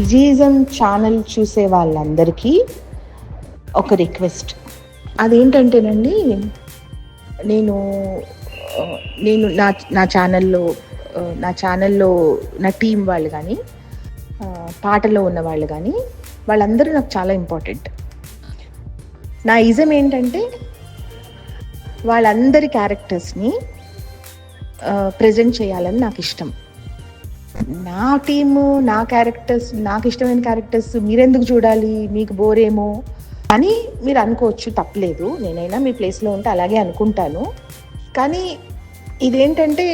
విజయిజం channel చూసే వాళ్ళందరికీ ఒక రిక్వెస్ట్. అదేంటంటేనండి, నేను నేను నా నా ఛానల్లో నా టీం వాళ్ళు కానీ, పాటలో ఉన్న వాళ్ళు కానీ, వాళ్ళందరూ నాకు చాలా ఇంపార్టెంట్. నా ఇజం ఏంటంటే వాళ్ళందరి క్యారెక్టర్స్ని ప్రజెంట్ చేయాలని నాకు ఇష్టం. నా టీము, నా క్యారెక్టర్స్, నాకు ఇష్టమైన క్యారెక్టర్స్ మీరెందుకు చూడాలి, మీకు బోరేమో అని మీరు అనుకోవచ్చు, తప్పలేదు. నేనైనా మీ ప్లేస్లో ఉంటే అలాగే అనుకుంటాను. కానీ ఇదేంటంటే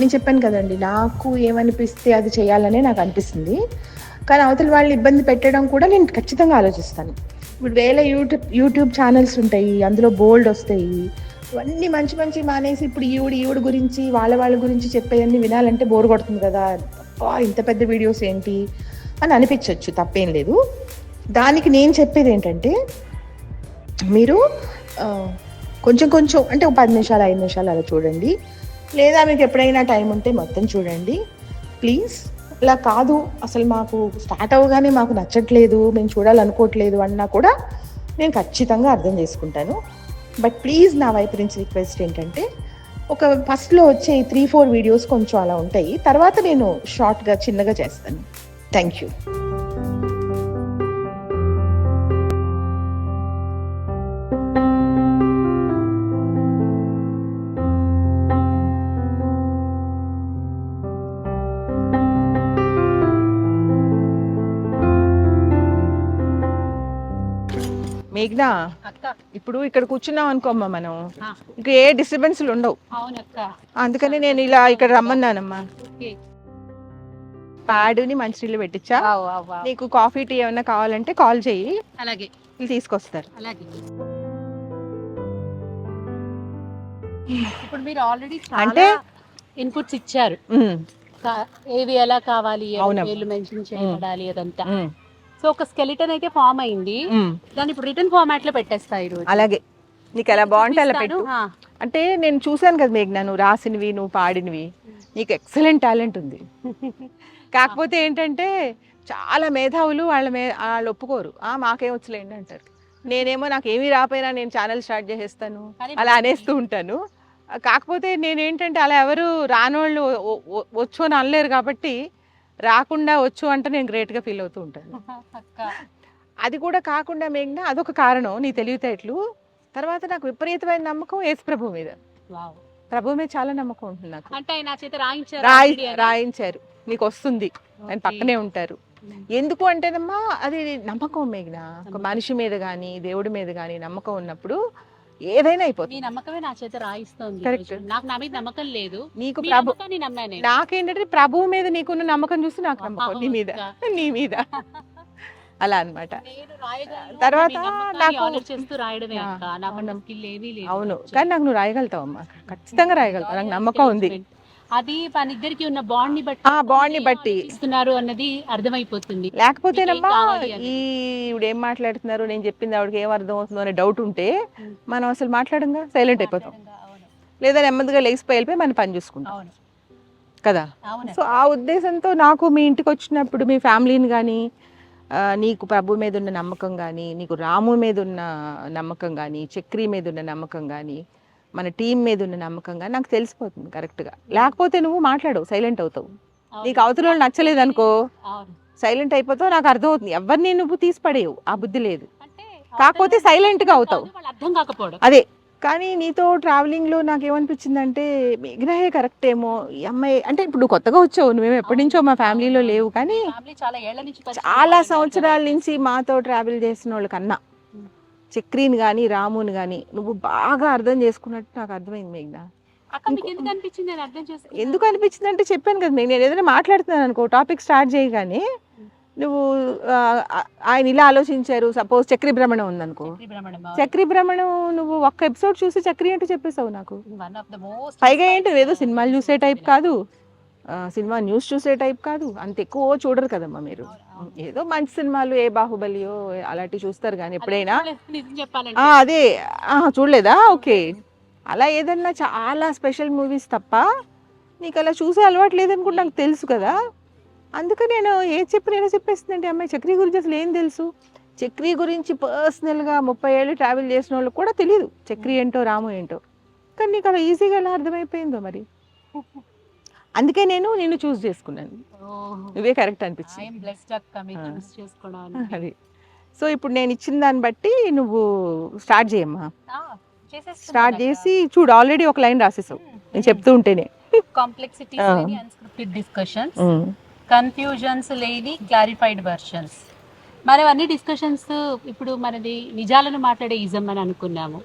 నేను చెప్పాను కదండి, నాకు ఏమనిపిస్తే అది చేయాలనే నాకు అనిపిస్తుంది. కానీ అవతల వాళ్ళు ఇబ్బంది పెట్టడం కూడా నేను ఖచ్చితంగా ఆలోచిస్తాను. ఇప్పుడు వేల యూట్యూబ్ ఛానల్స్ ఉంటాయి, అందులో బోల్డ్ వస్తాయి. ఇవన్నీ మంచి మంచి మానేసి ఇప్పుడు ఈవిడ గురించి వాళ్ళ గురించి చెప్పేవన్నీ వినాలంటే బోర్ కొడుతుంది కదా, ఇంత పెద్ద వీడియోస్ ఏంటి అని అనిపించవచ్చు, తప్పేం లేదు. దానికి నేను చెప్పేది ఏంటంటే, మీరు కొంచెం అంటే 10 నిమిషాలు 5 నిమిషాలు అలా చూడండి, లేదా మీకు ఎప్పుడైనా టైం ఉంటే మొత్తం చూడండి ప్లీజ్. ఇలా కాదు, అసలు మాకు స్టార్ట్ అవ్వగానే మాకు నచ్చట్లేదు, మేము చూడాలనుకోవట్లేదు అన్నా కూడా నేను ఖచ్చితంగా అర్థం చేసుకుంటాను. బట్ ప్లీజ్ నా వైపు నుంచి రిక్వెస్ట్ ఏంటంటే, ఒక ఫస్ట్లో వచ్చే 3-4 వీడియోస్ కొంచెం అలా ఉంటాయి, తర్వాత నేను షార్ట్గా చిన్నగా చేస్తాను. Thank you. మేఘ్నా, ఇప్పుడు ఇక్కడ కూర్చున్నాం అనుకోమ్మా, మనం ఇంకా ఏ డిస్టర్బెన్స్లు ఉండవు. అందుకని నేను ఇలా ఇక్కడ రమ్మన్నానమ్మా. ప్యాడుని మంచినీళ్ళు పెట్టించా, నీకు కాఫీ టీ ఏమైనా కావాలంటే కాల్ చెయ్యి, అలాగే తీసుకొస్తారు. ఇప్పుడు మీరు ఆల్రెడీ అంటే ఇన్పుట్స్ ఇచ్చారు, ఏవి ఎలా కావాలి, మెన్షన్ చేయబడాలి, అదంతా. సో ఒక స్కెలిటన్ అయితే ఫామ్ అయింది, దాన్ని ఇప్పుడు రిటర్న్ ఫార్మాట్ లో పెట్టేస్తా ఈరోజు. అలాగే నీకు ఎలా బాగుంటే అలా పెట్టు. అంటే నేను చూసాను కదా మేఘ్నా, నువ్వు రాసినవి, నువ్వు పాడినవి, నీకు ఎక్సలెంట్ టాలెంట్ ఉంది. కాకపోతే ఏంటంటే చాలా మేధావులు వాళ్ళు ఒప్పుకోరు, మాకేం వచ్చలేండి అంటారు. నేనేమో నాకేమీ రాపోయినా నేను ఛానల్ స్టార్ట్ చేసేస్తాను, అలా అనేస్తూ ఉంటాను. కాకపోతే నేనేంటంటే అలా ఎవరు రానోళ్ళు వచ్చు అని అనలేరు కాబట్టి, రాకుండా వచ్చు అంటే నేను గ్రేట్గా ఫీల్ అవుతూ ఉంటాను. అది కూడా కాకుండా మేఘ్నా, అదొక కారణం నీ తెలివితేటలు. తర్వాత నాకు విపరీతమైన నమ్మకం యేసు ప్రభు మీద. ప్రభు మీద చాలా నమ్మకం ఉంటుంది నాకు. అంటే ఆయన చేత రాయించారు, నీకు వస్తుంది, ఆయన పక్కనే ఉంటారు. ఎందుకు అంటేనమ్మా, అది నమ్మకం మేఘ్నా. ఒక మనిషి మీద కానీ దేవుడి మీద కానీ నమ్మకం ఉన్నప్పుడు ఏదైనా అయిపోతుంది. నమ్మకమే నా చేత రాయిస్తుంది. నాకు నా మీద నమ్మకం లేదు, నీకు నాకేంటంటే ప్రభువు మీద నీకున్న నమ్మకం చూసి నాకు నమ్మకం నీ మీద అలా అన్నమాట. తర్వాత అవును, కానీ నాకు నువ్వు రాయగలుగుతావు అమ్మా, ఖచ్చితంగా రాయగలుగుతావు, నాకు నమ్మకం ఉంది. అది మన ఇద్దరికి ఉన్న బాండ్ ని బట్టి ఇస్తున్నారు అన్నది అర్థమైపోతుంది. లేకపోతేనమ్మా ఇప్పుడు ఏం మాట్లాడుతున్నారు, నేను చెప్పింది ఆవిడకి ఏం అర్థం అవుతుందో అనే డౌట్ ఉంటే మనం అసలు మాట్లాడంగా సైలెంట్ అయిపోతాం, లేదా నెమ్మదిగా లేచిపోయి మన పని చూసుకుంటాం కదా. సో ఆ ఉద్దేశంతో నాకు మీ ఇంటికి వచ్చినప్పుడు మీ ఫ్యామిలీని కానీ, నీకు ప్రభు మీద ఉన్న నమ్మకం కానీ, నీకు రాము మీద ఉన్న నమ్మకం కానీ, చక్రి మీద ఉన్న నమ్మకం కానీ, మన టీం మీద ఉన్న నమ్మకంగా నాకు తెలిసిపోతుంది కరెక్ట్గా. లేకపోతే నువ్వు మాట్లాడవు, సైలెంట్ అవుతావు. నీకు అవతల వాళ్ళు నచ్చలేదు అనుకో, సైలెంట్ అయిపోతావు, నాకు అర్థం అవుతుంది. ఎవరిని నువ్వు తీసి పడేవు, ఆ బుద్ధి లేదు. కాకపోతే సైలెంట్గా అవుతావు, అర్థం కాకపోవడం అదే. కానీ నీతో ట్రావెలింగ్లో నాకేమనిపించిందంటే, మేఘ్నాయే కరెక్ట్ ఏమో ఈ అమ్మాయి. అంటే ఇప్పుడు నువ్వు కొత్తగా వచ్చావు, నువ్వేమో ఎప్పటి నుంచో మా ఫ్యామిలీలో లేవు, కానీ చాలా సంవత్సరాల నుంచి మాతో ట్రావెల్ చేసిన వాళ్ళకన్నా చక్రీని కానీ రాముని కానీ నువ్వు బాగా అర్థం చేసుకున్నట్టు నాకు అర్థమైంది మేఘ్నా. ఎందుకు అనిపించింది అంటే చెప్పాను కదా, నేను ఏదైనా మాట్లాడుతున్నాను అనుకో, టాపిక్ స్టార్ట్ చేయగానే నువ్వు ఆయన ఇలా ఆలోచించారు. సపోజ్ చక్రీ భ్రమణం ఉందనుకో, చక్రీ భ్రమణం నువ్వు ఒక్క ఎపిసోడ్ చూసి చక్రీ అంటే చెప్పేసావు నాకు. పైగా ఏంటి, ఏదో సినిమాలు చూసే టైప్ కాదు, సినిమా న్యూస్ చూసే టైప్ కాదు, అంత ఎక్కువ చూడరు కదమ్మా మీరు. ఏదో మంచి సినిమాలు, ఏ బాహుబలియో అలాంటివి చూస్తారు కానీ ఎప్పుడైనా అదే చూడలేదా? ఓకే, అలా ఏదన్నా చాలా స్పెషల్ మూవీస్ తప్ప నీకు అలా చూసే అలవాటు లేదనుకుంటే నాకు తెలుసు కదా. అందుకే నేను ఏది చెప్పిన చెప్పేస్తుందంటే అమ్మాయి చక్రి గురించి అసలు ఏం తెలుసు, చక్రి గురించి పర్సనల్గా 30 ఏళ్ళు ట్రావెల్ చేసిన వాళ్ళకి కూడా తెలియదు చక్రి ఏంటో రాము ఏంటో. కానీ నీకు అలా ఈజీగా ఎలా అర్థమైపోయిందో మరి. అందుకే నేను నిన్ను చూస్ చేసుకున్నాను, నువ్వే కరెక్ట్ అనిపించింది అది. సో ఇప్పుడు నేను ఇచ్చిన దాన్ని బట్టి నువ్వు స్టార్ట్ చేయమ్మా. స్టార్ట్ చేసి చూడు, ఆల్రెడీ ఒక లైన్ రాసేసావు నేను చెప్తూ ఉంటేనే. కాంప్లెక్సిటీస్ లేని అన్స్క్రిప్టెడ్ డిస్కషన్స్, కన్ఫ్యూజన్స్ లేని క్లారిఫైడ్ వర్షన్స్. మనం అన్ని డిస్కషన్స్ ఇప్పుడు మనది నిజాలను మాట్లాడే ఇజం అని అనుకున్నాము,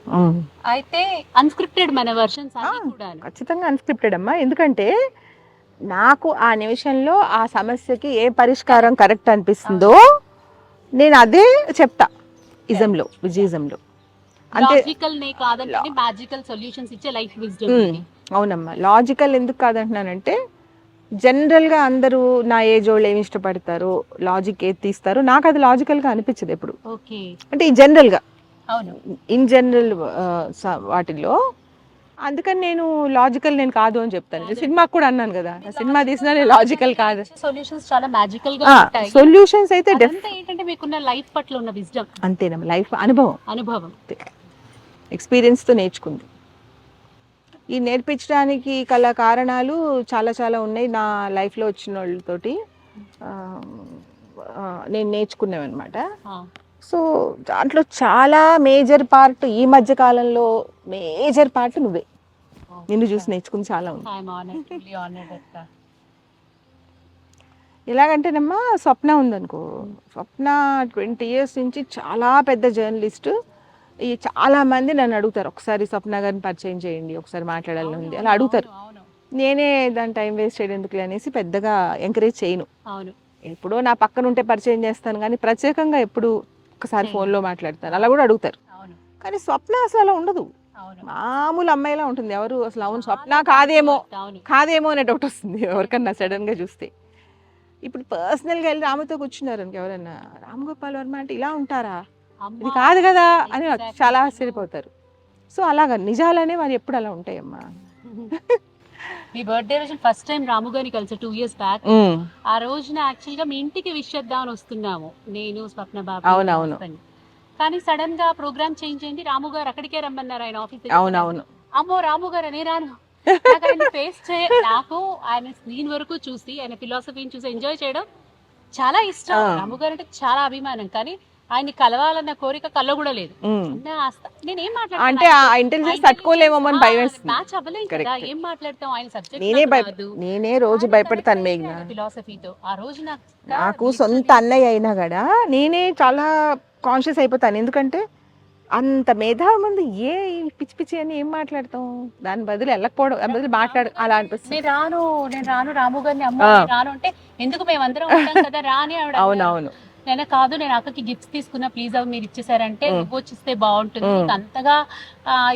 అయితే అన్స్క్రిప్టెడ్ మన వర్షన్స్ అన్ని కూడా ఖచ్చితంగా అన్స్క్రిప్టెడ్ అమ్మా. ఎందుకంటే నాకు ఆ నిమిషంలో ఆ సమస్యకి ఏ పరిష్కారం కరెక్ట్ అనిపిస్తుందో నేను అదే చెప్తా ఇజంలో, విజయిజంలో. అంటే లాజికల్ నే కాదంటే మ్యాజికల్ సొల్యూషన్స్ ఇచ్చే లైఫ్ విజ్డమ్. అవునమ్మా, లాజికల్ ఎందుకు కాదంటున్నానంటే జనరల్గా అందరూ నా ఏజ్ వాళ్ళు ఏమి ఇష్టపడతారు, లాజిక్ ఏది తీస్తారు, నాకు అది లాజికల్గా అనిపించదు ఎప్పుడు. అంటే ఈ జనరల్గా ఇన్ జనరల్ వాటిల్లో. అందుకని నేను లాజికల్ నేను కాదు అని చెప్తాను. సినిమాకి కూడా అన్నాను కదా, సినిమా తీసినా నేను లాజికల్ కాదు. సొల్యూషన్స్ చాలా మ్యాజికల్ గా ఉంటాయి. సొల్యూషన్స్ అయితే ఏంటంటే మీకున్న లైఫ్ పట్ల ఉన్న విజ్డమ్. అంతేనమ్మా, లైఫ్ అనుభవం ఎక్స్పీరియన్స్తో నేర్చుకుంది. ఈ నేర్పించడానికి గల కారణాలు చాలా చాలా ఉన్నాయి నా లైఫ్లో వచ్చిన వాళ్ళతోటి నేను నేర్చుకునేవి అనమాట. సో దాంట్లో చాలా మేజర్ పార్ట్ ఈ మధ్య కాలంలో మేజర్ పార్ట్ నువ్వే. నిన్ను చూసి నేర్చుకుని చాలా ఉంది. ఎలాగంటేనమ్మా, స్వప్న ఉందనుకో, స్వప్న 20 years నుంచి చాలా పెద్ద జర్నలిస్ట్. ఈ చాలా మంది నన్ను అడుగుతారు, ఒకసారి స్వప్న గారిని పరిచయం చేయండి, ఒకసారి మాట్లాడాలని ఉంది అలా అడుగుతారు. నేనే దాని టైం వేస్ట్ చేయడం ఎందుకు అనేసి పెద్దగా ఎంకరేజ్ చేయను. ఎప్పుడో నా పక్కన ఉంటే పరిచయం చేస్తాను కానీ ప్రత్యేకంగా ఎప్పుడు ఒకసారి ఫోన్లో మాట్లాడతాను, అలా కూడా అడుగుతారు. కానీ స్వప్న అసలు అలా ఉండదు, మామూలు అమ్మాయిలా ఉంటుంది. ఎవరు అసలు అవును స్వప్న కాదేమో అనే డౌట్ వస్తుంది ఎవరికన్నా సడన్గా చూస్తే. ఇప్పుడు పర్సనల్గా వెళ్ళి రాముతో కూర్చున్నారు ఎవరన్నా, రామ్ గోపాల్ వర్మ అంటే ఇలా ఉంటారా, ఇది కాదు కదా అని చాలా ఆశ్చర్యపోతారు. సో అలాగా నిజాలనే మరి ఎప్పుడు అలా ఉంటాయమ్మా. మీ బర్త్డే రోజు ఫస్ట్ టైం రాము గారిని కలిసి 2 years బ్యాక్. ఆ రోజున యాక్చువల్ గా మీ ఇంటికి విష్ చేద్దామని వస్తున్నాము నేను, స్వప్న బాబు. అవునవును. కానీ సడన్ గా ప్రోగ్రామ్ చేంజ్ అయింది, రాము గారు అక్కడికే రమ్మన్నారు ఆయన ఆఫీస్. అవునవును. అమ్మో రాము గారు అనే రాను నాకు ఆయన స్క్రీన్ వరకు చూసి ఆయన ఫిలాసఫీని చూసి ఎంజాయ్ చేయడం చాలా ఇష్టం. రాము గారు అంటే చాలా అభిమానం, కానీ ఆయన కలవాలన్న కోరిక కళ్ళ కూడా లేదు. నేనేం అంటే ఆ ఇంటెలిజెన్స్ తట్టుకోలేమో అని భయం వేస్తుంది. మ్యాచ్ అవ్వలేదు కదా, ఏం మాట్లాడతాం ఆయన సబ్జెక్ట్. నేనే రోజు భయపడతాను మేఘ్నా ఫిలాసఫీతో. ఆ రోజు నాకు సొంత అన్నయ్య అయినా కూడా నేనే చాలా కాన్షియస్ అయిపోతాను. ఎందుకంటే అంత మేధావి ముందు ఏ పిచ్చి పిచ్చి అని ఏం మాట్లాడతాం, దాని బదులు వెళ్ళకపోవడం, దాని బదులు మాట్లాడు అలా అనిపిస్తుంది. నేను రాను రాము గారిని అమ్మ రాను అంటే ఎందుకు, మేమందరం ఉంటాం కదా రాని ఆవిడ. అవునవును. నేను కాదు, నేను అక్కకి గిఫ్ట్స్ తీసుకున్నా, ప్లీజ్ అవి మీరు ఇచ్చేసారంటే నువ్వు వచ్చిస్తే బాగుంటుంది, అంతగా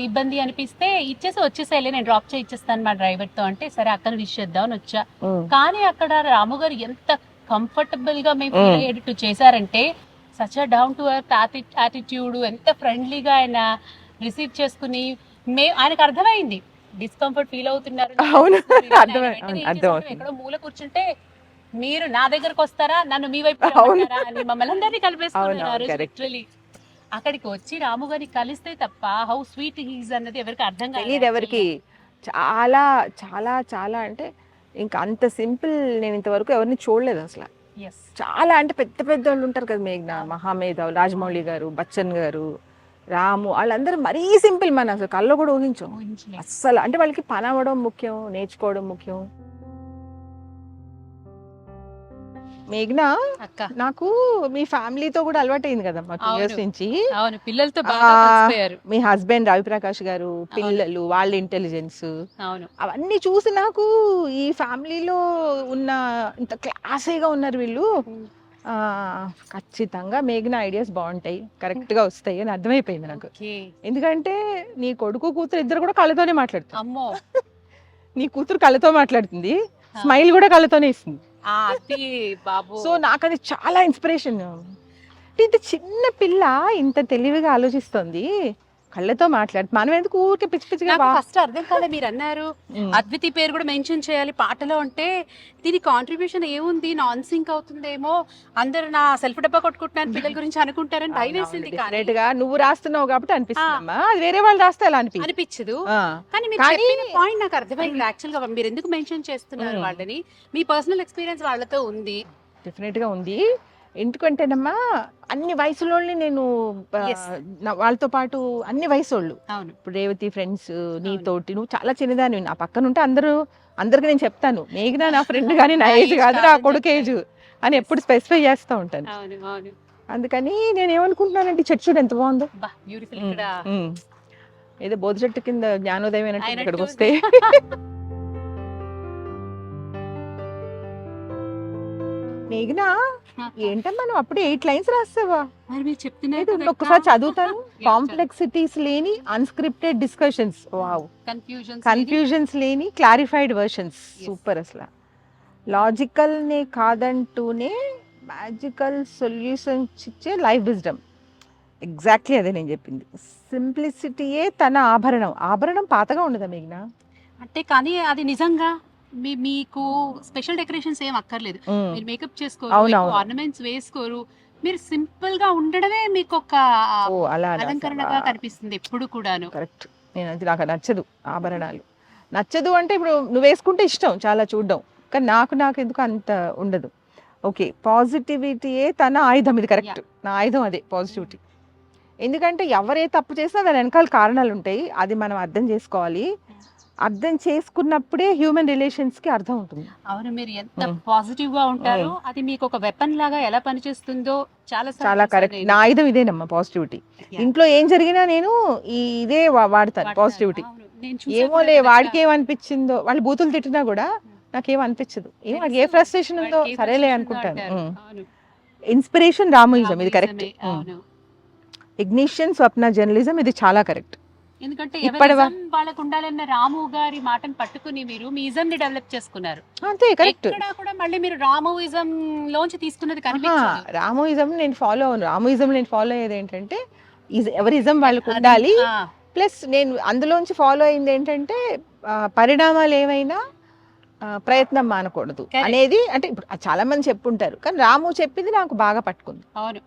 ఇబ్బంది అనిపిస్తే ఇచ్చేసి వచ్చేసేలే, నేను డ్రాప్ చేసి ఇచ్చేస్తాను మా డ్రైవర్ తో అంటే సరే అక్కను విష్ చేద్దామని వచ్చా. కానీ అక్కడ రాము గారు ఎంత కంఫర్టబుల్ గా మేము ఫీల్ అయ్యేటట్టు చేశారంటే, such down to earth attitude, ఎంత ఫ్రెండ్లీగా ఆయన రిసీవ్ చేసుకుని ఆయనకు అర్థమైంది డిస్కంఫర్ట్ ఫీల్ అవుతున్నారు. ఎక్కడో మూల కూర్చుంటే మీరు నా దగ్గరకు వస్తారా, నన్ను మీ వైపు అని మమ్మల్ని అందరినీ కలిపేసుకున్నారు. లిటరలీ అక్కడికి వచ్చి రాము గారిని కలిస్తే తప్ప హౌ స్వీట్ హీస్ అన్నది ఎవరికి అర్థం కాలేదు. ఎవరికి చాలా చాలా చాలా అంటే ఇంకా అంత సింపుల్ నేను ఇంతవరకు ఎవరిని చూడలేదు అసలు. చాలా అంటే పెద్ద పెద్ద వాళ్ళు ఉంటారు కదా మేఘ్నా, మహామేధావు, రాజమౌళి గారు, బచ్చన్ గారు, రాము, వాళ్ళందరూ మరీ సింపుల్, మన అసలు కళ్ళు కూడా ఊహించాం అస్సలు. అంటే వాళ్ళకి పని అవ్వడం ముఖ్యం, నేర్చుకోవడం ముఖ్యం. మేఘ్నా, నాకు మీ ఫ్యామిలీతో కూడా అలవాటు అయింది కదమ్మా 2 years నుంచి. పిల్లలతో మీ హస్బెండ్ రవిప్రకాష్ గారు, పిల్లలు, వాళ్ళ ఇంటెలిజెన్స్, అవన్నీ చూసి నాకు ఈ ఫ్యామిలీలో ఉన్న ఇంత క్లాసీగా ఉన్నారు వీళ్ళు, ఖచ్చితంగా మేఘ్నా ఐడియాస్ బాగుంటాయి, కరెక్ట్ గా వస్తాయి అని అర్థమైపోయింది నాకు. ఎందుకంటే నీ కొడుకు కూతురు ఇద్దరు కూడా కళ్ళతోనే మాట్లాడుతారు. నీ కూతురు కళ్ళతో మాట్లాడుతుంది, స్మైల్ కూడా కళ్ళతోనే ఇస్తుంది. సో నాకు అది చాలా ఇన్స్పిరేషన్. ఇంత చిన్న పిల్ల ఇంత తెలివిగా ఆలోచిస్తుంది, కళ్ళతో మాట్లాడు, మనం ఎందుకు ఊరికే పిచ్చి పిచ్చిగా నాకు ఫస్ట్ అర్థం కాలే, మీరు అన్నారు అద్వితి పేరు కూడా మెన్షన్ చేయాలి పాటలో అంటే దీని కాంట్రిబ్యూషన్ ఏముంది, నాన్ సింక్ అవుతుందేమో, అందరు నా సెల్ఫ్ డబ్బా కొట్టుకుంటున్నాను పిల్లల గురించి అనుకుంటారని భయం వేసింది. కానీ గా నువ్వు రాస్తున్నావు కాబట్టి అనిపిస్తుందమ్మా, అది వేరే వాళ్ళు రాస్తే అలా అనిపించదు. కానీ మీరు చెప్పిన పాయింట్ నాకు అర్థమైంది. యాక్చువల్ గా మీరు ఎందుకు మెన్షన్ చేస్తున్నారు వాళ్ళని, మీ పర్సనల్ ఎక్స్పీరియన్స్ వాళ్ళతో ఉంది. డెఫినెట్ గా ఉంది. ఎందుకంటేనమ్మా అన్ని వయసులోని నేను వాళ్ళతో పాటు అన్ని వయసు ఇప్పుడు రేవతి ఫ్రెండ్స్, నీతోటి నువ్వు చాలా చిన్నదాన్ని, నా పక్కన ఉంటే అందరికి నేను చెప్తాను మేఘనా నా ఫ్రెండ్ కానీ నా ఏజ్ కాదు, నా కొడుకు ఏజ్ అని ఎప్పుడు స్పెసిఫై చేస్తూ ఉంటాను. అందుకని నేను ఏమనుకుంటున్నానంటే చెట్టు చూడు ఎంత బాగుందో, ఏదో బోధి చెట్టు కింద జ్ఞానోదయం అయినట్టు ఇక్కడికి వస్తే. మేఘనా ఏంటమ్మా నువ్వు అప్పుడు 8 లైన్స్ రాస్తావా? ఒక్కసారి చదువుతాను. కాంప్లెక్సిటీస్ లేని అన్స్క్రిప్టెడ్ డిస్కషన్స్, వావ్, కన్ఫ్యూజన్స్ లేని క్లారిఫైడ్ వర్షన్స్, సూపర్. అసలు లాజికల్ నే కాదంటూనే మ్యాజికల్ సొల్యూషన్స్ ఇచ్చే లైఫ్ విజ్డమ్. ఎగ్జాక్ట్లీ అదే నేను చెప్పింది. సింప్లిసిటీయే తన ఆభరణం పాతగా ఉండదా మేఘనా? అంటే కానీ అది నిజంగా మీకు స్పెషల్ డెకరేషన్స్ ఏం అక్కర్లేదు, మీరు మేకప్ చేసుకోరు, ఆర్నమెంట్స్ వేసుకోరు, మీరు సింపుల్ గా ఉండడమే మీకు ఒక అలంకరణగా కనిపిస్తుంది ఎప్పుడు కూడాను. కరెక్ట్. నాకు నచ్చదు ఆభరణాలు, నచ్చదు అంటే ఇప్పుడు నువ్వు వేసుకుంటే ఇష్టం చాలా చూడడం, కానీ నాకు ఎందుకు అంత ఉండదు. ఓకే, పాజిటివిటీయే తన ఆయుధం, ఇది కరెక్ట్. నా ఆయుధం అదే పాజిటివిటీ. ఎందుకంటే ఎవరే తప్పు చేసినా దాని వెనకాల కారణాలు ఉంటాయి, అది మనం అర్థం చేసుకోవాలి. అర్థం చేసుకున్నప్పుడే హ్యూమన్ రిలేషన్స్ కి అర్థం ఉంటుంది. అవును, మీరు ఎంత పాజిటివ్ గా ఉంటారో అది మీకు ఒక వెపన్ లాగా ఎలా పనిచేస్తుందో చాలా కరెక్ట్. నా ఆయుధం ఇదేనమ్మా పాజిటివిటీ. ఇంట్లో ఏం జరిగినా నేను ఇదే వాడతాను పాజిటివిటీ. ఏమోలే వాడికి ఏమనిపించిందో, వాళ్ళు బూతులు తిట్టినా కూడా నాకేం అనిపించదు, ఏ ఫ్రస్ట్రేషన్ ఉందో సరేలే అనుకుంటాను. ఇన్స్పిరేషన్ రామోయిజం, ఇది కరెక్ట్. ఇగ్నిషన్ స్వప్న జర్నలిజం, ఇది చాలా కరెక్ట్. ఎందుకంటే వాళ్ళకు ఉండాలన్న రాము గారి మాటను పట్టుకుని మీరు మీ ఇజం ని డెవలప్ చేసుకున్నారు. అంతే, కరెక్ట్. ఇక్కడ కూడా మళ్ళీ మీరు రామోయిజం లోంచి తీసుకున్నది కనిపించదు. రామోయిజం నేను ఫాలో అయ్యేది ఏంటంటే ఎవరి ఇజం వాళ్ళకు ఉండాలి. ప్లస్ నేను అందులోంచి ఫాలో అయింది ఏంటంటే పరిణామాలు ఏమైనా ప్రయత్నం మానకూడదు అనేది. అంటే ఇప్పుడు చాలా మంది చెప్పుంటారు, కానీ రాము చెప్పింది నాకు బాగా పట్టుకుంది. అవును,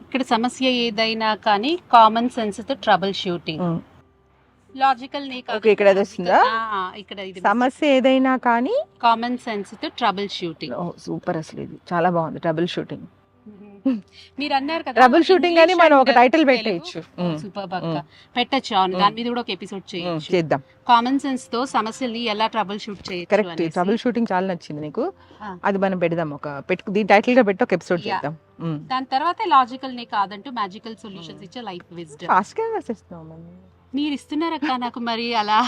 ఇక్కడ సమస్య ఏదైనా కానీ కామన్ సెన్స్ తో ట్రబుల్ షూటింగ్, లాజికల్ ఇక్కడ అది వస్తుందా? ఇక్కడ సమస్య ఏదైనా కానీ కామన్ సెన్స్ తో ట్రబుల్ షూటింగ్. సూపర్, అసలు ఇది చాలా బాగుంది. ట్రబుల్ షూటింగ్ మీరు అన్నారు కదా, ట్రబుల్ షూటింగ్ అని మనం ఒక టైటిల్ పెట్టచ్చు. సూపర్ బాగా పెట్టచ్చు. దాని మీద కూడా ఒక ఎపిసోడ్ చేద్దాం. కామన్ సెన్స్ తో సమస్యల్ని ఎలా ట్రబుల్ షూట్ చేయొచ్చు. కరెక్ట్, ట్రబుల్ షూటింగ్ చాలా నచ్చింది నీకు, అది మనం పెడదాం. దీని టైటిల్ గా పెట్టి ఒక ఎపిసోడ్ చేద్దాం. దాని తర్వాత లాజికల్ ని కాదంటూ మ్యాజికల్ సొల్యూషన్స్ ఇచ్చే లైఫ్ విజ్డమ్. ఫాస్ట్ గా రాసేస్తున్నాం మీరు ఇస్తున్నారక్క నాకు, మరి అలా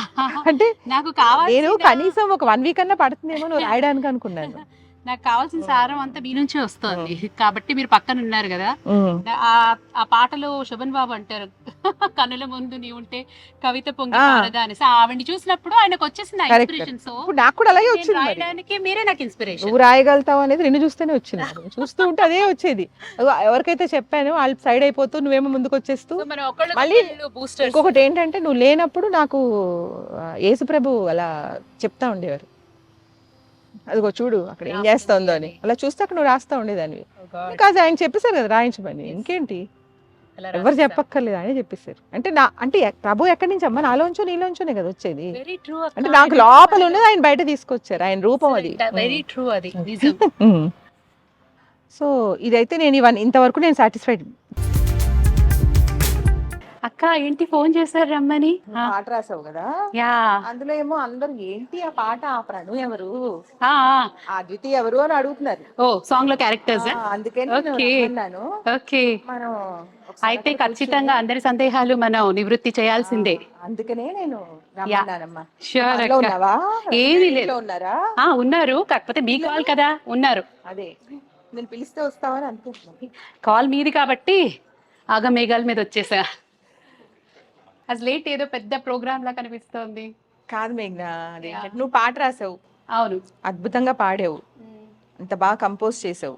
అంటే నాకు కావాలి. నేను కనీసం ఒక 1 వీక్ అన్నా పడుతుందేమో నువ్వు రాయడానికి అనుకున్నాను. నాకు కావాల్సిన సారం అంతా మీ నుంచే వస్తుంది కాబట్టి మీరు పక్కన ఉన్నారు కదా. ఆ పాటలో శోభన్ బాబు అంటారు, కనుల ముందు నీ ఉంటే కవిత పొంగి పారదా అనేసి. ఆవిడ్ని చూసినప్పుడు ఆయనకు వచ్చేసింది ఇన్స్పిరేషన్. సో నాకు కూడా అలాగే వచ్చింది. రాయడానికి మీరే నాకు ఇన్స్పిరేషన్. నువ్వు రాయగలుగుతావు అనేది నిన్ను చూస్తేనే వచ్చింది, చూస్తూ ఉంటే అదే వచ్చేది. ఎవరికైతే చెప్పాను వాళ్ళు సైడ్ అయిపోతూ నువ్వేమో ముందుకు వచ్చేస్తూ. మళ్ళీ ఇంకొకటి ఏంటంటే నువ్వు లేనప్పుడు నాకు యేసుప్రభు అలా చెప్తా ఉండేవారు, అదిగో చూడు అక్కడ ఏం చేస్తుందో అని. అలా చూస్తే అక్కడ నువ్వు రాస్తా ఉండేదాన్ని. కాదు, ఆయన చెప్పేశారు కదా రాయించమని, ఇంకేంటి ఎవరు చెప్పక్కర్లేదు, ఆయన చెప్పేశారు. అంటే ప్రభు ఎక్కడి నుంచి అమ్మా, నాలోంచో నీలోంచోనే కదా వచ్చేది. అంటే నాకు లోపల ఉన్నది ఆయన బయట తీసుకొచ్చారు, ఆయన రూపం అది. సో ఇదైతే నేను ఇంతవరకు నేను సాటిస్ఫైడ్. అక్క ఏంటి ఫోన్ చేశారు రమ్మని? పాట రాసావు కదా, అందులో ఏమో అందరు ఏంటి ఆ పాట, ఆ ప్రణు ఎవరు, అద్వితి ఎవరు అని అడుగుతున్నారు. ఓ సాంగ్ లో క్యారెక్టర్స్, అందుకని ఓకే. మనం అయితే ఖచ్చితంగా అందరి సందేహాలు మనం నివృత్తి చేయాల్సిందే. అందుకనే నేను ఏమీ లేదు, ఉన్నారు, కాకపోతే మీ కాల్ కదా ఉన్నారు. అదే నేను పిలిస్తే వస్తావని అనుకుంటున్నాను. కాల్ మీది కాబట్టి ఆగమేఘాల మీద వచ్చేసా. అసలు లేట్ ఏదో పెద్ద ప్రోగ్రామ్ లా కనిపిస్తోంది. కాదు మేఘ్నా, నువ్వు పాట రాసావు, అవును, అద్భుతంగా పాడావు, అంత బాగా కంపోజ్ చేసావు.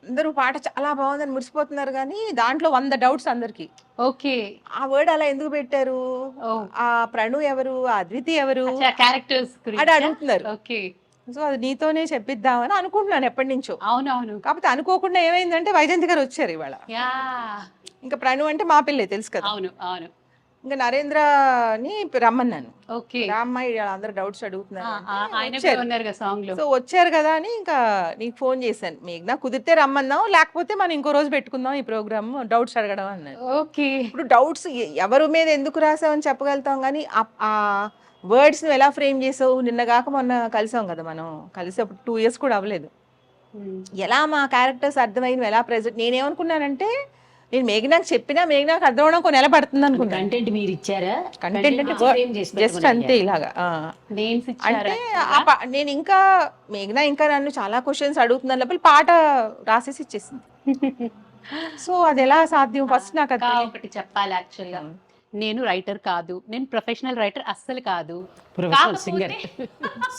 అందరూ పాట చాలా బాగుందని మురిసిపోతున్నారు కానీ దాంట్లో 100 డౌట్స్ అందరికి. ఓకే. ఆ వర్డ్ అలా ఎందుకు పెట్టారు, ఓ ఆ ప్రణు ఎవరు, ఆ అద్వితి ఎవరు క్యారెక్టర్స్ అని గురించి అడుగుతున్నారు. ఓకే. సో అది నీతోనే చెప్పిద్దామని అనుకుంటున్నాను ఎప్పటి నుంచో. అవునవును. కాకపోతే అనుకోకుండా ఏమైందంటే వైజయంతి గారు వచ్చారు ఇవాళ. యా ఇంకా ప్రణు అంటే మా పిల్లే తెలుసు కదా. అవును అవును. ఇంకా నరేంద్రని రమ్మన్నాను. ఓకే. రామ్మాయి అందరు డౌట్స్ అడుగుతున్నారు ఆయన అంటే కూడా వచ్చారు. ఉన్నారు కదా సాంగ్ లో. సో వచ్చారు కదా అని ఇంకా నీకు ఫోన్ చేశాను. మేఘ్నా కుదిరితే రమ్మన్నాం, లేకపోతే మనం ఇంకో రోజు పెట్టుకుందాం ఈ ప్రోగ్రామ్, డౌట్స్ అడగడం అన్నారు. ఓకే. ఇప్పుడు డౌట్స్ ఎవరి మీద ఎందుకు రాసామని చెప్పగలుగుతాం కానీ ఆ వర్డ్స్ నువ్వు ఎలా ఫ్రేమ్ చేసావు, నిన్నగాక మొన్న కలిసాం కదా మనం, కలిసి అప్పుడు 2 years కూడా అవ్వలేదు. ఎలా మా క్యారెక్టర్స్ అర్థమైంది, ఎలా ప్రెజెంట్, నేనేమనుకున్నానంటే నేను మేఘనాకి చెప్పినా మేఘనాకి అర్థం అవడం కొన్ని నెల పడుతుంది అనుకున్నాను. కంటెంట్ మీరు ఇచ్చారా? కంటెంట్ అంటే జస్ట్ అంతే ఇలాగా. నేమ్స్ అంటే ఇచ్చారా? నేను ఇంకా మేఘనా ఇంకా నన్ను చాలా క్వశ్చన్స్ అడుగుతున్నాను లోపల పాట రాసేసి ఇచ్చేసింది. సో అది ఎలా సాధ్యం, ఫస్ట్ నాకు అది తెలియదు. ఒకటి చెప్పాలి యాక్చువల్ గా, నేను రైటర్ కాదు, నేను ప్రొఫెషనల్ రైటర్ అస్సలు కాదు. ప్రొఫెషనల్ సింగర్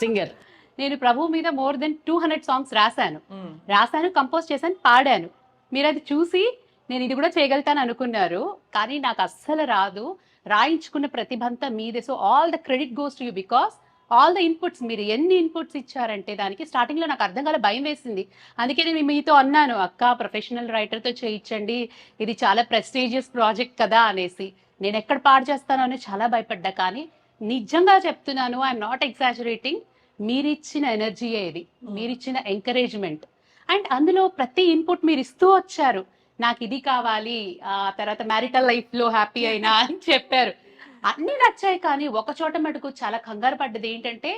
సింగర్ నేను ప్రభు మీద మోర్ దెన్ 200 సాంగ్స్ రాశాను, కంపోజ్ చేశాను, పాడాను. మీరు అది చూసి నేను ఇది కూడా చేయగలుగుతాను అనుకున్నారు, కానీ నాకు అస్సలు రాదు. రాయించుకున్న ప్రతిభ అంతా మీదే. So all the credit goes to you because all the inputs, మీరు ఎన్ని ఇన్పుట్స్ ఇచ్చారంటే దానికి స్టార్టింగ్ లో నాకు అర్థం కాలే, భయం వేసింది. అందుకే నేను మీతో అన్నాను, అక్క ప్రొఫెషనల్ రైటర్తో చేయించండి, ఇది చాలా ప్రెస్టీజియస్ ప్రాజెక్ట్ కదా అనేసి. నేను ఎక్కడ పాడు చేస్తానో అని చాలా భయపడ్డా, కానీ నిజంగా చెప్తున్నాను, ఐఎమ్ నాట్ ఎగ్జాజరేటింగ్, మీరిచ్చిన ఎనర్జీయే ఇది, మీరిచ్చిన ఎంకరేజ్మెంట్. అండ్ అందులో ప్రతి ఇన్పుట్ మీరు ఇస్తూ వచ్చారు. నాకు ఇది కావాలి, ఆ తర్వాత మ్యారిటల్ లైఫ్ లో హ్యాపీ అయినా అని చెప్పారు, అన్ని నచ్చాయి. కానీ ఒక చోట మటుకు చాలా కంగారు పడ్డది ఏంటంటే,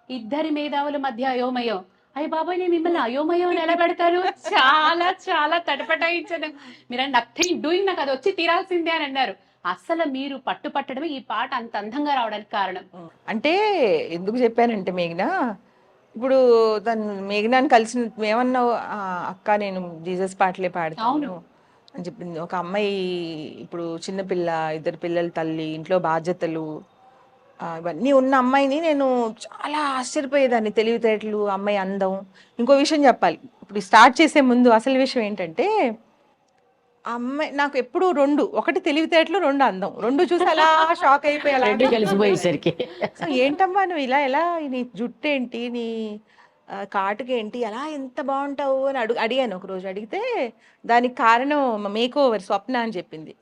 ఇద్దరి మేధావుల మధ్య అయోమయం. అయ్య బాబాయ్, నేను మిమ్మల్ని అయోమయం అని ఎలా పెడతారు, చాలా చాలా తటపటాయించాను. మీరు నథింగ్ డూయింగ్, నాకు అది వచ్చి తీరాల్సిందే అని అన్నారు. అసలు మీరు పట్టుపట్టడమే ఈ పాట అంత అందంగా రావడానికి కారణం. అంటే ఎందుకు చెప్పానంటే మేఘనా, ఇప్పుడు తను మేఘనాన్ని కలిసిన ఏమన్నావు, అక్క నేను జీసస్ పాటలే పాడతాను అని చెప్పింది. ఒక అమ్మాయి ఇప్పుడు చిన్నపిల్ల, 2 పిల్లల తల్లి, ఇంట్లో బాధ్యతలు ఇవన్నీ ఉన్న అమ్మాయిని నేను చాలా ఆశ్చర్యపోయేదాన్ని. తెలివితేటలు, అమ్మాయి అందం. ఇంకో విషయం చెప్పాలి, ఇప్పుడు స్టార్ట్ చేసే ముందు అసలు విషయం ఏంటంటే, ఆ అమ్మాయి నాకు ఎప్పుడు 2, ఒకటి తెలివితేటలు, 2 అందం, 2 చూసి అలా షాక్ అయిపోయి రెండు కలిసిపోయేసరికి ఏంటమ్మా నువ్వు ఇలా ఎలా, నీ జుట్టు ఏంటి, నీ కాటుక ఏంటి, ఎలా ఎంత బాగుంటావు అని అడిగాను ఒక రోజు. అడిగితే దానికి కారణం మేక్ ఓవర్ స్వప్న అని చెప్పింది.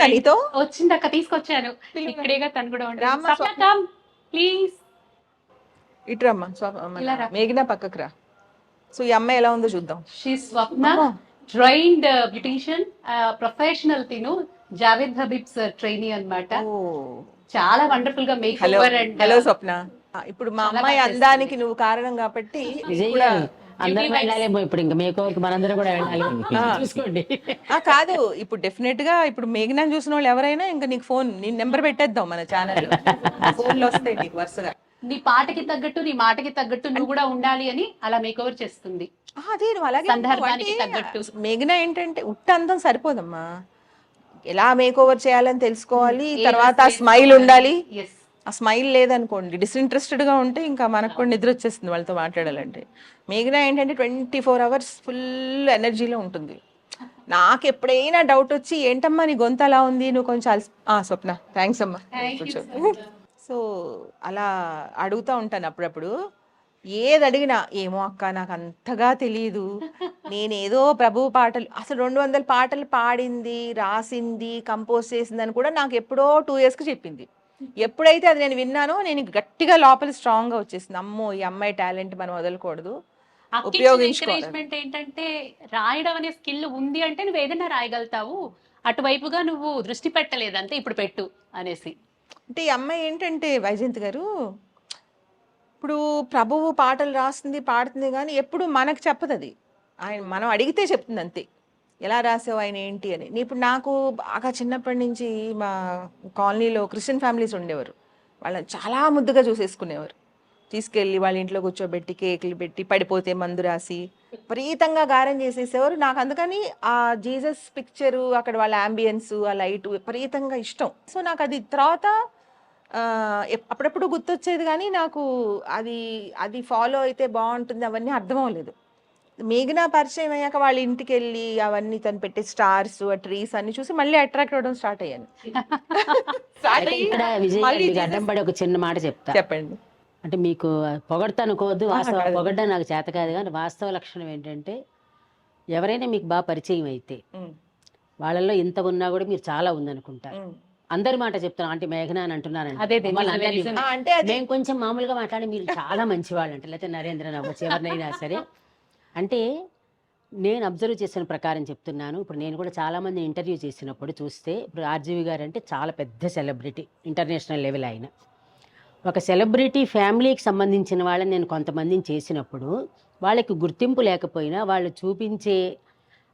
నీతో వచ్చిందక్క, తీసుకొచ్చాను ఇక్కడేగా, తను కూడా ప్లీజ్ ఇట్రమ్మా మేఘనా పక్కకు రా. సో ఈ అమ్మాయి ఎలా ఉందో చూద్దాం. She Swapna, trained beautician, professional తిను, జావేద్ హబీబ్స్ ట్రైనీ అన్నమాట. చాలా వండర్ఫుల్ గా మేక్ ఓవర్. అండ్ హలో స్వప్న, ఇప్పుడు మా అమ్మాయి అందానికి నువ్వు కారణం కాబట్టి అందరం వెళ్ళాలేమో ఇప్పుడు, ఇంకా మేకోవర్కి మనందరం కూడా వెళ్ళాలి చూసుకోండి. కాదు, ఇప్పుడు డెఫినెట్ గా ఇప్పుడు మేఘనాన్ని చూసిన వాళ్ళు ఎవరైనా ఇంకా నీకు ఫోన్, నీ నెంబర్ పెట్టేద్దాం మన ఛానల్, ఫోన్లో వస్తాయి నీకు వరుసగా. నీ పాటకి తగ్గట్టు, నీ మాటకి తగ్గట్టు నువ్వు కూడా ఉండాలి అని అలా మేక్ ఓవర్ చేస్తుంది. అదే నువ్వు అలాగే సందర్భానికి తగ్గట్టు. మేఘనా ఏంటంటే ఉట్ట అందం సరిపోదమ్మా, ఎలా మేక్ ఓవర్ చేయాలని తెలుసుకోవాలి. తర్వాత ఆ స్మైల్ ఉండాలి. ఆ స్మైల్ లేదనుకోండి, డిస్ఇంట్రెస్టెడ్ గా ఉంటే ఇంకా మనకు కూడా నిద్ర వచ్చేస్తుంది వాళ్ళతో మాట్లాడాలంటే. మేఘనా ఏంటంటే 24 hours ఫుల్ ఎనర్జీలో ఉంటుంది. నాకు ఎప్పుడైనా డౌట్ వచ్చి, ఏంటమ్మా నీ గొంతు అలా ఉంది, నువ్వు కొంచెం స్వప్న థ్యాంక్స్ అమ్మా కూర్చో. సో అలా అడుగుతూ ఉంటాను అప్పుడప్పుడు. ఏది అడిగినా, ఏమో అక్క నాకు అంతగా తెలియదు, నేనేదో ప్రభు పాటలు, అసలు 200 పాటలు పాడింది, రాసింది, కంపోజ్ చేసింది అని కూడా నాకు ఎప్పుడో 2 yearsకి చెప్పింది. ఎప్పుడైతే అది నేను విన్నానో నేను గట్టిగా లోపల స్ట్రాంగ్ గా వచ్చేసింది, అమ్మో ఈ అమ్మాయి టాలెంట్ మనం వదలకూడదు, ఎంకరేజ్మెంట్ ఏంటంటే, రాయడం అనే స్కిల్ ఉంది అంటే నువ్వు ఏదైనా రాయగలుగుతావు, అటువైపుగా నువ్వు దృష్టి పెట్టలేదు అంతే, ఇప్పుడు పెట్టు అనేసి. అంటే ఈ అమ్మాయి ఏంటంటే వైజయంతి గారు, ఇప్పుడు ప్రభువు పాటలు రాస్తుంది, పాడుతుంది, కానీ ఎప్పుడు మనకు చెప్పదు అది. ఆయన మనం అడిగితే చెప్తుంది అంతే, ఎలా రాసావు ఆయన ఏంటి అని. ఇప్పుడు నాకు బాగా చిన్నప్పటి నుంచి మా కాలనీలో క్రిస్టియన్ ఫ్యామిలీస్ ఉండేవారు, వాళ్ళని చాలా ముద్దుగా చూసేసుకునేవారు. తీసుకెళ్ళి వాళ్ళ ఇంట్లో కూర్చోబెట్టి కేకులు పెట్టి, పడిపోతే మందు రాసి విపరీతంగా గారం చేసేసేవారు. నాకు అందుకని ఆ జీసస్ పిక్చరు, అక్కడ వాళ్ళ అంబియన్స్, ఆ లైట్ విపరీతంగా ఇష్టం. సో నాకు అది తర్వాత అప్పుడప్పుడు గుర్తొచ్చేది, కానీ నాకు అది ఫాలో అయితే బాగుంటుంది అవన్నీ అర్థం అవ్వలేదు. మేఘనా పరిచయం అయ్యాక వాళ్ళ ఇంటికి వెళ్ళి అవన్నీ తను పెట్టే స్టార్స్ ఆ ట్రీస్ అన్ని చూసి మళ్ళీ అట్రాక్ట్ అవ్వడం స్టార్ట్ అయ్యాను. Start అయ్యి ఇక్కడ విజయ్ గారు మళ్ళీ మీకు అడ్డం పడి ఒక చిన్న మాట చెప్తా. చెప్పండి. అంటే మీకు పొగడతా అనుకోవద్దు, వాస్తవ కాదు. పొగడ్డం నాకు చేత కాదు, కానీ వాస్తవ లక్షణం ఏంటంటే ఎవరైనా మీకు బాగా పరిచయం అయితే ఉమ్, వాళ్ళల్లో ఇంత ఉన్నా కూడా మీరు చాలా ఉందనుకుంటారు. ఉమ్. అందరి మాట చెప్తాను, అంటే మేఘనా అని అంటున్నానండి. అదే మమ్మల్ని అందరినీ. అంటే అది మేము కొంచెం మామూలుగా మాట్లాడి మీరు చాలా మంచివాళ్ళు అంటే, లేకపోతే నరేంద్రన్ అవ్వచ్చు, ఎవరినైనా సరే. అంటే నేను అబ్జర్వ్ చేసిన ప్రకారం చెప్తున్నాను. ఇప్పుడు నేను కూడా చాలామంది ఇంటర్వ్యూ చేసినప్పుడు చూస్తే, ఇప్పుడు ఆర్జీవి గారు అంటే చాలా పెద్ద సెలబ్రిటీ, ఇంటర్నేషనల్ లెవెల్ ఆయన. ఒక సెలబ్రిటీ ఫ్యామిలీకి సంబంధించిన వాళ్ళని నేను కొంతమందిని చేసినప్పుడు వాళ్ళకి గుర్తింపు లేకపోయినా వాళ్ళు చూపించే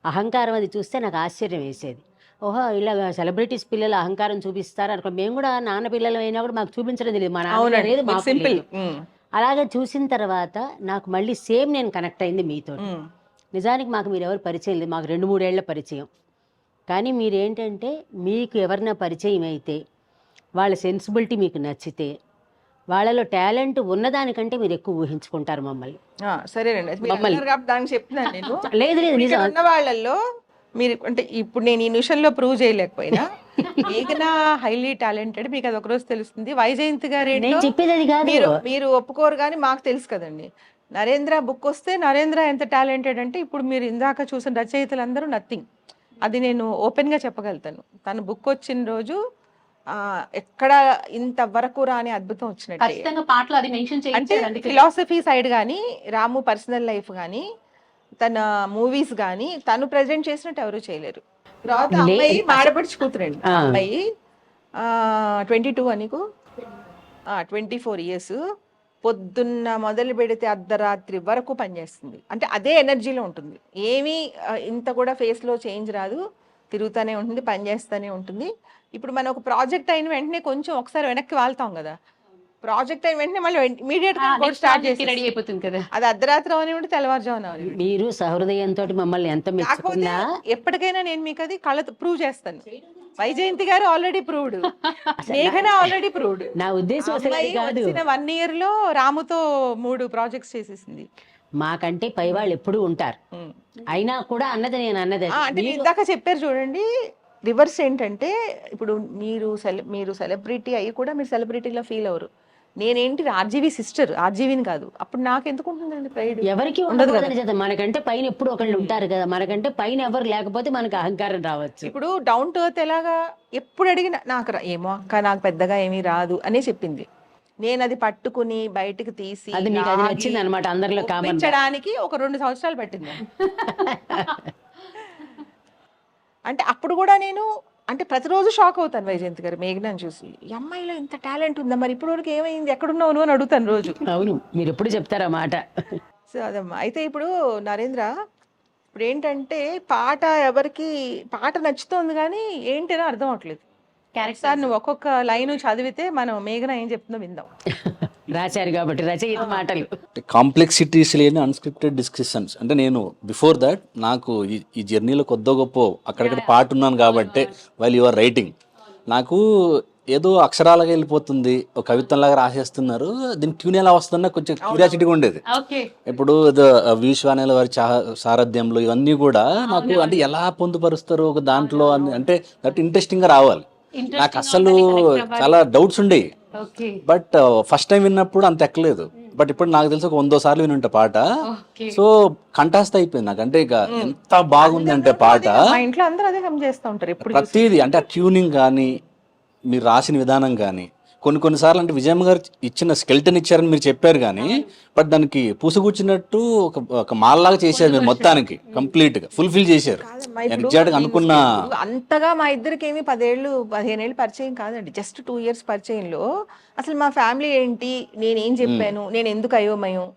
అహంకారం అది చూస్తే నాకు ఆశ్చర్యం వేసేది. ఓహో, ఇలా సెలబ్రిటీస్ పిల్లలు అహంకారం చూపిస్తారు అనుకో. మేము కూడా నాన్న పిల్లలు అయినా కూడా మాకు చూపించడం తెలియదు, మా నాన్న లేదు, మాకు సింపుల్. లేదు. అలాగే చూసిన తర్వాత నాకు మళ్ళీ సేమ్ నేను కనెక్ట్ అయింది మీతో. నిజానికి మాకు మీరు ఎవరు పరిచయం లేదు, మాకు 2-3 ఏళ్ల పరిచయం. కానీ మీరేంటంటే మీకు ఎవరైనా పరిచయం అయితే వాళ్ళ సెన్సిబిలిటీ మీకు నచ్చితే వాళ్ళలో టాలెంట్ ఉన్నదానికంటే మీరు ఎక్కువ ఊహించుకుంటారు మమ్మల్ని. సరేనండి, మీరు అన్నారు కాబట్టి దానికి చెప్తున్నాను నేను. లేదు లేదు ఇక్కడ నిజం. ఉన్న వాళ్ళల్లో మీరు అంటే ఇప్పుడు నేను ఈ నిమిషంలో ప్రూవ్ చేయలేకపోయినా మేఘనా హైలీ టాలెంటెడ్, మీకు అది ఒకరోజు తెలుస్తుంది. వైజయంతి గారు నేను ఏంటో చెప్పేది అది కాదు. మీరు ఒప్పుకోరు కానీ మాకు తెలుసు కదండి. నరేంద్ర బుక్ వస్తే నరేంద్ర ఎంత టాలెంటెడ్ అంటే ఇప్పుడు మీరు ఇందాక చూసిన రచయితలందరూ నథింగ్. అది నేను ఓపెన్ గా చెప్పగలుగుతాను. తన బుక్ వచ్చిన రోజు ఎక్కడ ఇంతవరకు రాని అద్భుతం వచ్చినట్టు. ఖచ్చితంగా పాటలు అది మెన్షన్ అంటే చేయించారు. ఫిలాసఫీ సైడ్ కానీ, రాము పర్సనల్ లైఫ్ కానీ, తన మూవీస్ కానీ తను ప్రెజెంట్ చేసినట్టు ఎవరు చేయలేరు. తర్వాత అమ్మాయి మాడపడిచి కూతురండి. అమ్మాయి 22 నీకు 24 years. పొద్దున్న మొదలు పెడితే అర్ధరాత్రి వరకు పనిచేస్తుంది. అంటే అదే ఎనర్జీలో ఉంటుంది. ఏమీ ఇంత కూడా ఫేస్లో చేంజ్ రాదు. తిరుగుతూనే ఉంటుంది, పనిచేస్తూనే ఉంటుంది. ఇప్పుడు మనం ఒక ప్రాజెక్ట్ అయిన వెంటనే కొంచెం ఒకసారి వెనక్కి వాళ్తాం కదా. ప్రాజెక్ట్ అయిన వెంటనే మళ్ళీ ఇమీడియట్ గా స్టార్ట్ చేసి రెడీ అయిపోతుంది కదా. అది అర్ధరాత్రి అవనివ్వండి, తెల్లవారుజామున అవనివ్వండి. మీరు సహృదయంతో మమ్మల్ని ఎంత మెచ్చుకున్నా ఎప్పటికైనా నేను మీకు అది కళ్ళ ప్రూవ్ చేస్తాను. వైజయంతి గారు ఆల్రెడీ ప్రూవ్డ్, మేఘనా ఆల్రెడీ ప్రూవ్డ్. నా ఉద్దేశం అసలు అది కాదు. వచ్చిన 1 year లో రాముతో 3 projects చేసేసింది. మాకంటే పై వాళ్ళు ఎప్పుడూ ఉంటారు, అయినా కూడా అన్నది నేను అన్నది. అంటే ఇందాక చెప్పారు చూడండి, రివర్స్ ఏంటంటే ఇప్పుడు మీరు సెలబ్రిటీ అయ్యి కూడా మీరు సెలబ్రిటీలో ఫీల్ అవరు. నేనేంటి ఆర్జీవి సిస్టర్, ఆర్జీవిని కాదు. అప్పుడు నాకు ఎందుకు ఉంటుందండి ప్రైడ్? ఎవరికి ఉండదు కదా. మనకంటే పైన ఎప్పుడు ఒకళ్ళు ఉంటారు కదా, మనకంటే పైన ఎవరు లేకపోతే మనకు అహంకారం రావచ్చు. ఇప్పుడు డౌన్ టు ఎర్త్ ఎలాగా, ఎప్పుడు అడిగినా నాకు ఏమో అక్క నాకు పెద్దగా ఏమీ రాదు అనే చెప్పింది. నేను అది పట్టుకుని బయటకు తీసి అది మీకు అది నచ్చింది అనమాట, అందరిలో కామన్ ఒప్పించడానికి ఒక 2 సంవత్సరాలు పట్టింది. అంటే అప్పుడు కూడా నేను అంటే ప్రతిరోజు షాక్ అవుతాను వైజయంతి గారు మేఘనాని చూసి. ఈ అమ్మాయిలో ఇంత టాలెంట్ ఉందా, మరి ఇప్పటి వరకు ఏమైంది, ఎక్కడున్నావు నువ్వు అని అడుగుతాను రోజు. అవును, మీరు ఎప్పుడు చెప్తారా మాట. సో అదమ్మా. అయితే ఇప్పుడు నరేంద్ర, ఇప్పుడు ఏంటంటే పాట ఎవరికి పాట నచ్చుతోంది కానీ ఏంటనో అర్థం అవట్లేదు. సార్ నువ్వు ఒక్కొక్క లైన్ చదివితే మనం మేఘన ఏం చెప్తుందో విందాం. రాశారు కాబట్టి రచయిత మాటలు. కాంప్లెక్సిటీస్ లేని అన్స్క్రిప్టెడ్ డిస్కషన్స్. అంటే నేను బిఫోర్ దాట్ నాకు ఈ జర్నీలో కొద్దో గొప్ప అక్కడక్కడ పాటు ఉన్నాను కాబట్టి వైల్ యు ఆర్ రైటింగ్ నాకు ఏదో అక్షరాలుగా వెళ్ళిపోతుంది, ఒక కవిత్వంలాగా రాసేస్తున్నారు, దీని ట్యూన్ ఎలా వస్తుందన్న కొంచెం క్యూరియాసిటీగా ఉండేది. ఇప్పుడు విశ్వానేల వారి సారథ్యంలో ఇవన్నీ కూడా నాకు అంటే ఎలా పొందుపరుస్తారు ఒక దాంట్లో అంటే దట్ ఇంట్రెస్టింగ్ గా రావాలి. నాకు అసలు చాలా డౌట్స్ ఉండేవి. బట్ ఫస్ట్ టైం విన్నప్పుడు అంత ఎక్కలేదు. బట్ ఇప్పుడు నాకు తెలిసి ఒక 100 సార్లు వినుంటే పాట. సో కంఠాస్త అయిపోయింది నాకు. అంటే ఇక ఎంత బాగుంది అంటే పాట, మా ఇంట్లో అందరూ అదే హమ్ చేస్తూ ఉంటారు ఎప్పుడు. ప్రతిదీ అంటే ఆ ట్యూనింగ్ కానీ మీరు రాసిన విధానం కానీ కొన్నిసార్లు అంటే విజయమ్మ గారు ఇచ్చిన స్కెల్టన్ ఇచ్చారని మీరు చెప్పారు కానీ బట్ దానికి పూసగుచ్చినట్టు ఒక మాల్లాగా చేశారు మీరు, మొత్తానికి కంప్లీట్ గా ఫుల్ఫిల్ చేశారు. ఎగ్జాక్ట్ గా అనుకున్న అంతగా మా ఇద్దరికి ఏమి 10-15 ఏళ్ళు పరిచయం కాదండి. జస్ట్ 2 years పరిచయంలో అసలు మా ఫ్యామిలీ ఏంటి, నేనేం చెప్పాను, నేను ఎందుకు అయోమయం,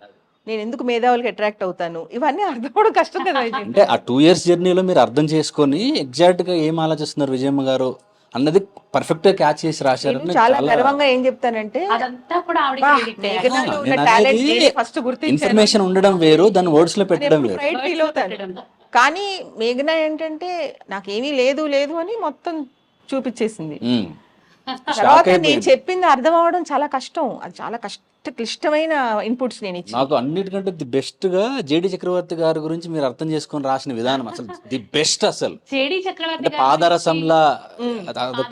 నేను ఎందుకు మేధావులకి అట్రాక్ట్ అవుతాను, ఇవన్నీ అర్థం అవడం కష్టం కదా. అంటే ఆ 2 years జర్నీలో మీరు అర్థం చేసుకొని ఎగ్జాక్ట్ గా ఏం ఆలోచిస్తున్నారు విజయమ్మ గారు అన్నది పర్ఫెక్ట్ గా క్యాచ్ చేసి రాశారు. చాలా గర్వంగా ఏం చెప్తానంటే ఇన్ఫర్మేషన్ ఉండడం వేరు, దాన్ని వర్డ్స్ లో పెట్టడం వేరు. ఫీల్ అవుతాను. కానీ మేఘనా ఏంటంటే నాకేమీ లేదు అని మొత్తం చూపించేసింది. తర్వాత నేను చెప్పింది అర్థం అవడం చాలా కష్టం. అది చాలా క్లిష్టమైన ఇన్పుట్స్ నేను ఇచ్చి నాకు అన్నిటికంటే ది బెస్ట్ గా జేడి చక్రవర్తి గారి గురించి మీరు అర్థం చేసుకొని రాసిన విధానం అసలు ది బెస్ట్ అసలు. జేడి చక్రవర్తి అంటే గారి పాదరసంలా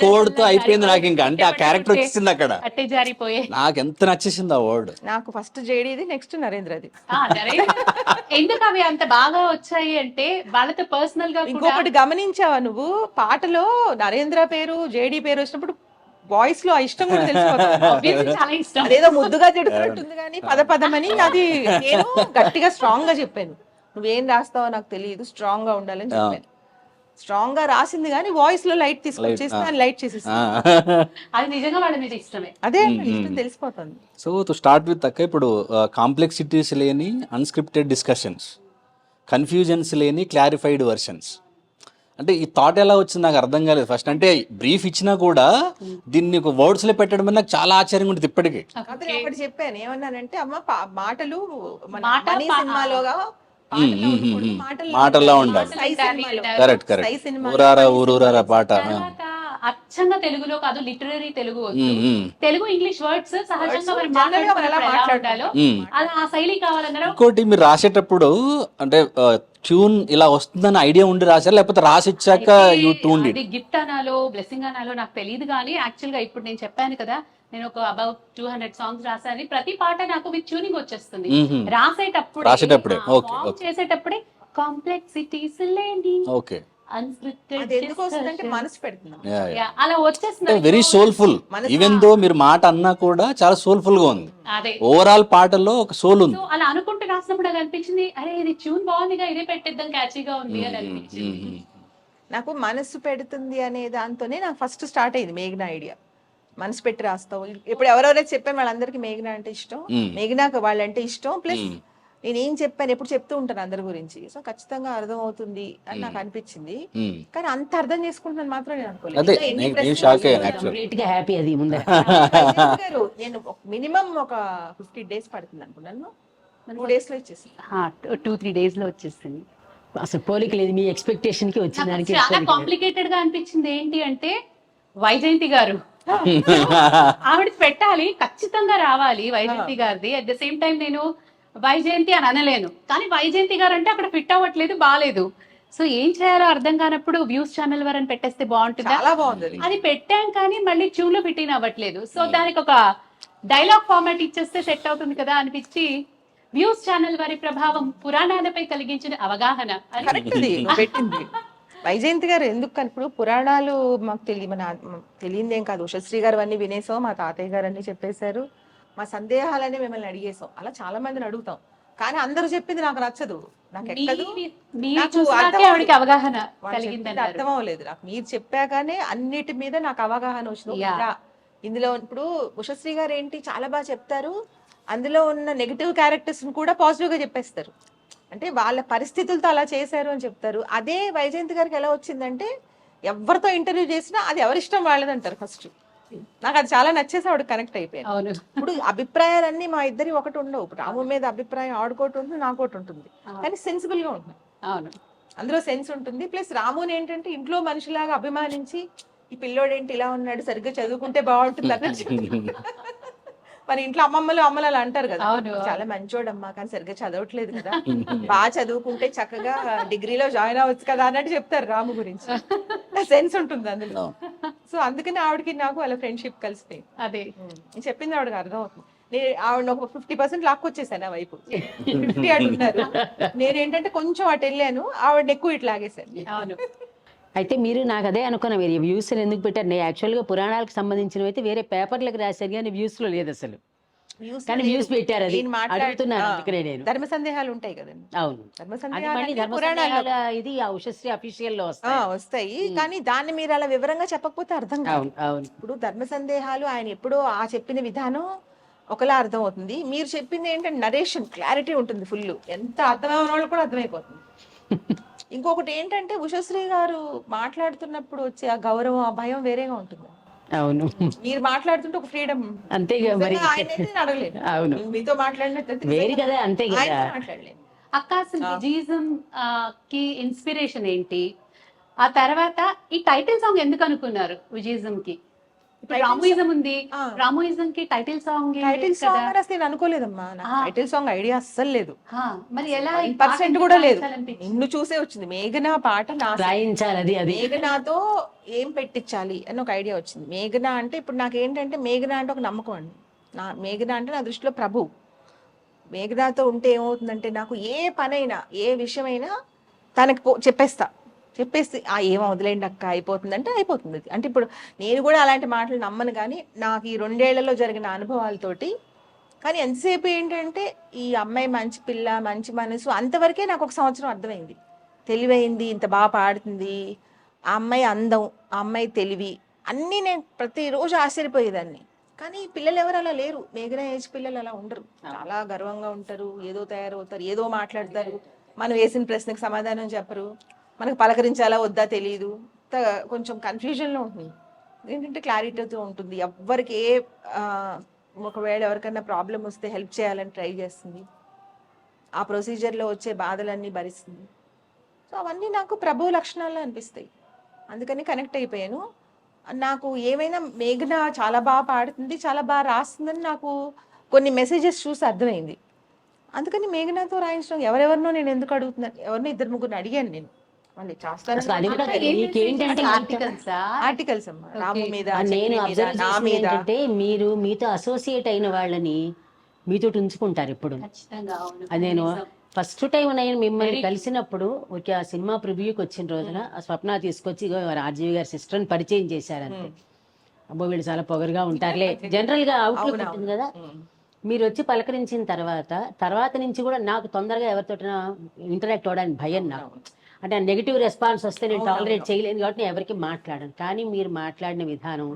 కోడ్తో అయిపోయింది నాకు, ఇంకా అంటే ఆ క్యారెక్టర్ వచ్చేసింది అక్కడ. అట్టే జారిపోయే నాకు ఎంత నచ్చేసింది ఆ వర్డ్. నాకు ఫస్ట్ జేడీది, నెక్స్ట్ నరేంద్రది. ఎందుకు అవి అంత బాగా వచ్చాయి అంటే వాళ్ళతో పర్సనల్ గా కూడా ఇంకొకటి గమనించావా నువ్వు, పాటలో నరేంద్ర పేరు జేడీ పేరు వచ్చినప్పుడు వాయిస్ లో ఆ ఇష్టం కూడా తెలిసిపోతుంది. obviously చాలా ఇష్టం. అదేదో ముద్దుగా తిడుతున్నట్టుంది కానీ పదమని అది నేను గట్టిగా స్ట్రాంగ్ గా చెప్పాను. నువ్వేం రాస్తావో నాకు తెలియదు, స్ట్రాంగ్ గా ఉండాలని చెప్పాను. స్ట్రాంగ్ గా రాసింది కానీ వాయిస్ లో లైట్ తీసుకొచ్చేసి దాన్ని లైట్ చేసేస్తాను. అది నిజంగా వాళ్ళ మీద ఇష్టమే. అదే ఇష్టం తెలిసిపోతుంది. సో టు స్టార్ట్ విత్ అక్క, ఇప్పుడు కాంప్లెక్సిటీస్ లేని అన్స్క్రిప్టెడ్ డిస్కషన్స్, కన్ఫ్యూజన్స్ లేని క్లారిఫైడ్ వర్షన్స్. అంటే ఈ థాట్ ఎలా వచ్చింది నాకు అర్థం కాలేదు ఫస్ట్. అంటే బ్రీఫ్ ఇచ్చినా కూడా దీన్ని ఒక వర్డ్స్ లో పెట్టడం మీద నాకు చాలా ఆశ్చర్యంగా ఉంటుంది ఇప్పటికీ. అదే ఒకటి చెప్పాను, ఏమన్నానంటే అమ్మ మాటలు మన మాట మనీ సినిమాలోగా మాటల్లో ఉండాలి. Correct correct. ఊరారా ఊరూరారా పాట తర్వాత అచ్చంగా తెలుగులో కాదు, లిటరరీ తెలుగు వద్దు. తెలుగు ఇంగ్లీష్ వర్డ్స్ సహజంగా మనం మాట్లాడుకున్నప్పుడు ఎలా ఉండాలో అలా ఆ శైలి కావాలన్నారు. ఇంకోటి మీరు రాసేటప్పుడు అంటే ట్యూన్ ఇలా వస్తుందని ఐడియా ఉండి రాశారు, లేకపోతే రాసి ఇచ్చాక యూ ట్యూన్ ఇట్? అది గిఫ్ట్ అనాలో బ్లెస్సింగ్ అనాలో నాకు తెలియదు కానీ యాక్చువల్ గా ఇప్పుడు నేను చెప్పాను కదా, నేను ఒక అబౌట్ 200 సాంగ్స్ రాసాను. ప్రతి పాట నాకు విత్ ట్యూనింగ్ వచ్చేస్తుంది రాసేటప్పుడే. చేసేటప్పుడే కాంప్లెక్సిటీస్ లేని ఓకే మనసు పెడుతున్నాం అలా వచ్చేస్తుంది. Very soulful. ఈవెన్ దో మీరు మాట అన్నా కూడా చాలా సోల్ఫుల్ గా ఉంది. అదే ఓవరాల్ పాటల్లో ఒక సోల్ ఉంది. అలా అనుకుంటూ రాసినప్పుడు నాకు అనిపించింది, అరే ఇది ట్యూన్ బాగుందిగా, ఇదే పెట్టేద్దాం, క్యాచీగా ఉంది అని అనిపించింది. నాకు మనసు పెడుతుంది అనే దాంతోనే నాకు ఫస్ట్ స్టార్ట్ అయింది మేఘ్నా ఐడియా. మనసు పెట్టి రాస్తావు. ఇప్పుడు ఎవరెవరైతే చెప్పాను వాళ్ళందరికీ మేఘ్నా అంటే ఇష్టం, మేఘ్నాకు వాళ్ళంటే ఇష్టం. ప్లస్ నేను ఏం చెప్పాను ఎప్పుడు చెప్తూ ఉంటాను అందరి గురించి. సో ఖచ్చితంగా అర్థం అవుతుంది అని నాకు అనిపించింది. కానీ అంత అర్థం చేసుకుంటున్నాను మాత్రం నేను అనుకోలేదు. నేను మినిమం ఒక 50 days పడుతుంది అనుకున్నాను, 2 days లో ఇచ్చేసింది. 2-3 days లో వచ్చేసింది. అసలు పోలిక లేదు మీ ఎక్స్పెక్టేషన్ కి వచ్చిన దానికి. చాలా కాంప్లికేటెడ్ గా అనిపించింది. ఏంటి అంటే వైజయంతి గారు ఆవిడ పెట్టాలి, ఖచ్చితంగా రావాలి వైజయంతి గారిది. అట్ ద సేమ్ టైం నేను వైజయంతి అని అనలేను, కానీ వైజయంతి గారు అంటే అక్కడ ఫిట్ అవ్వట్లేదు, బాగాలేదు. సో ఏం చేయాలో అర్థం కానప్పుడు వ్యూస్ ఛానల్ వారని పెట్టేస్తే బాగుంటుందా? చాలా బాగుంది. అది పెట్టాం కానీ మళ్ళీ ట్యూన్ లో ఫిట్ అవ్వట్లేదు. సో దానికి ఒక డైలాగ్ ఫార్మాట్ ఇచ్చేస్తే సెట్ అవుతుంది కదా అనిపించి వ్యూస్ ఛానల్ వారి ప్రభావం పురాణాలపై కలిగించిన అవగాహన పెట్టింది. వైజయంతి గారు ఎందుకు ఇప్పుడు పురాణాలు మాకు తెలియదేం కాదు. ఉషశ్రీ గారు అన్ని వినేసాం, మా తాతయ్య గారు అన్ని చెప్పేశారు, మా సందేహాలన్నీ మిమ్మల్ని అడిగేసాం. అలా చాలా మందిని అడుగుతాం, కానీ అందరూ చెప్పింది నాకు నచ్చదు, నాకు ఎక్కదు, అవగాహన అర్థం అవ్వలేదు. నాకు మీరు చెప్పాకనే అన్నిటి మీద నాకు అవగాహన వచ్చింది. ఇందులో ఇప్పుడు ఉషశ్రీ గారు ఏంటి చాలా బాగా చెప్తారు, అందులో ఉన్న నెగిటివ్ క్యారెక్టర్స్ కూడా పాజిటివ్ గా చెప్పేస్తారు. అంటే వాళ్ళ పరిస్థితులతో అలా చేశారు అని చెప్తారు. అదే వైజయంతి గారికి ఎలా వచ్చిందంటే ఎవరితో ఇంటర్వ్యూ చేసినా అది ఎవరిష్టం వాళ్ళదంటారు ఫస్ట్. నాకు అది చాలా నచ్చేసి ఆవిడ కనెక్ట్ అయిపోయాను. ఇప్పుడు అభిప్రాయాలన్నీ మా ఇద్దరి ఒకటి ఉండవు. రాము మీద అభిప్రాయం ఆడుకోటి ఉంటుంది, నాకోటి ఉంటుంది, కానీ సెన్సిబుల్ గా ఉంటుంది. అందులో సెన్స్ ఉంటుంది. ప్లస్ రాముని ఏంటంటే ఇంట్లో మనిషిలాగా అభిమానించి ఈ పిల్లోడేంటి ఇలా ఉన్నాడు, సరిగ్గా చదువుకుంటే బాగుంటుంది అన్నట్టు. మన ఇంట్లో అమ్మమ్మలు అలా అంటారు కదా, చాలా మంచోడమ్మా కానీ సరిగ్గా చదవట్లేదు కదా, బాగా చదువుకుంటే చక్కగా డిగ్రీలో జాయిన్ అవ్వచ్చు కదా అన్నట్టు చెప్తారు రాము గురించి. సెన్స్ ఉంటుంది అందులో. సో అందుకని ఆవిడకి నాకు వాళ్ళ ఫ్రెండ్షిప్ కలిసిపోయింది. అదే నేను చెప్పింది ఆవిడకి అర్థం అవుతుంది. నేను ఆవిడ ఒక 50% లాక్కొచ్చేసాను ఆ వైపు, 50 అడుగున్నారు. నేనేంటంటే కొంచెం అటు వెళ్ళాను, ఆవిడ ఎక్కువ ఇటు లాగేశాను. అయితే మీరు నాకు అదే అనుకున్నా, మీరు వ్యూస్ ఎందుకు పెట్టారు? నేను యాక్చువల్గా పురాణాలకు సంబంధించినవి అయితే వేరే పేపర్లకు రాశారు కానీ వ్యూస్ లో లేదు అసలు, కానీ వ్యూస్ పెట్టారు. అది అడుగుతున్నాను అందుకనే నేను. ధర్మ సందేహాలు ఉంటాయి కదండి. అవును, ఇది ఉషశ్రీ అఫీషియల్ లో వస్తాయి, కానీ దాన్ని మీరు అలా వివరంగా చెప్పకపోతే అర్థం కాదు. ఇప్పుడు ధర్మ సందేహాలు ఆయన ఎప్పుడో ఆ చెప్పిన విధానం ఒకలా అర్థం అవుతుంది, మీరు చెప్పింది ఏంటంటే నరేషన్ క్లారిటీ ఉంటుంది ఫుల్, ఎంత అర్థమైన వాళ్ళు కూడా అర్థమైపోతుంది. ఇంకొకటి ఏంటంటే ఉషశ్రీ గారు మాట్లాడుతున్నప్పుడు వచ్చే ఆ గౌరవం, ఆ భయం వేరేగా ఉంటుంది. అవును, మీరు మాట్లాడుతుంటే ఒక ఫ్రీడమ్ అంతే మరి. అడగలేదు, అవును, మీతో మాట్లాడినట్టు వేరే కదా, అంతే కదా మాట్లాడలేదు. అక్క అసలు విజయిజం కి ఇన్స్పిరేషన్ ఏంటి? ఆ తర్వాత ఈ టైటిల్ సాంగ్ ఎందుకు అనుకున్నారు విజయిజం కి? ఇప్పుడు రామోయిజం ఉంది, ఆ. రామోయిజం కి టైటిల్ సాంగ్ టైటిల్ సాంగ్ అని అసలు నేను అనుకోలేదమ్మా, నాకు టైటిల్ సాంగ్ ఐడియా అస్సలు లేదు, మరి ఎలా 1% కూడా లేదు. నిన్ను చూసే వచ్చింది మేఘనా పాట, నా రాయించాలి అది మేఘనాతో ఏం పెట్టించాలి అని ఒక ఐడియా వచ్చింది. మేఘనా అంటే ఇప్పుడు నాకు ఏంటంటే మేఘనా అంటే ఒక నమ్మకం అండి. మేఘనా అంటే నా దృష్టిలో ప్రభు. మేఘనాతో ఉంటే ఏమవుతుందంటే నాకు ఏ పనైనా ఏ విషయమైనా తనకి చెప్పేస్తే ఏం వదిలేండి అక్క అయిపోతుంది అంటే అయిపోతుంది. అంటే ఇప్పుడు నేను కూడా అలాంటి మాటలు నమ్మను, కానీ నాకు ఈ 2 ఏళ్లలో జరిగిన అనుభవాలతోటి, కానీ ఎంతసేపు ఏంటంటే ఈ అమ్మాయి మంచి పిల్ల, మంచి మనసు అంతవరకే నాకు ఒక సంవత్సరం అర్థమైంది. తెలివైంది, ఇంత బాగా పాడుతుంది, ఆ అమ్మాయి అందం, ఆ అమ్మాయి తెలివి అన్నీ నేను ప్రతిరోజు ఆశ్చర్యపోయేదాన్ని. కానీ పిల్లలు ఎవరు అలా లేరు, మేఘనా ఏజ్ పిల్లలు అలా ఉండరు. చాలా గర్వంగా ఉంటారు, ఏదో తయారవుతారు, ఏదో మాట్లాడతారు, మనం వేసిన ప్రశ్నకు సమాధానం చెప్పరు, మనకు పలకరించాలా వద్దా తెలియదు, కొంచెం కన్ఫ్యూజన్లో ఉంటుంది. ఏంటంటే క్లారిటీతో ఉంటుంది, ఎవ్వరికి ఒకవేళ ఎవరికైనా ప్రాబ్లం వస్తే హెల్ప్ చేయాలని ట్రై చేస్తుంది, ఆ ప్రొసీజర్లో వచ్చే బాధలన్నీ భరిస్తుంది. సో అవన్నీ నాకు ప్రభు లక్షణాలు అనిపిస్తాయి, అందుకని కనెక్ట్ అయిపోయాను. నాకు ఏమైనా మేఘన చాలా బాగా పాడుతుంది, చాలా బాగా రాస్తుందని నాకు కొన్ని మెసేజెస్ చూసి అర్థమైంది. అందుకని మేఘనాతో రాయించడం, ఎవరెవరినో నేను ఎందుకు అడుగుతున్నాను, ఎవరినో 2-3 అడిగాను నేను, వాళ్ళు అసలు అది కూడా మీకేంటంటే ఆర్టికల్స్ అమ్మా, రాము మీద, నేను చక్రి మీద, అబ్జర్వ్ నా చేసింది మీద. ఏంటంటే మీరు మీతో అసోసియేట్ అయిన వాళ్ళని మీతో ఉంచుకుంటారు ఇప్పుడు. ఖచ్చితంగా అవును. అది నేను ఫస్ట్ టైం నేను మిమ్మల్ని కలిసినప్పుడు ఒక ఆ సినిమా ప్రివ్యూకి వచ్చిన రోజున ఆ స్వప్న తీసుకొచ్చి ఆర్జీవి గారి సిస్టర్ని పరిచయం చేశారు అంతే. అబ్బో వీళ్ళు చాలా పొగరుగా ఉంటారులే, జనరల్ గా అవుట్లుక్ ఉంటుంది కదా. మీరు వచ్చి పలకరించిన తర్వాత నుంచి కూడా నాకు తొందరగా ఎవరితో ఇంటరాక్ట్ అవ్వడానికి భయం నాకు. అంటే నెగిటివ్ రెస్పాన్స్ వస్తే నేను టాలరేట్ చేయలేను కాబట్టి నేను ఎవరికి మాట్లాడను. కానీ మీరు మాట్లాడిన విధానం,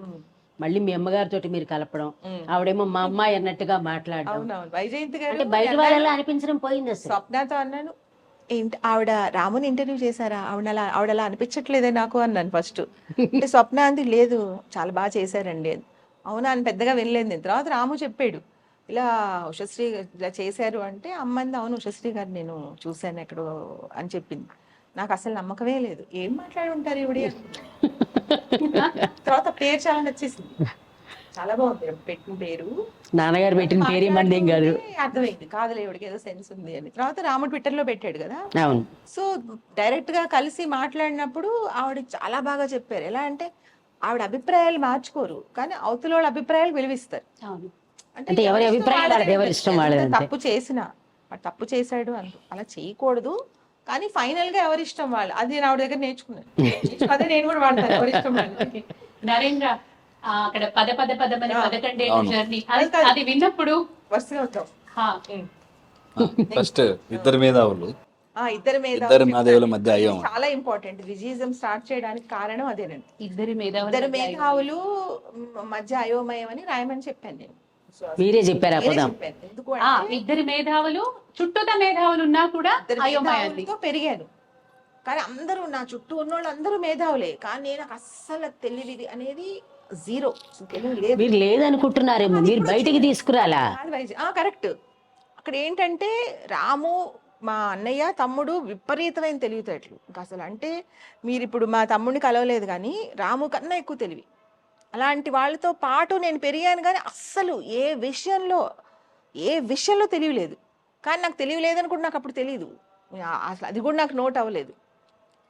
మళ్ళీ మీ అమ్మగారితో మీరు కలపడం, ఆవిడేమో మా అమ్మాయి అన్నట్టుగా మాట్లాడడం, వైజయంతి గారు అంటే బయట వాళ్ళలా అనిపించడం పోయింది అసలు. స్వప్నతో అన్నాను, ఏంటి ఆవిడ రాముని ఇంటర్వ్యూ చేశారా, ఆవిడ అలా అనిపించట్లేదే నాకు అన్నాను ఫస్ట్. అంటే స్వప్న అంది లేదు చాలా బాగా చేశారండి అని. అవునా అని పెద్దగా వినలేదు నేను. తర్వాత రాము చెప్పాడు ఇలా ఉషశ్రీ ఇలా చేశారు అంటే, అమ్మంది అవును ఉషశ్రీ గారు నేను చూశాను ఎక్కడో అని చెప్పింది. నాకు అసలు నమ్మకమే లేదు, ఏం మాట్లాడి ఉంటారు ఇవిడి. తర్వాత పేరు చాలా నచ్చేసింది, చాలా బాగుంది పెట్టిన పేరు, నాన్నగారు పెట్టిన పేరు మందేం కాదు. అర్థమైంది కాదులే ఇవిడికి ఏదో సెన్స్ ఉంది అని. తర్వాత రాముడు ట్విట్టర్ లో పెట్టాడు కదా, అవును. సో డైరెక్ట్ గా కలిసి మాట్లాడినప్పుడు ఆవిడ చాలా బాగా చెప్పారు. ఎలా అంటే ఆవిడ అభిప్రాయాలు మార్చుకోరు, కానీ అవతల వాళ్ళ అభిప్రాయాలు విలువిస్తారు. అంటే ఎవరి అభిప్రాయం వాళ్ళది, ఎవరి ఇష్టం వాళ్ళది. తప్పు చేసిన తప్పు చేశాడు అంటూ అలా చేయకూడదు, కానీ ఫైనల్ గా ఎవరి ఇష్టం వాళ్ళు, అది నేను ఆవిడ దగ్గర నేర్చుకున్నాను. అదే నేను కూడా వాడతాను, ఎవరి ఇష్టం వాళ్ళు. నరేంద్ర అక్కడ పద 11 జర్నీ అది విన్నప్పుడు వరుసగా అవుతాం. ఫస్ట్ ఇద్దరు మేధావులు, ఇద్దరు మేధావుల మధ్య అయ్యాం. చాలా ఇంపార్టెంట్, విజయిజం స్టార్ట్ చేయడానికి కారణం అదేనండి. ఇద్దరు మేధావులు మధ్య అయోమయం అని రాయమని చెప్పాను నేను. మీరే చెప్పారా పదం? ఎందుకు ఇద్దరు మేధావులు, చుట్టూతా మేధావులు ఉన్నా కూడా మేధావులతో పెరిగాను, కానీ అందరూ నా చుట్టూ ఉన్న వాళ్ళు అందరూ మేధావులే, కానీ నాకు అస్సలు తెలివి అనేది జీరో. మీరు లేదనుకుంటున్నారేమో, మీరు బయటికి తీసుకురాలా. కరెక్ట్. అక్కడ ఏంటంటే రాము, మా అన్నయ్య, తమ్ముడు విపరీతమైన తెలివితేటలు. ఇంకా అసలు అంటే మీరు ఇప్పుడు మా తమ్ముడిని కలవలేదు, కానీ రాము కన్నా ఎక్కువ తెలివి. అలాంటి వాళ్ళతో పాటు నేను పెరిగాను, కానీ అస్సలు ఏ విషయంలో తెలియలేదు. కానీ నాకు తెలియలేదని కూడా నాకు అప్పుడు తెలియదు, అసలు అది కూడా నాకు నోట్ అవ్వలేదు.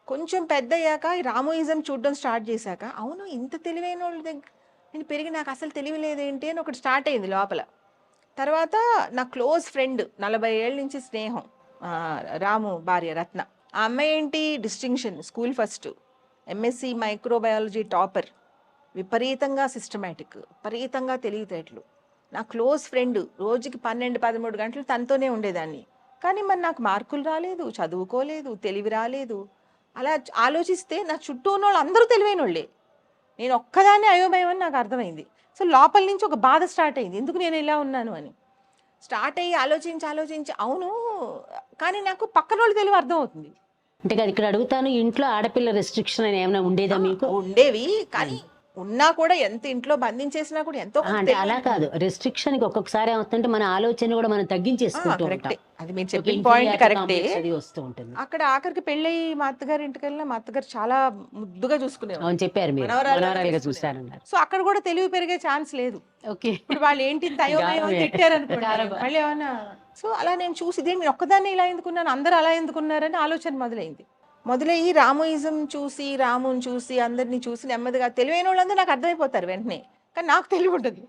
కొంచెం పెద్ద అయ్యాక ఈ రామోయిజం చూడడం స్టార్ట్ చేశాక, అవును ఇంత తెలివైన వాళ్ళ దగ్గర నేను పెరిగి నాకు అసలు తెలియలేదేంటి అని ఒకటి స్టార్ట్ అయింది లోపల. తర్వాత నా క్లోజ్ ఫ్రెండ్ 40 ఏళ్ళ నుంచి స్నేహం, రాము భార్య రత్న, ఆ అమ్మాయి ఏంటి distinction, school first, MSc microbiology topper, విపరీతంగా సిస్టమేటిక్, విపరీతంగా తెలివితేటలు. నా క్లోజ్ ఫ్రెండ్, రోజుకి 12-13 గంటలు తనతోనే ఉండేదాన్ని, కానీ మరి నాకు మార్కులు రాలేదు, చదువుకోలేదు, తెలివి రాలేదు. అలా ఆలోచిస్తే నా చుట్టూ ఉన్న వాళ్ళు అందరూ తెలివైన వాళ్ళే, నేను ఒక్కదాన్ని అయోమయం అని నాకు అర్థమైంది. సో లోపల నుంచి ఒక బాధ స్టార్ట్ అయింది, ఎందుకు నేను ఇలా ఉన్నాను అని. స్టార్ట్ అయ్యి ఆలోచించి అవును, కానీ నాకు పక్కన వాళ్ళు తెలివి అర్థం అవుతుంది. అంటే ఇక్కడ అడుగుతాను, ఇంట్లో ఆడపిల్ల రెస్ట్రిక్షన్ అని ఏమైనా ఉండేదా మీకు? ఉండేవి, కానీ ఉన్నా కూడా ఎంత ఇంట్లో బంధించేసినా కూడా ఎంతో అంటే అలా కాదు, రెస్ట్రిక్షన్ కి ఒక్కొక్కసారి ఏమవుతుందంటే మన ఆలోచన కూడా మనం తగ్గించేసుకుంటూ ఉంటాం. కరెక్టే, అది మీరు ఒక చెప్పిన పాయింట్ inferiority కరెక్టే. complex అది వస్తూ ఉంటుంది. అక్కడ ఆఖరికి పెళ్ళయి మా అత్తగారి ఇంటికి వెళ్ళినా మా అత్తగారు చాలా ముద్దుగా చూసుకునేవారు, అవును చెప్పారు మీరు, మనవరాలుగా మనవరాలుగా చూసుకునేవారు. చూశారన్నారు. సో అక్కడ కూడా తెలివి పెరిగే ఛాన్స్ లేదు. ఓకే. ఇప్పుడు వాళ్ళు ఏంటి ఇంత అయోమయం గారమే. తిట్టారనుకోండి, గారమా. మళ్ళీ ఏమన్నా. సో అలా నేను చూసి ఇదే నేను ఒక్కదాన్ని ఇలా ఎందుకున్నాను, అందరూ అలా ఎందుకున్నారని ఆలోచన మొదలయ్యి రామోయిజం చూసి, రాముని చూసి, అందరినీ చూసి నెమ్మదిగా తెలివైన వాళ్ళందరూ నాకు అర్థమైపోతారు వెంటనే, కానీ నాకు తెలివి ఉండదు.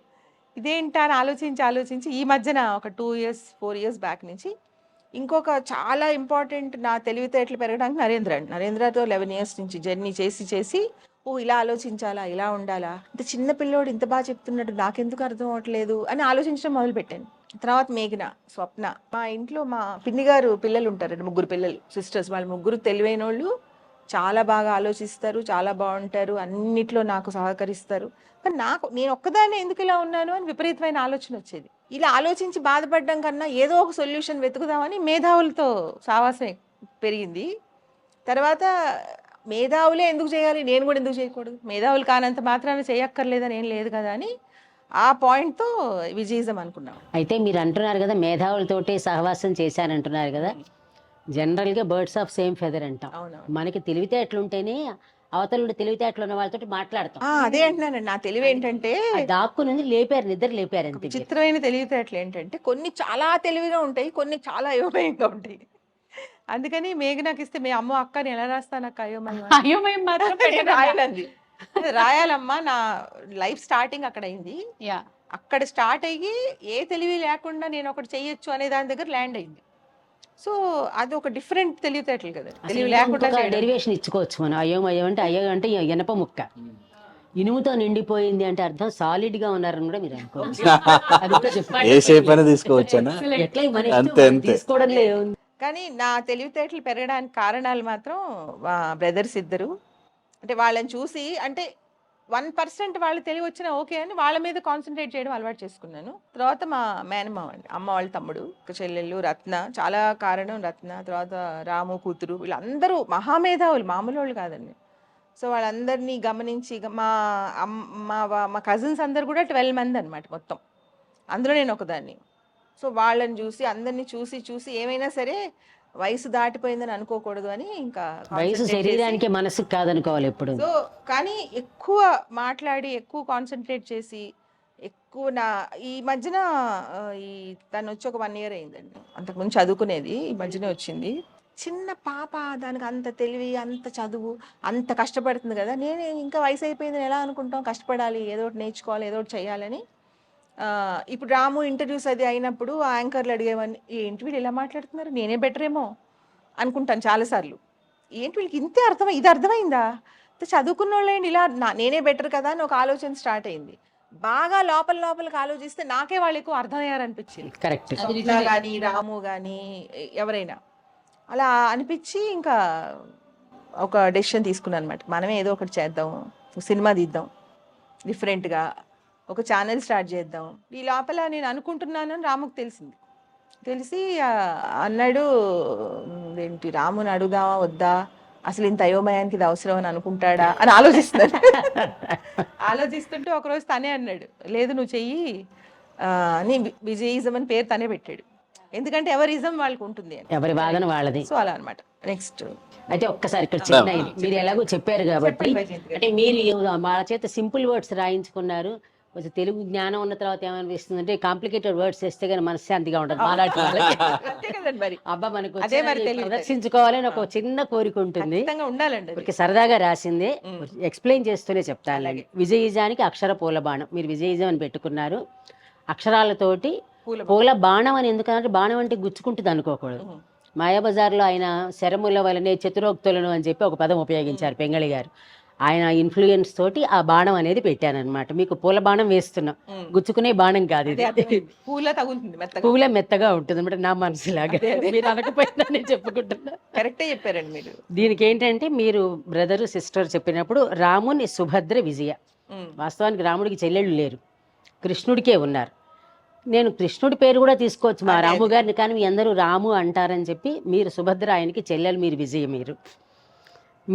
ఇదేంటా అని ఆలోచించి ఈ మధ్యన ఒక 2 years 4 years బ్యాక్ నుంచి ఇంకొక చాలా ఇంపార్టెంట్ నా తెలివితేటలు పెరగడానికి నరేంద్రతో 11 years నుంచి జర్నీ చేసి ఓ ఇలా ఆలోచించాలా, ఇలా ఉండాలా, ఇంత చిన్న పిల్లోడు ఇంత బాగా చెప్తున్నాడు నాకెందుకు అర్థం అవ్వట్లేదు అని ఆలోచించడం మొదలుపెట్టాను. తర్వాత మేఘన, స్వప్న, మా ఇంట్లో మా పిన్ని గారు పిల్లలు ఉంటారండి, 3 పిల్లలు సిస్టర్స్, వాళ్ళు 3 తెలివైన వాళ్ళు, చాలా బాగా ఆలోచిస్తారు, చాలా బాగుంటారు, అన్నిట్లో నాకు సహకరిస్తారు. కానీ నేను ఒక్కదాన్ని ఎందుకు ఇలా ఉన్నాను అని విపరీతమైన ఆలోచన వచ్చేది. ఇలా ఆలోచించి బాధపడడం కన్నా ఏదో ఒక సొల్యూషన్ వెతుకుదామని మేధావులతో సావాసం పెరిగింది. తర్వాత మేధావులే ఎందుకు చేయాలి, నేను కూడా ఎందుకు చేయకూడదు, మేధావులు కానంత మాత్రాన చేయక్కర్లేదని ఏం లేదు కదా అని ఆ పాయింట్తో విజయిజం అనుకున్నాం. అయితే మీరు అంటున్నారు కదా మేధావులతోటి సహవాసం చేశానంటున్నారు కదా, జనరల్గా బర్డ్స్ ఆఫ్ సేమ్ ఫెదర్ అంటాం. అవునవును. మనకి తెలివితేటలుంటేనే అవతల తెలివితేటలు ఉన్న వాళ్ళతో మాట్లాడతాం. అదే అంటున్నానండి, నా తెలివి ఏంటంటే దాక్కుని నిద్ర లేపారు అంతే. విచిత్రమైన తెలివితేటలు ఏంటంటే కొన్ని చాలా తెలివిగా ఉంటాయి, కొన్ని చాలా అయోమయంగా ఉంటాయి. అందుకని మేఘనాకి ఇస్తే మీ అమ్మ అక్కని ఎలా రాస్తాను అక్క అయోమయం అయోమయం మాత్రం నేను రాయనంది. రాయాలమ్మా, నా లైఫ్ స్టార్టింగ్ అక్కడ అయింది. యా. అక్కడ స్టార్ట్ అయ్యి ఏ తెలివి లేకుండా నేను ఒకటి చెయ్యొచ్చు అనే దాని దగ్గర ల్యాండ్ అయింది. సో అది ఒక డిఫరెంట్ తెలివితేటలు కదా, తెలివి లేకుండా డెరివేషన్ ఇచ్చుకోవచ్చు మనం. అయ్యో అంటే ఎనప ముక్క ఇనుముతో నిండిపోయింది అంటే అర్థం సాలిడ్ గా ఉన్నారని కూడా మీరు అనుకోవచ్చు. అది కూడా చెప్పండి. ఏ షేప్ అయినా తీసుకోవచ్చనా? ఎట్లా మన ఇష్టం, అంతే మనం అంతే. తీసుకోవడం లేదు. కానీ నా తెలివితేటలు పెరగడానికి కారణాలు మాత్రం మా బ్రదర్స్ ఇద్దరు. అంటే వాళ్ళని చూసి, అంటే 1% వాళ్ళు తెలివి వచ్చినా ఓకే అని వాళ్ళ మీద కాన్సన్ట్రేట్ చేయడం అలవాటు చేసుకున్నాను. తర్వాత మా మేనమావ అండి, అమ్మ వాళ్ళ తమ్ముడు, ఒక చెల్లెళ్ళు రత్న, చాలా కారణం రత్న, తర్వాత రాము కూతురు, వీళ్ళందరూ మహామేధావులు, మామూలు వాళ్ళు కాదండి. సో వాళ్ళందరినీ గమనించి మా కజిన్స్ అందరు కూడా 12 మంది అనమాట మొత్తం, అందులో నేను ఒకదాన్ని. సో వాళ్ళని చూసి, అందరినీ చూసి ఏమైనా సరే వయసు దాటిపోయిందని అనుకోకూడదు అని ఇంకా వయసు శరీరానికి మనసుకు కాదనుకోవాలి ఎప్పుడు. సో కానీ ఎక్కువ మాట్లాడి, ఎక్కువ కాన్సన్ట్రేట్ చేసి, ఎక్కువ ఈ మధ్యన ఈ తను వచ్చి ఒక 1 year అయిందండి, అంతకుముందు చదువుకునేది, ఈ మధ్యనే వచ్చింది. చిన్న పాప, దానికి అంత తెలివి, అంత చదువు, అంత కష్టపడుతుంది కదా, నేను ఇంకా వయసు అయిపోయిందని ఎలా అనుకుంటాం, కష్టపడాలి, ఏదో ఒకటి నేర్చుకోవాలి, ఏదో ఒకటి చేయాలని. ఇప్పుడు రాము ఇంటర్వ్యూస్ అది అయినప్పుడు ఆ యాంకర్లు అడిగేవన్నీ, ఏంటి వీళ్ళు ఇలా మాట్లాడుతున్నారు, నేనే బెటర్ ఏమో అనుకుంటాను చాలాసార్లు. ఏంటి వీళ్ళకి ఇంతే ఇది అర్థమైందా, చదువుకున్న వాళ్ళేంటి ఇలా నేనే బెటర్ కదా అని ఒక ఆలోచన స్టార్ట్ అయింది. బాగా లోపలికి ఆలోచిస్తే నాకే వాళ్ళు ఎక్కువ అర్థమయ్యారనిపించింది. కరెక్ట్. కానీ రాము కానీ ఎవరైనా అలా అనిపించి ఇంకా ఒక డెసిషన్ తీసుకున్నాను అనమాట, మనమే ఏదో ఒకటి చేద్దాం, సినిమా తీద్దాం డిఫరెంట్గా, ఒక ఛానల్ స్టార్ట్ చేద్దాం. ఈ లోపల నేను అనుకుంటున్నానని రాముకు తెలిసి అన్నాడు, ఏంటి రాముని అడుగుదామా వద్దా, అసలు ఇంత అయోమయానికి ఇది అవసరం అని అనుకుంటాడా అని ఆలోచిస్తుంటే ఒకరోజు తనే అన్నాడు, లేదు నువ్వు చెయ్యి అని, విజయిజం అని పేరు తనే పెట్టాడు. ఎందుకంటే ఎవరిజం వాళ్ళకి ఉంటుంది అని, ఎవరి వాదన వాళ్ళది. సో అలా అనమాట. నెక్స్ట్ అయితే ఒక్కసారి ఇక్కడ చిన్న మీరు ఎలాగో చెప్పారు కాబట్టి, అంటే మీరు వాళ్ళ చేత సింపుల్ వర్డ్స్ రాయించుకున్నారు. కొంచెం తెలుగు జ్ఞానం ఉన్న తర్వాత ఏమనిపిస్తుంది అంటే కాంప్లికేటెడ్ వర్డ్స్ వేస్తే కానీ మనశ్శాంతిగా ఉంటుంది. మాలాంటి వాళ్ళకి అబ్బా మనకు ప్రదర్శించుకోవాలని ఒక చిన్న కోరిక ఉంటుంది, ఉండాలండి. సరదాగా రాసిందే ఎక్స్ప్లెయిన్ చేస్తూనే చెప్తాను. విజయీజానికి అక్షర పూల బాణం, మీరు విజయీజం అని పెట్టుకున్నారు. అక్షరాలతోటి పూల బాణం అని ఎందుకంటే బాణం అంటే గుచ్చుకుంటుంది అనుకోకూడదు. మాయాబజార్లో ఆయన శరముల వలనే చతురోక్తులను అని చెప్పి ఒక పదం ఉపయోగించారు పెంగళి గారు. ఆయన ఇన్ఫ్లుయెన్స్ తోటి ఆ బాణం అనేది పెట్టానన్నమాట. మీకు పూల బాణం వేస్తున్నాం, గుచ్చుకునే బాణం కాదు ఇది, పూల మెత్తగా ఉంటుంది అనమాట. నా మనసులాగా మీరు అనకపోయినా నేను చెప్పుకుంటున్నా. కరెక్టే చెప్పారండి మీరు. దీనికి ఏంటంటే మీరు బ్రదర్ సిస్టర్ చెప్పినప్పుడు రాముని సుభద్ర విజయ, వాస్తవానికి రాముడికి చెల్లెళ్ళు లేరు, కృష్ణుడికే ఉన్నారు. నేను కృష్ణుడి పేరు కూడా తీసుకోవచ్చు మా రాము గారిని, కానీ మీ అందరూ రాము అంటారని చెప్పి మీరు సుభద్ర, ఆయనకి చెల్లెలు, మీరు విజయ.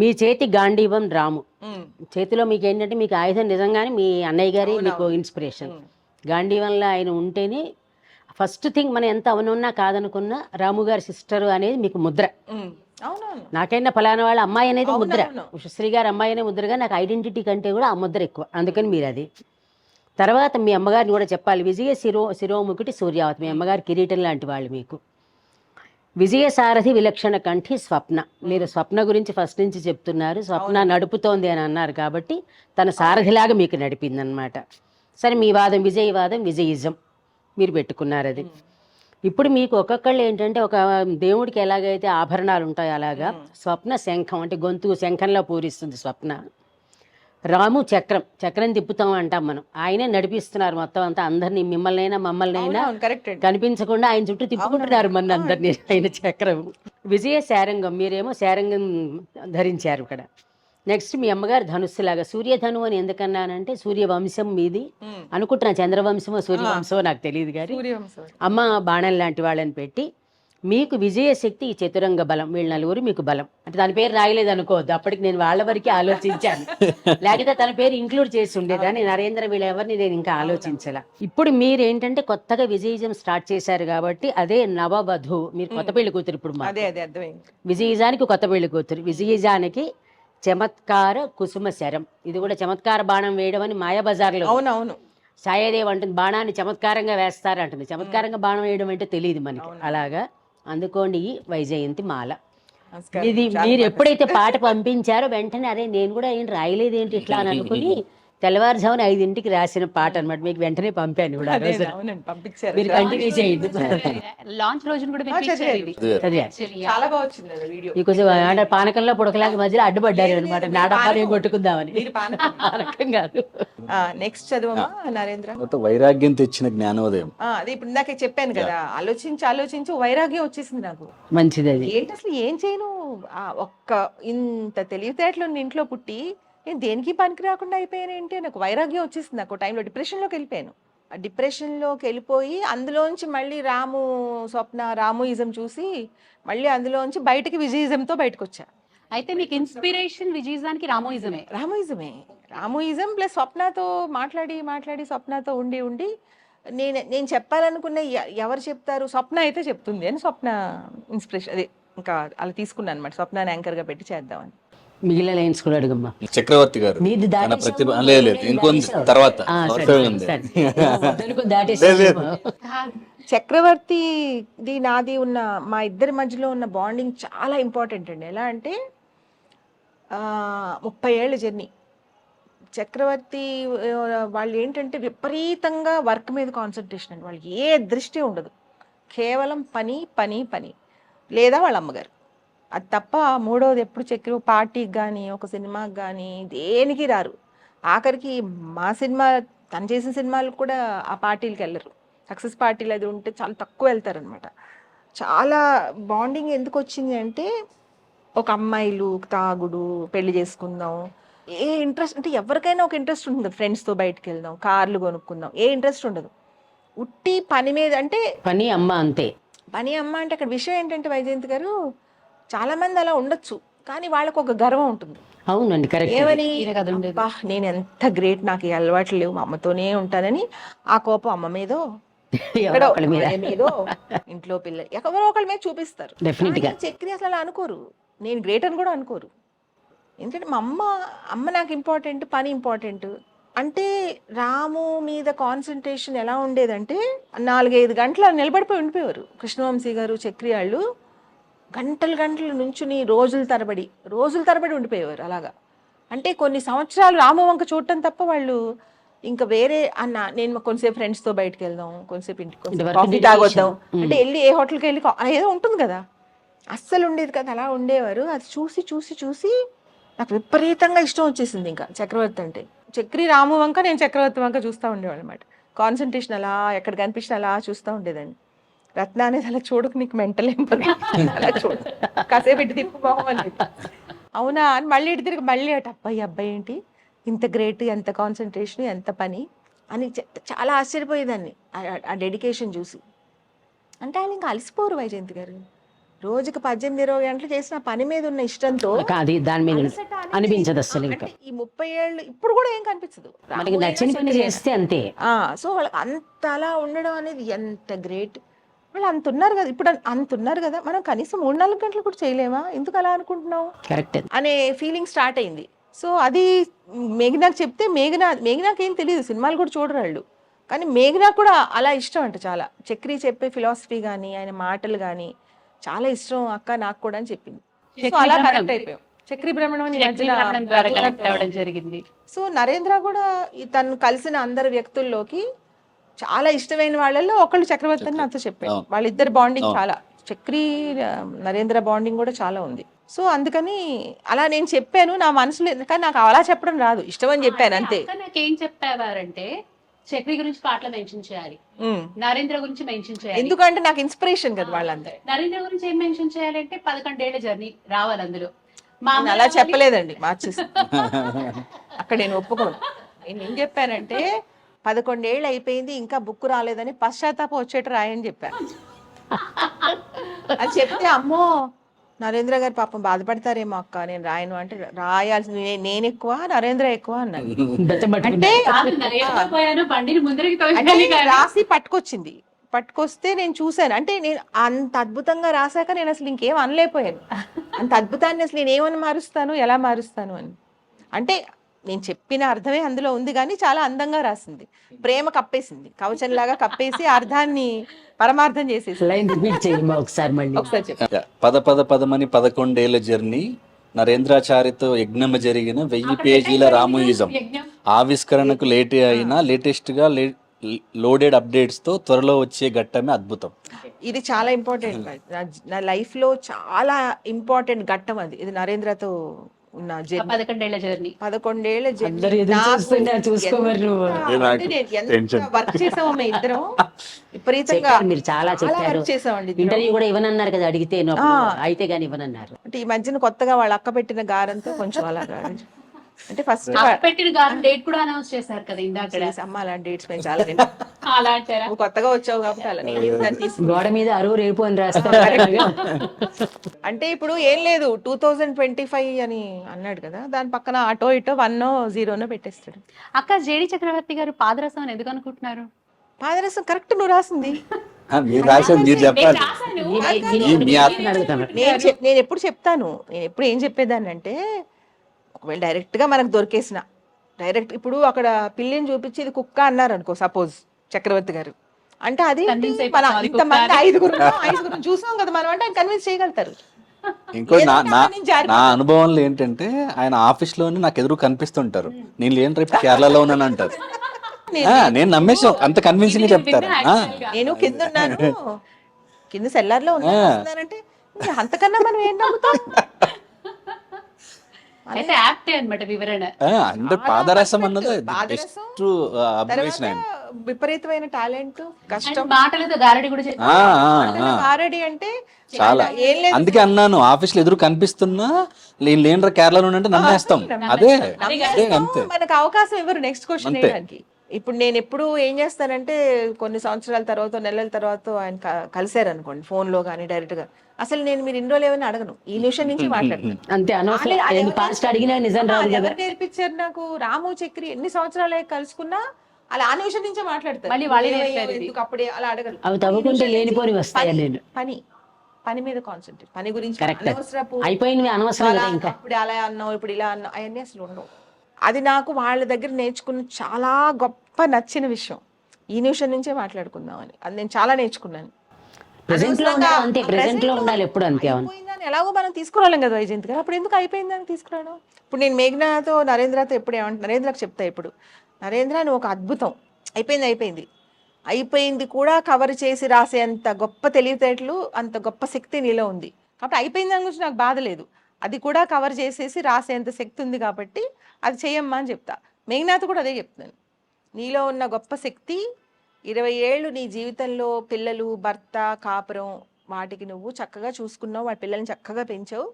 మీ చేతి గాంధీవం రాము చేతిలో మీకు ఏంటంటే మీకు ఆయుధం నిజంగానే మీ అన్నయ్య గారి మీకు ఇన్స్పిరేషన్. గాంధీవంలో ఆయన ఉంటేనే ఫస్ట్ థింగ్ మనం ఎంత అవనున్నా కాదనుకున్నా రాము గారి సిస్టర్ అనేది మీకు ముద్ర. అవునవును. నాకైనా ఫలానా వాళ్ళ అమ్మాయి అనేది ముద్ర, ఉషశ్రీ గారి అమ్మాయి అనే ముద్రగా నాకు ఐడెంటిటీ కంటే కూడా ఆ ముద్ర ఎక్కువ. అందుకని మీరు అది. తర్వాత మీ అమ్మగారిని కూడా చెప్పాలి. విజయ శిరోముకుటి సూర్యావతి, మీ అమ్మగారి కిరీటం లాంటి వాళ్ళు మీకు. విజయ సారథి విలక్షణ కంఠి స్వప్న, మీరు స్వప్న గురించి ఫస్ట్ నుంచి చెప్తున్నారు. స్వప్న నడుపుతోంది అని అన్నారు కాబట్టి తన సారథిలాగా మీకు నడిపిందనమాట. సరే, మీ వాదం విజయవాదం, విజయిజం మీరు పెట్టుకున్నారు అది. ఇప్పుడు మీకు ఒక్కొక్కళ్ళు ఏంటంటే ఒక దేవుడికి ఎలాగైతే ఆభరణాలు ఉంటాయో అలాగా స్వప్న శంఖం, అంటే గొంతు శంఖంలో పూరిస్తుంది స్వప్న. రాము చక్రం, చక్రం తిప్పుతాం అంటాం మనం. ఆయనే నడిపిస్తున్నారు మొత్తం అంతా, అందరినీ మిమ్మల్నైనా మమ్మల్నైనా కనిపించకుండా ఆయన చుట్టూ తిప్పుకుంటున్నారు మన అందరినీ ఆయన చక్రం. విజయ శారంగం, మీరేమో శారంగం ధరించారు ఇక్కడ. నెక్స్ట్ మీ అమ్మగారు ధనుస్సులాగా. సూర్యధను అని ఎందుకన్నానంటే సూర్యవంశం మీది అనుకుంటున్నా, చంద్రవంశమో సూర్యవంశమో నాకు తెలియదు కానీ అమ్మ బాణం లాంటి వాళ్ళని పెట్టి మీకు విజయశక్తి, ఈ చతురంగ బలం, వీళ్ళ నలుగురు మీకు బలం. అంటే తన పేరు రాయలేదు అనుకోవద్దు, అప్పటికి నేను వాళ్ళ వరకే ఆలోచించాను. లేకపోతే తన పేరు ఇంక్లూడ్ చేసి ఉండేదాన్ని. నరేంద్ర వీళ్ళెవరిని నేను ఇంకా ఆలోచించాల. ఇప్పుడు మీరు ఏంటంటే కొత్తగా విజయజం స్టార్ట్ చేశారు కాబట్టి అదే నవవధు, మీరు కొత్త పెళ్లి కూతురు. ఇప్పుడు విజయజానికి కొత్త పెళ్లి కూతురు. విజయజానికి చమత్కార కుసుమ శరం, ఇది కూడా చమత్కార బాణం వేయడం అని మాయాబజార్లో. అవునవును, ఛాయాదేవి అంటుంది బాణాన్ని చమత్కారంగా వేస్తారు అంటుంది. చమత్కారంగా బాణం వేయడం అంటే తెలియదు మనకి. అలాగా అందుకోండి ఈ వైజయంతి మాల. ఇది మీరు ఎప్పుడైతే పాట పంపించారో వెంటనే అరే నేను కూడా ఏం రాయలేదు ఏంటి ఇట్లా అని అనుకుని తెల్లవారుజామున 5ంటికి రాసిన పాట అనమాట. మీకు వెంటనే పంపాను కూడా. మీరు కంటిన్యూ చేయండి. లాంచ్ రోజున కూడా కొంచెం పానకంలో పుడకలాగా మధ్యలో అడ్డుపడ్డారు అనమాట. నాటకాలు కొట్టుకుందామని. కాదు. నెక్స్ట్ చదువమ్మా నరేంద్ర. వైరాగ్యం తెచ్చిన జ్ఞానోదయం. అది ఇప్పుడు ఇందాక చెప్పాను కదా, ఆలోచించి ఆలోచించి వైరాగ్యం వచ్చేసింది నాకు. మంచిది. అది ఏంటి అసలు ఏం చేయను, ఒక్క ఇంత తెలివితేటలు ఇంట్లో పుట్టి నేను దేనికి పనికి రాకుండా అయిపోయాను ఏంటి, నాకు వైరాగ్యం వచ్చేసింది. నాకు టైంలో డిప్రెషన్లోకి వెళ్ళిపోయాను. ఆ డిప్రెషన్లోకి వెళ్ళిపోయి అందులోంచి మళ్ళీ రాము స్వప్న రాముయిజం చూసి మళ్ళీ అందులోంచి బయటకి విజయిజంతో బయటకు వచ్చా. అయితే మీకు ఇన్స్పిరేషన్ విజయజానికి రామోయిజమే. రాముయిజం ప్లస్ స్వప్నతో మాట్లాడి స్వప్నతో ఉండి నేను చెప్పాలనుకున్న ఎవరు చెప్తారు, స్వప్న అయితే చెప్తుంది అని స్వప్న ఇన్స్పిరేషన్. అదే ఇంకా అలా తీసుకున్నాను అనమాట, స్వప్నాన్ని యాంకర్గా పెట్టి చేద్దామని. మిగిలిన లైన్స్ కూడా అడుగమ్మా. చక్రవర్తి గారు లేదు ఇంకొంది తర్వాత చక్రవర్తిది నాది ఉన్న మా ఇద్దరి మధ్యలో ఉన్న బాండింగ్ చాలా ఇంపార్టెంట్ అండి. ఎలా అంటే 30 ఏళ్ళ జర్నీ. చక్రవర్తి వాళ్ళు ఏంటంటే విపరీతంగా వర్క్ మీద కాన్సన్ట్రేషన్ అండి. వాళ్ళకి ఏ దృష్టి ఉండదు, కేవలం పని పని పని, లేదా వాళ్ళ అమ్మగారు. అది తప్ప మూడోది ఎప్పుడు చక్ర పార్టీకి కానీ ఒక సినిమాకి కానీ దేనికి రారు. ఆఖరికి మా సినిమా తను చేసిన సినిమాలకు కూడా ఆ పార్టీలకు వెళ్ళరు. సక్సెస్ పార్టీలు అది ఉంటే చాలా తక్కువ వెళ్తారనమాట. చాలా బాండింగ్ ఎందుకు వచ్చింది అంటే ఒక అమ్మాయిలు తాగుడు, పెళ్లి చేసుకుందాం, ఏ ఇంట్రెస్ట్ అంటే ఎవరికైనా ఒక ఇంట్రెస్ట్ ఉంటుంది. ఫ్రెండ్స్తో బయటకు వెళ్దాం, కార్లు కొనుక్కుందాం, ఏ ఇంట్రెస్ట్ ఉండదు. ఉట్టి పని మీద. అంటే పని అమ్మ అంతే. పని అమ్మ అంటే అక్కడ విషయం ఏంటంటే వైజయంతి గారు చాలా మంది అలా ఉండొచ్చు, కానీ వాళ్ళకు ఒక గర్వం ఉంటుంది. అవునండి, కరెక్ట్. ఏమని, నేను ఎంత గ్రేట్, నాకు ఈ అలవాట్లు లేవు, మా అమ్మతోనే ఉంటానని. ఆ కోపం అమ్మ మీదో మీదో ఇంట్లో పిల్లలు ఎవరో ఒకళ్ళ మీద చూపిస్తారు. చక్రి అసలు అలా అనుకోరు, నేను గ్రేట్ అని కూడా అనుకోరు. ఎందుకంటే మా అమ్మ నాకు ఇంపార్టెంట్, పని ఇంపార్టెంట్. అంటే రాము మీద కాన్సన్ట్రేషన్ ఎలా ఉండేదంటే 4-5 గంటలు నిలబడిపోయి ఉండిపోయేవారు. కృష్ణవంశీ గారు, చక్రి వాళ్ళు గంటలు నుంచుని రోజుల తరబడి ఉండిపోయేవారు అలాగా. అంటే కొన్ని సంవత్సరాలు రాము వంక చూడటం తప్ప వాళ్ళు ఇంకా వేరే నేను కొంతసేపు ఫ్రెండ్స్తో బయటకు వెళ్దాం, కొంతసేపు ఇంటికి కాఫీ తాగొద్దాం అంటే వెళ్ళి ఏ హోటల్కి వెళ్ళి ఏదో ఉంటుంది కదా, అస్సలు ఉండేది కదా. అలా ఉండేవారు. అది చూసి నాకు విపరీతంగా ఇష్టం వచ్చేసింది ఇంకా చక్రవర్తి అంటే. చక్రి రాము వంక, నేను చక్రవర్తి వంక చూస్తూ ఉండేవాడు అనమాట. కాన్సన్ట్రేషన్ అలా ఎక్కడ కనిపించిన అలా చూస్తూ ఉండేదాన్ని. రత్న అనేది అలా చూడకు, నీకు మెంటల్ ఏం అలా చూడ, కాసేపు ఇటు తిప్పు బాబు అని. అవునా అని మళ్ళీ ఇటు తిరిగి మళ్ళీ అటు అబ్బాయి ఏంటి ఇంత గ్రేట్, ఎంత కాన్సన్ట్రేషన్, ఎంత పని అని చాలా ఆశ్చర్యపోయేదాన్ని ఆ డెడికేషన్ చూసి. అంటే ఆయన ఇంకా అలసిపోరు వైజయంతి గారు. రోజుకి 18-20 గంటలు చేసిన పని మీద ఉన్న ఇష్టంతో అది దాని మీద అలసట అనేది అనిపించదు అసలు అంటే ఇంకా ఈ 30 ఏళ్ళు ఇప్పుడు కూడా ఏం కనిపించదు. మనకి నచ్చిన పని చేస్తే అంతే. సో వాళ్ళకి అంత అలా ఉండడం అనేది ఎంత గ్రేట్. వాళ్ళు అంత ఉన్నారు కదా, ఇప్పుడు అంత ఉన్నారు కదా, మనం కనీసం 3-4 గంటలు కూడా చేయలేమా, ఎందుకు అలా అనుకుంటున్నావు కరెక్ట్. అనే ఫీలింగ్ స్టార్ట్ అయింది. సో అది మేఘనాకి చెప్తే మేఘనాకి ఏం తెలియదు, సినిమాలు కూడా చూడరు వాళ్ళు, కానీ మేఘనా కూడా అలా ఇష్టం అంట చాలా. చక్రి చెప్పే ఫిలాసఫీ కానీ ఆయన మాటలు కానీ చాలా ఇష్టం అక్క నాకు కూడా అని చెప్పింది. సో అలా కనెక్ట్ అయిపోయాం. చక్రి బ్రహ్మణం అని ఈ మధ్యన భ్రమణం ద్వారా కనెక్ట్ అవ్వడం జరిగింది. సో నరేంద్ర కూడా తను కలిసిన అందరి వ్యక్తుల్లోకి చాలా ఇష్టమైన వాళ్ళల్లో ఒకళ్ళు చక్రవర్తి అని నాతో చెప్పాడు. వాళ్ళిద్దరు బాండింగ్ చాలా, చక్రి నరేంద్ర బాండింగ్ కూడా చాలా ఉంది. సో అందుకని అలా నేను చెప్పాను నా మనసులో, కానీ నాకు అలా చెప్పడం రాదు, ఇష్టం అని చెప్పాను అంతే. అక్క నాకేం చెప్పేవారంటే చక్రి గురించి పాటలు మెన్షన్ చేయాలి, నరేంద్ర గురించి మెన్షన్ చేయాలి. ఎందుకంటే నాకు ఇన్స్పిరేషన్ కదా వాళ్ళందరూ. నరేంద్ర గురించి ఏం మెన్షన్ చేయాలంటే 11 ఏళ్ల జర్నీ రావాలి అందులో. నేను అలా చెప్పలేదండి, మార్చేసి అక్కడ నేను ఒప్పుకోను. నేను ఏం చెప్పానంటే 11 ఏళ్ళు అయిపోయింది ఇంకా బుక్ రాలేదని పశ్చాత్తాపం వచ్చేట రాయని చెప్పాను. అది చెప్తే అమ్మో నరేంద్ర గారు పాపం బాధపడతారేమో అక్క నేను రాయను అంటే, రాయాల్సింది నేను ఎక్కువ నరేంద్ర ఎక్కువ అన్నాను. అంటే బండిని ముందరికి రాసి పట్టుకొస్తే నేను చూశాను, అంటే నేను అంత అద్భుతంగా రాశాక నేను అసలు ఇంకేం అనలేకపోయాను. అంత అద్భుతాన్ని అసలు నేను ఏమని మారుస్తాను, ఎలా మారుస్తాను అని. అంటే నేను చెప్పిన అర్థమే అందులో ఉంది, కానీ చాలా అందంగా రాసింది. ప్రేమ కప్పేసింది, కవచంలాగా కప్పేసి అర్థాన్ని పరమార్థం చేసేసి. లైన్ రిపీట్ చేయమ్మా ఒకసారి మళ్ళీ. ఒకసారి చెప్పు. పదమని 11 ఏళ్ల జర్నీ, నరేంద్రాచార్యతో యజ్ఞమ జరిగిన 1000 పేజీల రామోయిజం, ఆవిష్కరణకు లేట్ అయినా లేటెస్ట్ గా లోడెడ్ అప్డేట్స్ తో త్వరలో వచ్చే ఘట్టమే అద్భుతం. ఇది చాలా ఇంపార్టెంట్, నా లైఫ్ లో చాలా ఇంపార్టెంట్ ఘట్టం అది. ఇది నరేంద్రతో ఉన్న 11 ఏళ్ల జర్నీ. 11 ఏళ్ల అందరూ ఎదురు చూస్తున్నారు, చూసుకోమరు నువ్వు. వర్క్ చేసామమ్మా ఇద్దరం, విపరీతంగా మీరు చాలా చెప్పారు. వర్క్ చేసామండి. ఇంటర్వ్యూ కూడా ఇవ్వనన్నారు కదా అడిగితే, అయితే గానీ ఇవ్వనన్నారు. అంటే ఈ మధ్యన కొత్తగా వాళ్ళ అక్క పెట్టిన గారంతో కొంచెం అలాగా, అంటే ఫస్ట్ పెట్టిన డేట్ కూడా అనౌన్స్ చేశారు కదా ఇందాక. అమ్మ అలాంటి డేట్స్ మేము చాలా అలా అంటారా? నువ్వు కొత్తగా వచ్చావు కాబట్టి అలా గోడ మీద అరువు రేపు అని రాస్తారు. అంటే ఇప్పుడు ఏం లేదు 2025 అని అన్నాడు కదా, దాని పక్కన అటో ఇటో 1 0 పెట్టేస్తాడు. అక్క జేడి చక్రవర్తి గారు పాదరసం అని ఎందుకు అనుకుంటున్నారు? పాదరసం కరెక్ట్ నువ్వు రాసింది. మీరు రాసేది మీరు చెప్పాలి. నేను ఎప్పుడు చెప్తాను, నేను ఎప్పుడు ఏం చెప్పేదాన్ని అంటే, ఒకవేళ డైరెక్ట్ గా మనకు దొరికేసిన డైరెక్ట్ ఇప్పుడు అక్కడ పిల్లిని చూపించి ఇది కుక్క అన్నారు అనుకో సపోజ్ చక్రవర్తి గారు, అంటే అది మన ఇంతమంది ఐదుగురు చూసాం కదా మనం, అంటే ఆయన కన్విన్స్ చేయగలుగుతారు. ఇంకోటి నా అనుభవంలో ఏంటంటే, ఆయన ఆఫీస్ లోనే నాకు ఎదురు కనిపిస్తుంటారు, నేను లేని రేపు కేరళలో ఉన్నాను అంటారు. నేను నమ్మేసాం, అంత కన్విన్సింగ్ చెప్తారు. నేను కింద ఉన్నాను, కింద సెల్లార్ లో ఉన్నానంటే అంతకన్నా మనం ఏం నమ్ముతాం. అయితే యాప్టే అన్నమాట వివరణ. అంటే పాదరసం అన్నది విపరీతమైన టాలెంట్, కష్టం, మాటలతో గారడి కూడా గారడి అంటే చాలా. అందుకే అన్నాను, ఆఫీస్ లో ఎదురు కనిపిస్తున్నా లేని కేరళలో అంటే నమ్మేస్తాం. అదే అంతే, మనకు అవకాశం ఇవ్వరు నెక్స్ట్ క్వశ్చన్ వేయడానికి. ఇప్పుడు నేను ఎప్పుడు ఏం చేస్తానంటే, కొన్ని సంవత్సరాల తర్వాత నెలల తర్వాత ఆయన కలిసారు అనుకోండి ఫోన్ లో కానీ డైరెక్ట్ గా, అసలు నేను మీరు ఇన్ని రోజులు ఏమైనా అడగను, ఈ నిమిషం నుంచి మాట్లాడతాను అంతే. ఎవరు నేర్పించారు నాకు? రాము చక్రి ఎన్ని సంవత్సరాలు కలుసుకున్నా అలా ఆ నిమిషం నుంచే మాట్లాడతారు. ఎందుకు అప్పుడే అలా అడగను. అవి తవ్వుకుంటే లేనిపోని వస్తాయి. నేను పని మీద కాన్సన్ట్రేట్, పని గురించి అయిపోయింది అనవసరం. ఇంకా ఇప్పుడు అలా అన్నావు, ఇప్పుడు ఇలా అన్నావు, అవన్నీ అసలు ఉండవు. అది నాకు వాళ్ళ దగ్గర నేర్చుకున్న చాలా గొప్ప నచ్చిన విషయం. ఈ నిమిషం నుంచే మాట్లాడుకుందామని, అది నేను చాలా నేర్చుకున్నాను. ఎలాగో మనం తీసుకురాలేం కదా వైజయంతి గారు, అప్పుడు ఎందుకు అయిపోయిందని తీసుకురావడం. ఇప్పుడు నేను మేఘనాతో నరేంద్రతో ఎప్పుడు ఏమంటా, నరేంద్రకు చెప్తా ఇప్పుడు, నరేంద్ర నువ్వు ఒక అద్భుతం, అయిపోయింది కూడా కవర్ చేసి రాసే అంత గొప్ప తెలివితేటలు, అంత గొప్ప శక్తి నీలో ఉంది కాబట్టి అయిపోయింది దాని గురించి నాకు బాధ లేదు. అది కూడా కవర్ చేసేసి రాసేంత శక్తి ఉంది కాబట్టి అది చేయమ్మా అని చెప్తా. మేఘనాథ్ కూడా అదే చెప్తున్నాను, నీలో ఉన్న గొప్ప శక్తి 20 ఏళ్ళు నీ జీవితంలో పిల్లలు, భర్త, కాపురం, వాటికి నువ్వు చక్కగా చూసుకున్నావు, వాటి పిల్లల్ని చక్కగా పెంచావు.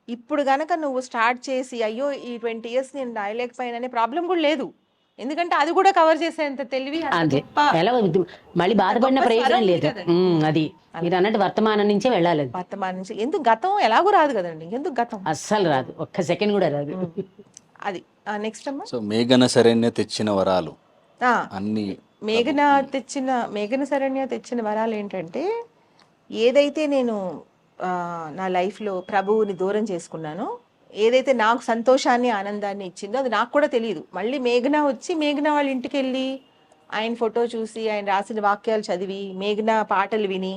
ఇప్పుడు గనక నువ్వు స్టార్ట్ చేసి అయ్యో ఈ 20 years నేను రాయలేకపోయాననే ప్రాబ్లం కూడా లేదు. ఎందుకంటే అది కూడా కవర్ చేసేంత తెలివి అంత అంతే గొప్ప ఎలా మళ్ళీ బాధపడిన గొప్ప ప్రయోజనం స్వరం ఉంది లేదు. కదండి. అది మీరు అన్నట్టు వర్తమానం నుంచే వెళ్ళాలి అది. వర్తమానం నుంచి ఎందుకు గతం ఎలాగూ రాదు కదండి, ఎందుకు గతం అస్సలు రాదు, ఒక్క సెకండ్ కూడా రాదు. అది. నెక్స్ట్ అమ్మా. సో మేఘన శరణ్య తెచ్చిన వరాలు ఆ, అన్ని మేఘన శరణ్య తెచ్చిన వరాలు ఏంటంటే, ఏదైతే నేను నా లైఫ్లో ప్రభువుని దూరం చేసుకున్నానో, ఏదైతే నాకు సంతోషాన్ని ఆనందాన్ని ఇచ్చిందో అది నాకు కూడా తెలియదు. మళ్ళీ మేఘన వచ్చి మేఘన వాళ్ళ ఇంటికి వెళ్ళి ఆయన ఫోటో చూసి ఆయన రాసిన వాక్యాలు చదివి మేఘన పాటలు విని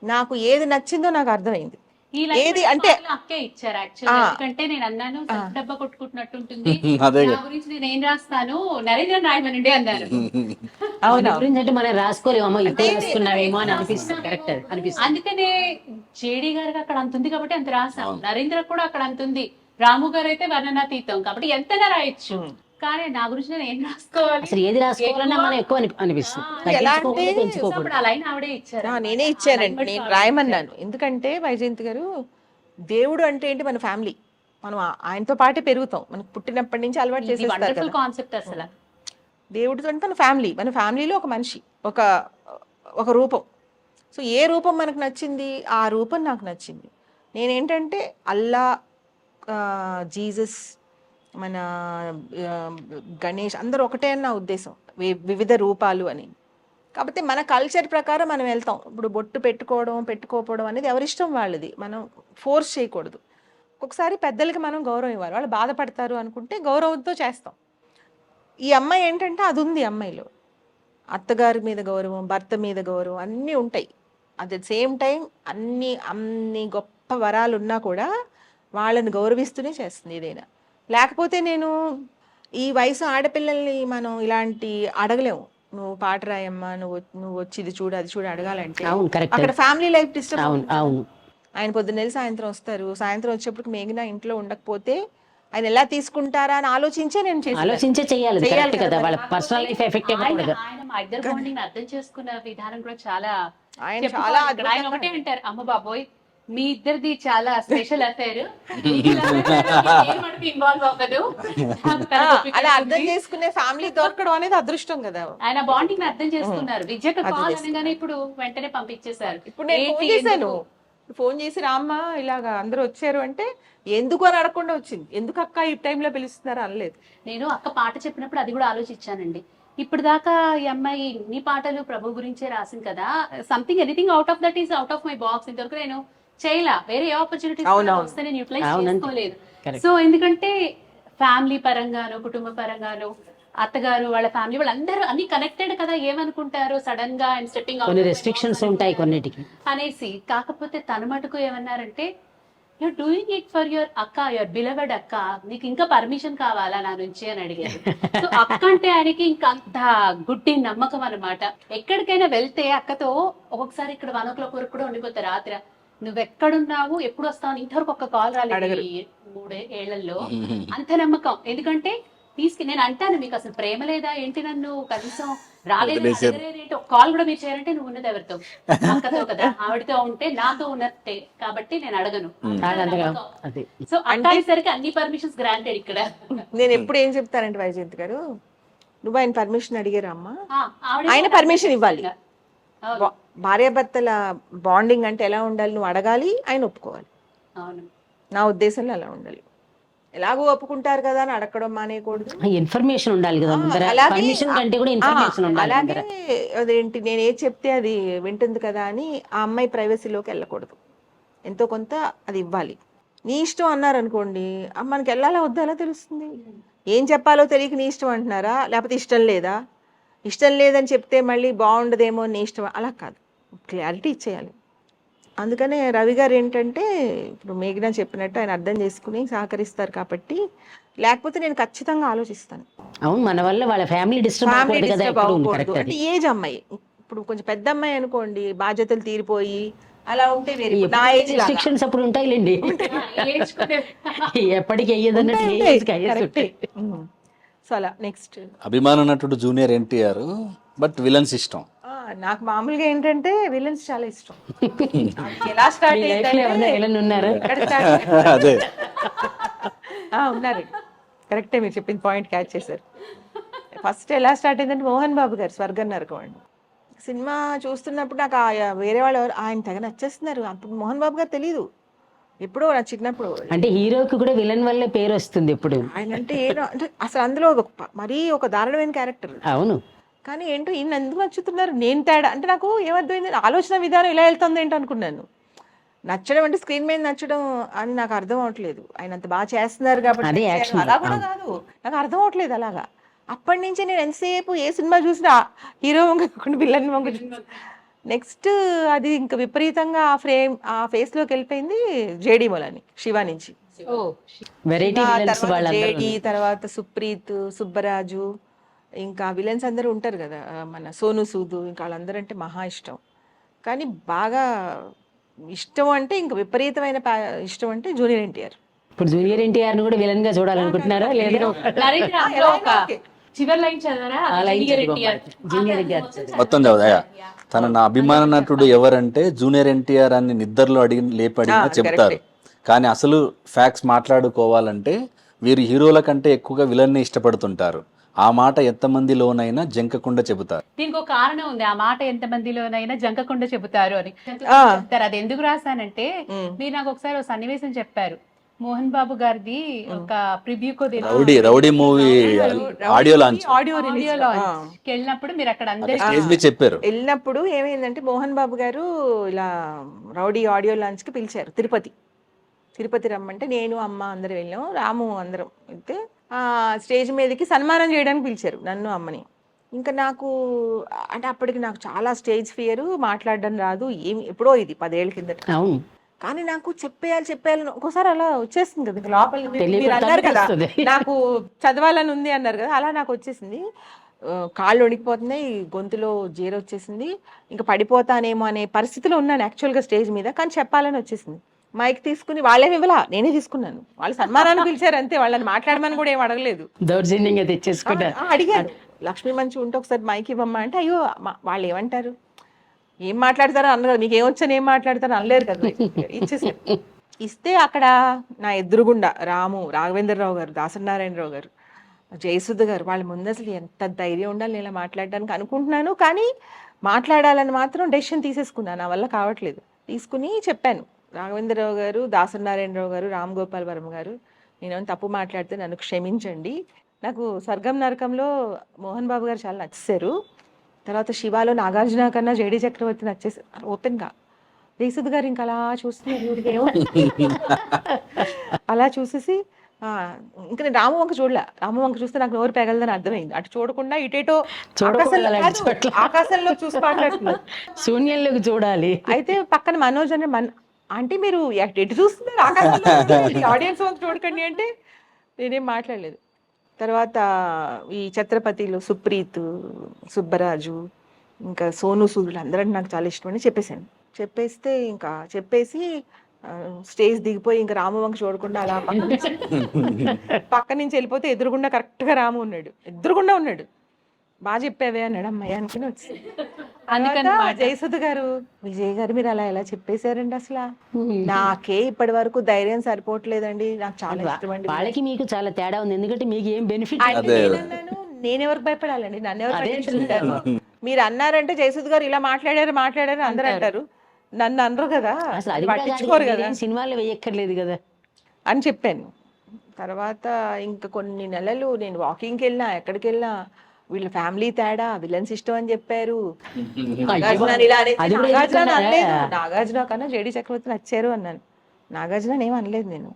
నాకు ఏది నచ్చిందో నాకు అర్థమైంది. ఈ లైన్ ఏది కూడా అంటే పాటలు అక్కే ఇచ్చారు యాక్చువల్లీ. ఎందుకంటే నేను అన్నాను సెల్ఫ్ డబ్బా కొట్టుకుంటున్నట్టు ఉంటుంది, అదే నా గురించి నేను ఏం రాస్తాను, నరేంద్ర నాయమనండి అన్నారు. అవును గురించి అంటే మనం రాసుకోలేమో, ఇప్పుడు రాసుకున్నావేమో అని అనిపిస్తుంది. కరెక్ట్, అది అనిపిస్తుంది. అందుకనే జేడి గారికి అక్కడ అంత ఉంది కాబట్టి అంత రాసాం, నరేంద్ర కూడా అక్కడ అంత ఉంది, రాము గారు అయితే వర్ణనాతీతం కాబట్టి ఎంతైనా రాయొచ్చు. కానీ నా గురించి నేను ఏం రాసుకోవాలి, అసలు ఏది రాసుకోవాలన్నా మనం ఎక్కువ అనిపిస్తుంది. ఎలా అంటే తగ్గించుకోకూడదు, పెంచుకోకూడదు. అప్పుడు ఆ లైన్ ఆవిడే ఇచ్చారు. నేనే ఇచ్చానండి, నేను రాయమన్నాను. ఎందుకంటే వైజయంతి గారు, దేవుడు అంటే ఏంటి, మన ఫ్యామిలీ, మనం ఆయనతో పాటే పెరుగుతాం, మనకు పుట్టినప్పటి నుంచి అలవాటు చేసేస్తారు వండర్ఫుల్ కదా. కాన్సెప్ట్ అసలు. దేవుడితో అంటే మన ఫ్యామిలీ, మన ఫ్యామిలీలో ఒక మనిషి, ఒక రూపం. సో ఏ రూపం మనకు నచ్చింది, ఆ రూపం నాకు నచ్చింది. నేనేంటంటే అల్లా, జీసస్, మన గణేష్ అందరూ ఒకటే అని నా ఉద్దేశం, వివిధ రూపాలు అని. కాకపోతే మన కల్చర్ ప్రకారం మనం వెళ్తాం. ఇప్పుడు బొట్టు పెట్టుకోకపోవడం అనేది ఎవరిష్టం వాళ్ళది, మనం ఫోర్స్ చేయకూడదు. ఒక్కొక్కసారి పెద్దలకి మనం గౌరవం ఇవ్వాలి, వాళ్ళు బాధపడతారు అనుకుంటే గౌరవంతో చేస్తాం. ఈ అమ్మాయి ఏంటంటే అది ఉంది అమ్మాయిలో, అత్తగారి మీద గౌరవం, భర్త మీద గౌరవం అన్నీ ఉంటాయి. అట్ ద సేమ్ టైం అన్ని గొప్ప వరాలు ఉన్నా కూడా వాళ్ళని గౌరవిస్తూనే చేస్తుంది ఏదైనా. లేకపోతే నేను ఈ వయసు ఆడపిల్లల్ని మనం ఇలాంటి అడగలేము, నువ్వు పాట రాయమ్మా, నువ్వు వచ్చి ఇది చూడు అది చూడు అడగాలంటే అవును, కరెక్ట్. అక్కడ ఫ్యామిలీ లైఫ్ డిస్టర్బ్. అవును అవును. ఆయన పొద్దున్న సాయంత్రం వస్తారు, సాయంత్రం వచ్చేప్పటికి మేఘన ఇంట్లో ఉండకపోతే ఆయన ఎలా తీసుకుంటారా అని ఆలోచించే నేను ఆలోచించే చేయాలి చేయాలి కదా, కదా. వాళ్ళ పర్సనల్ లైఫ్ ఎఫెక్ట్ ఇవ్వకూడదు. ఆయన మా ఇద్దరు బాండింగ్ అర్థం చేసుకున్న విధానం కూడా చాలా ఆయన చెప్పుకోవాలి. చాలా ఇక్కడ ఆయన ఒకటే అంటారు, అమ్మ బాబోయ్ మీ ఇద్దరిది చాలా స్పెషల్ అఫేర్, ఇన్వాల్వ్ అవ్వదు. అలా అర్థం చేసుకునే ఫ్యామిలీ దొరకడం అనేది అదృష్టం కదా. ఆయన బాండింగ్ అర్థం చేసుకున్నారు. విద్యకు కాల్ అనగానే ఇప్పుడు వెంటనే పంపించేశారు. ఇప్పుడు నేను ఫోన్ చేశాను, ఫోన్ చేసి రామ్మా ఇలాగా అందరూ వచ్చారు అంటే ఎందుకు అని అడగకుండా వచ్చింది. ఎందుకు అక్క ఈ టైంలో పిలుస్తున్నారు అనలేదు. నేను అక్క పాట చెప్పినప్పుడు అది కూడా ఆలోచించానండి. ఇప్పుడు దాకా ఈ అమ్మాయి ఇన్ని పాటలు ప్రభు గురించే రాసింది కదా, something anything out of that is out of my box. ఇంతవరకు నేను చేయలా, వేరే ఏ ఆపర్చునిటీస్ వస్తే నేను యూటిలైజ్ చేసుకోలేదు. సో ఎందుకంటే ఫ్యామిలీ పరంగాను, కుటుంబ పరంగాను, అత్తగారు వాళ్ళ ఫ్యామిలీ వాళ్ళందరూ అన్ని కనెక్టెడ్ కదా, ఏమనుకుంటారు సడన్ గా అండ్ స్టెప్పింగ్ కొన్ని రెస్ట్రిక్షన్స్ ఉంటాయి కొన్నిటికి అనేసి. కాకపోతే తన మటుకు ఏమన్నారంటే, you're doing it for your అక్క, యువర్ బిలవెడ్ అక్క, నీకు ఇంకా పర్మిషన్ కావాలా నా నుంచి అని అడిగారు. సో అక్క అంటే ఆయనకి ఇంకా అంత గుడ్డి నమ్మకం అన్నమాట. ఎక్కడికైనా వెళ్తే అక్కతో ఒక్కొక్కసారి ఇక్కడ 1 o'clock వరకు కూడా ఉండిపోతారు రాత్రి. నువ్వెక్కడున్నావు, ఎప్పుడు వస్తావు, ఇంతవరకు ఒక్క కాల్ రాలేదు 3 ఏళ్లలో. అంత నమ్మకం. ఎందుకంటే నేను అంటాను, మీకు అసలు ప్రేమ లేదా ఏంటి, నన్ను కనీసం రాలేదు ఒక కాల్ కూడా మీరు చేయాలంటే నువ్వు ఉన్నది ఎవరితో, అక్కతో కదా, ఆవిడతో ఉంటే నాతో ఉన్నట్టే కాబట్టి నేను అడగను. సో అట్టేసరికి అన్ని పర్మిషన్స్ గ్రాంటెడ్ ఇక్కడ. నేను ఎప్పుడు ఏం చెప్తానంటే వైజయంతి గారు, నువ్వు ఆయన పర్మిషన్ అడిగారా అమ్మా, ఆవిడ ఆయన పర్మిషన్ ఇవ్వాలి. భార్యాభర్తల బాండింగ్ అంటే ఎలా ఉండాలి, నువ్వు అడగాలి, ఆయన ఒప్పుకోవాలి. అవును, నా ఉద్దేశంలో అలా ఉండాలి. ఎలాగో ఒప్పుకుంటారు కదా అని అడగడం మానేయకూడదు. ఇన్ఫర్మేషన్ ఉండాలి కదా, పర్మిషన్ కంటే కూడా ఇన్ఫర్మేషన్ ఉండాలి. అలాగే అదేంటి నేను ఏది చెప్తే అది వింటుంది కదా అని ఆ అమ్మాయి ప్రైవసీలోకి వెళ్ళకూడదు. ఎంతో కొంత అది ఇవ్వాలి. నీ ఇష్టం అన్నారు అనుకోండి, మనకి వెళ్ళాలా వద్దా ఎలా తెలుస్తుంది? ఏం చెప్పాలో తెలియక నీ ఇష్టం అంటున్నారా, లేకపోతే ఇష్టం లేదా? ఇష్టం లేదని చెప్తే మళ్ళీ బాగుండదేమో నీ ఇష్టం, అలా కాదు, క్లారిటీ ఇచ్చేయాలి. అందుకనే రవి గారు ఏంటంటే, ఇప్పుడు మేఘన చెప్పినట్టు ఆయన అర్థం చేసుకుని సహకరిస్తారు కాబట్టి, లేకపోతే నేను ఖచ్చితంగా ఆలోచిస్తాను. అవును, మన వల్ల వాళ్ళ ఫ్యామిలీ డిస్టర్బ్ అవ్వకూడదు. అంటే ఏజ్ అమ్మాయి, ఇప్పుడు కొంచెం పెద్ద అమ్మాయి అనుకోండి, బాధ్యతలు తీరిపోయి అలా ఉంటే వేరే. నా ఏజ్ రిస్ట్రిక్షన్స్ అప్పుడు ఉంటాయిలేండి, ఎప్పటికీ అయ్యేదన్నట్టు. సో అలా. నెక్స్ట్ అభిమాన నటుడు జూనియర్ ఎన్టీఆర్, బట్ విలన్స్ ఇష్టం. నాకు మామూలుగా ఏంటంటే విలన్స్ చాలా ఇష్టం. ఎలా స్టార్ట్ అదే ఉన్నారు, కరెక్టే మీరు చెప్పిన పాయింట్ క్యాచ్ చేశారు. ఫస్ట్ ఎలా స్టార్ట్ అయిందంటే మోహన్ బాబు గారు స్వర్గం నరకం అండి. సినిమా చూస్తున్నప్పుడు నాకు వేరే వాళ్ళు ఆయన తెగ నచ్చేస్తున్నారు. అప్పుడు మోహన్ బాబు గారు తెలియదు, ఎప్పుడో నా చిన్నప్పుడు. అంటే హీరోకి కూడా విలన్ వల్లే పేరు వస్తుంది ఎప్పుడు. ఆయన అంటే ఏదో అంటే అసలు అందులో మరీ ఒక దారుణమైన క్యారెక్టర్. అవును. కానీ ఏంటో ఈయన ఎందుకు నచ్చుతున్నారు, నేను తేడా అంటే నాకు ఏమర్థమైంది, ఆలోచన విధానం ఇలా వెళ్తుంది ఏంటో అనుకున్నాను. నచ్చడం అంటే స్క్రీన్ మీద నచ్చడం అని నాకు అర్థం అవట్లేదు. ఆయన అంత బాగా చేస్తున్నారు కాబట్టి అదే నచ్చారు. యాక్షన్. అలా కూడా కాదు, నాకు అర్థం అవట్లేదు అలాగా. అప్పటి నుంచి నేను ఎంతసేపు ఏ సినిమా చూసినా హీరో వంక కాకుండా విలన్ వంక నెక్స్ట్ అది ఇంకా విపరీతంగా ఆ ఫేస్ లోకి వెళ్ళిపోయింది జేడి మొలని శివ నుంచి. వెరైటీ విలన్స్ వాళ్ళందరూ. జేడి తర్వాత సుప్రీత్, సుబ్బరాజు, ఇంకా విలన్స్ అందరూ ఉంటారు కదా, మన సోను సూద్, ఇంకా వాళ్ళందరూ అంటే మహా ఇష్టం. కానీ బాగా ఇష్టం అంటే ఇంకా విపరీతమైన ఇష్టం అంటే జూనియర్ ఎన్టీఆర్. ఇప్పుడు జూనియర్ ఎన్టీఆర్ ను కూడా విలన్ గా చూడాలనుకుంటున్నారా లేదా? చివరి లైన్ చదవరా? జూనియర్ ఎన్టీఆర్ మొత్తం చదువుదా తన నా అభిమాన నటుడు ఎవరంటే జూనియర్ ఎన్టీఆర్ అని నిద్రలో అడిగినా చెప్తారు. కానీ అసలు ఫ్యాక్ట్స్ మాట్లాడుకోవాలంటే వీరు హీరోల కంటే ఎక్కువగా విలన్ని ఇష్టపడుతుంటారు. ఆ మాట ఎంతమందిలోనైనా జంకకుండా చెబుతారు. దీనికి ఒక కారణం ఉంది, ఆ మాట ఎంత మందిలోనైనా జంకకుండా చెబుతారు అని చెప్తారు. అది ఎందుకు రాశానంటే మీరు నాకు ఒకసారి ఒక సన్నివేశం చెప్పారు, మోహన్ బాబు గారిది ఒక ప్రివ్యూకో రౌడీ మూవీ ఆడియో లాంచ్ వెళ్ళినప్పుడు మీరు అక్కడ అందరూ స్టేజ్ మీద చెప్పారు. వెళ్ళినప్పుడు ఏమైందంటే మోహన్ బాబు గారు ఇలా రౌడీ ఆడియో లాంచ్ కి పిలిచారు. తిరుపతి రమ్మంటే నేను అమ్మ అందరం వెళ్ళాం, రాము అందరం వెళ్తే ఆ స్టేజ్ మీదకి సన్మానం చేయడానికి పిలిచారు నన్ను అమ్మని. ఇంకా నాకు అంటే అప్పటికి నాకు చాలా స్టేజ్ ఫియర్, మాట్లాడడం రాదు, ఎప్పుడో ఇది 10 ఏళ్ళ కిందట. అవును. కానీ నాకు చెప్పేయాలి ఒక్కోసారి అలా వచ్చేసింది కదా లోపల. మీరు అన్నారు కదా నాకు చదవాలని ఉంది అన్నారు కదా, అలా నాకు వచ్చేసింది. కాళ్ళు వణికిపోతున్నాయి, గొంతులో జీర వచ్చేసింది, ఇంకా పడిపోతానేమో అనే పరిస్థితిలో ఉన్నాను యాక్చువల్గా స్టేజ్ మీద. కానీ చెప్పాలని వచ్చేసింది. మైక్ తీసుకుని వాళ్ళేమి ఇవ్వలా, నేనే తీసుకున్నాను. వాళ్ళు సన్మానాన్ని పిలిచారు అంతే, వాళ్ళని మాట్లాడమని కూడా ఏం అడగలేదు. దౌర్జన్యంగా తెచ్చేసుకుంటారు. అడిగారు లక్ష్మీ మంచి ఉంటే ఒకసారి మైక్ ఇవ్వమ్మా అంటే, అయ్యో వాళ్ళు ఏమంటారు, ఏం మాట్లాడతారో అన్నారు, నీకు ఏమొచ్చని ఏం మాట్లాడతారో అనలేరు కదా. ఇచ్చేసారు. ఇస్తే అక్కడ నా ఎదురుగుండా రాఘవేంద్రరావు గారు, దాసనారాయణరావు గారు, జయసుధ గారు, వాళ్ళ ముందు అసలు ఎంత ధైర్యం ఉండాలి నేను ఇలా మాట్లాడడానికి అనుకుంటున్నాను. కానీ మాట్లాడాలని మాత్రం డెసిషన్ తీసేసుకున్నాను, నా వల్ల కావట్లేదు. తీసుకుని చెప్పాను, రాఘవేంద్రరావు గారు, దాసనారాయణరావు గారు, రామ్ గోపాల్ వర్మ గారు, నేనేమైనా తప్పు మాట్లాడితే నన్ను క్షమించండి. నాకు స్వర్గం నరకంలో మోహన్ బాబు గారు చాలా నచ్చేశారు. తర్వాత శివాలో నాగార్జున కన్నా జేడి చక్రవర్తి నచ్చేసారు ఓపెన్గా. జయసుధ్ గారు ఇంకా అలా చూస్తున్నారు, అలా చూసేసి ఇంకా నేను రాము వంక చూస్తే నాకు నోరు పెగలదని అర్థమైంది. అటు చూడకుండా ఇటేటో ఆకాశంలో చూసి మాట్లాడుతున్నారు, శూన్యంలోకి చూడాలి. అయితే పక్కన మనోజ్ అనే అంటే మీరు ఎటు చూస్తున్నారు ఆకాశంలో, ఆడియన్స్ వంక చూడకండి అంటే నేనేం మాట్లాడలేదు. తర్వాత ఈ ఛత్రపతిలో సుప్రీత్, సుబ్బరాజు, ఇంకా సోను సూదులు అందరూ నాకు చాలా ఇష్టం అని చెప్పేశాను. చెప్పేసి స్టేజ్ దిగిపోయి ఇంకా రాము వంక చూడకుండా అలా పక్క నుంచి వెళ్ళిపోతే ఎదురుగుండా కరెక్ట్గా రాము ఉన్నాడు. బాగా చెప్పావే అన్నాడు, అమ్మాయి అనుకుని వచ్చి. జయసుధ గారు, విజయ్ గారు మీరు అలా ఎలా చెప్పేశారండి, అసలు నాకే ఇప్పటి వరకు ధైర్యం సరిపోవట్లేదండి, నాకు చాలా ఇష్టం అండి. వాళ్ళకి మీకు చాలా తేడా ఉంది, ఎందుకంటే మీకు ఏం బెనిఫిట్. నేనెవరికి భయపడాలండి, నన్ను ఎవరు పట్టించుకుంటారు. మీరు అన్నారంటే జయసుధ గారు ఇలా మాట్లాడారు అందరూ అంటారు, నన్ను అనరు కదా, పట్టించుకోరు కదా, సినిమాలో వేయక్కర్లేదు కదా అని చెప్పాను. తర్వాత ఇంకా కొన్ని నెలలు నేను వాకింగ్కి వెళ్ళినా, ఎక్కడికి వెళ్ళినా వీళ్ళ ఫ్యామిలీ తేడా, విలన్స్ ఇష్టం అని చెప్పారు. నాగార్జున కన్నా జేడి చక్రవర్తి నచ్చారు అన్నాను. నాగార్జున ఏం అనలేదు నేను.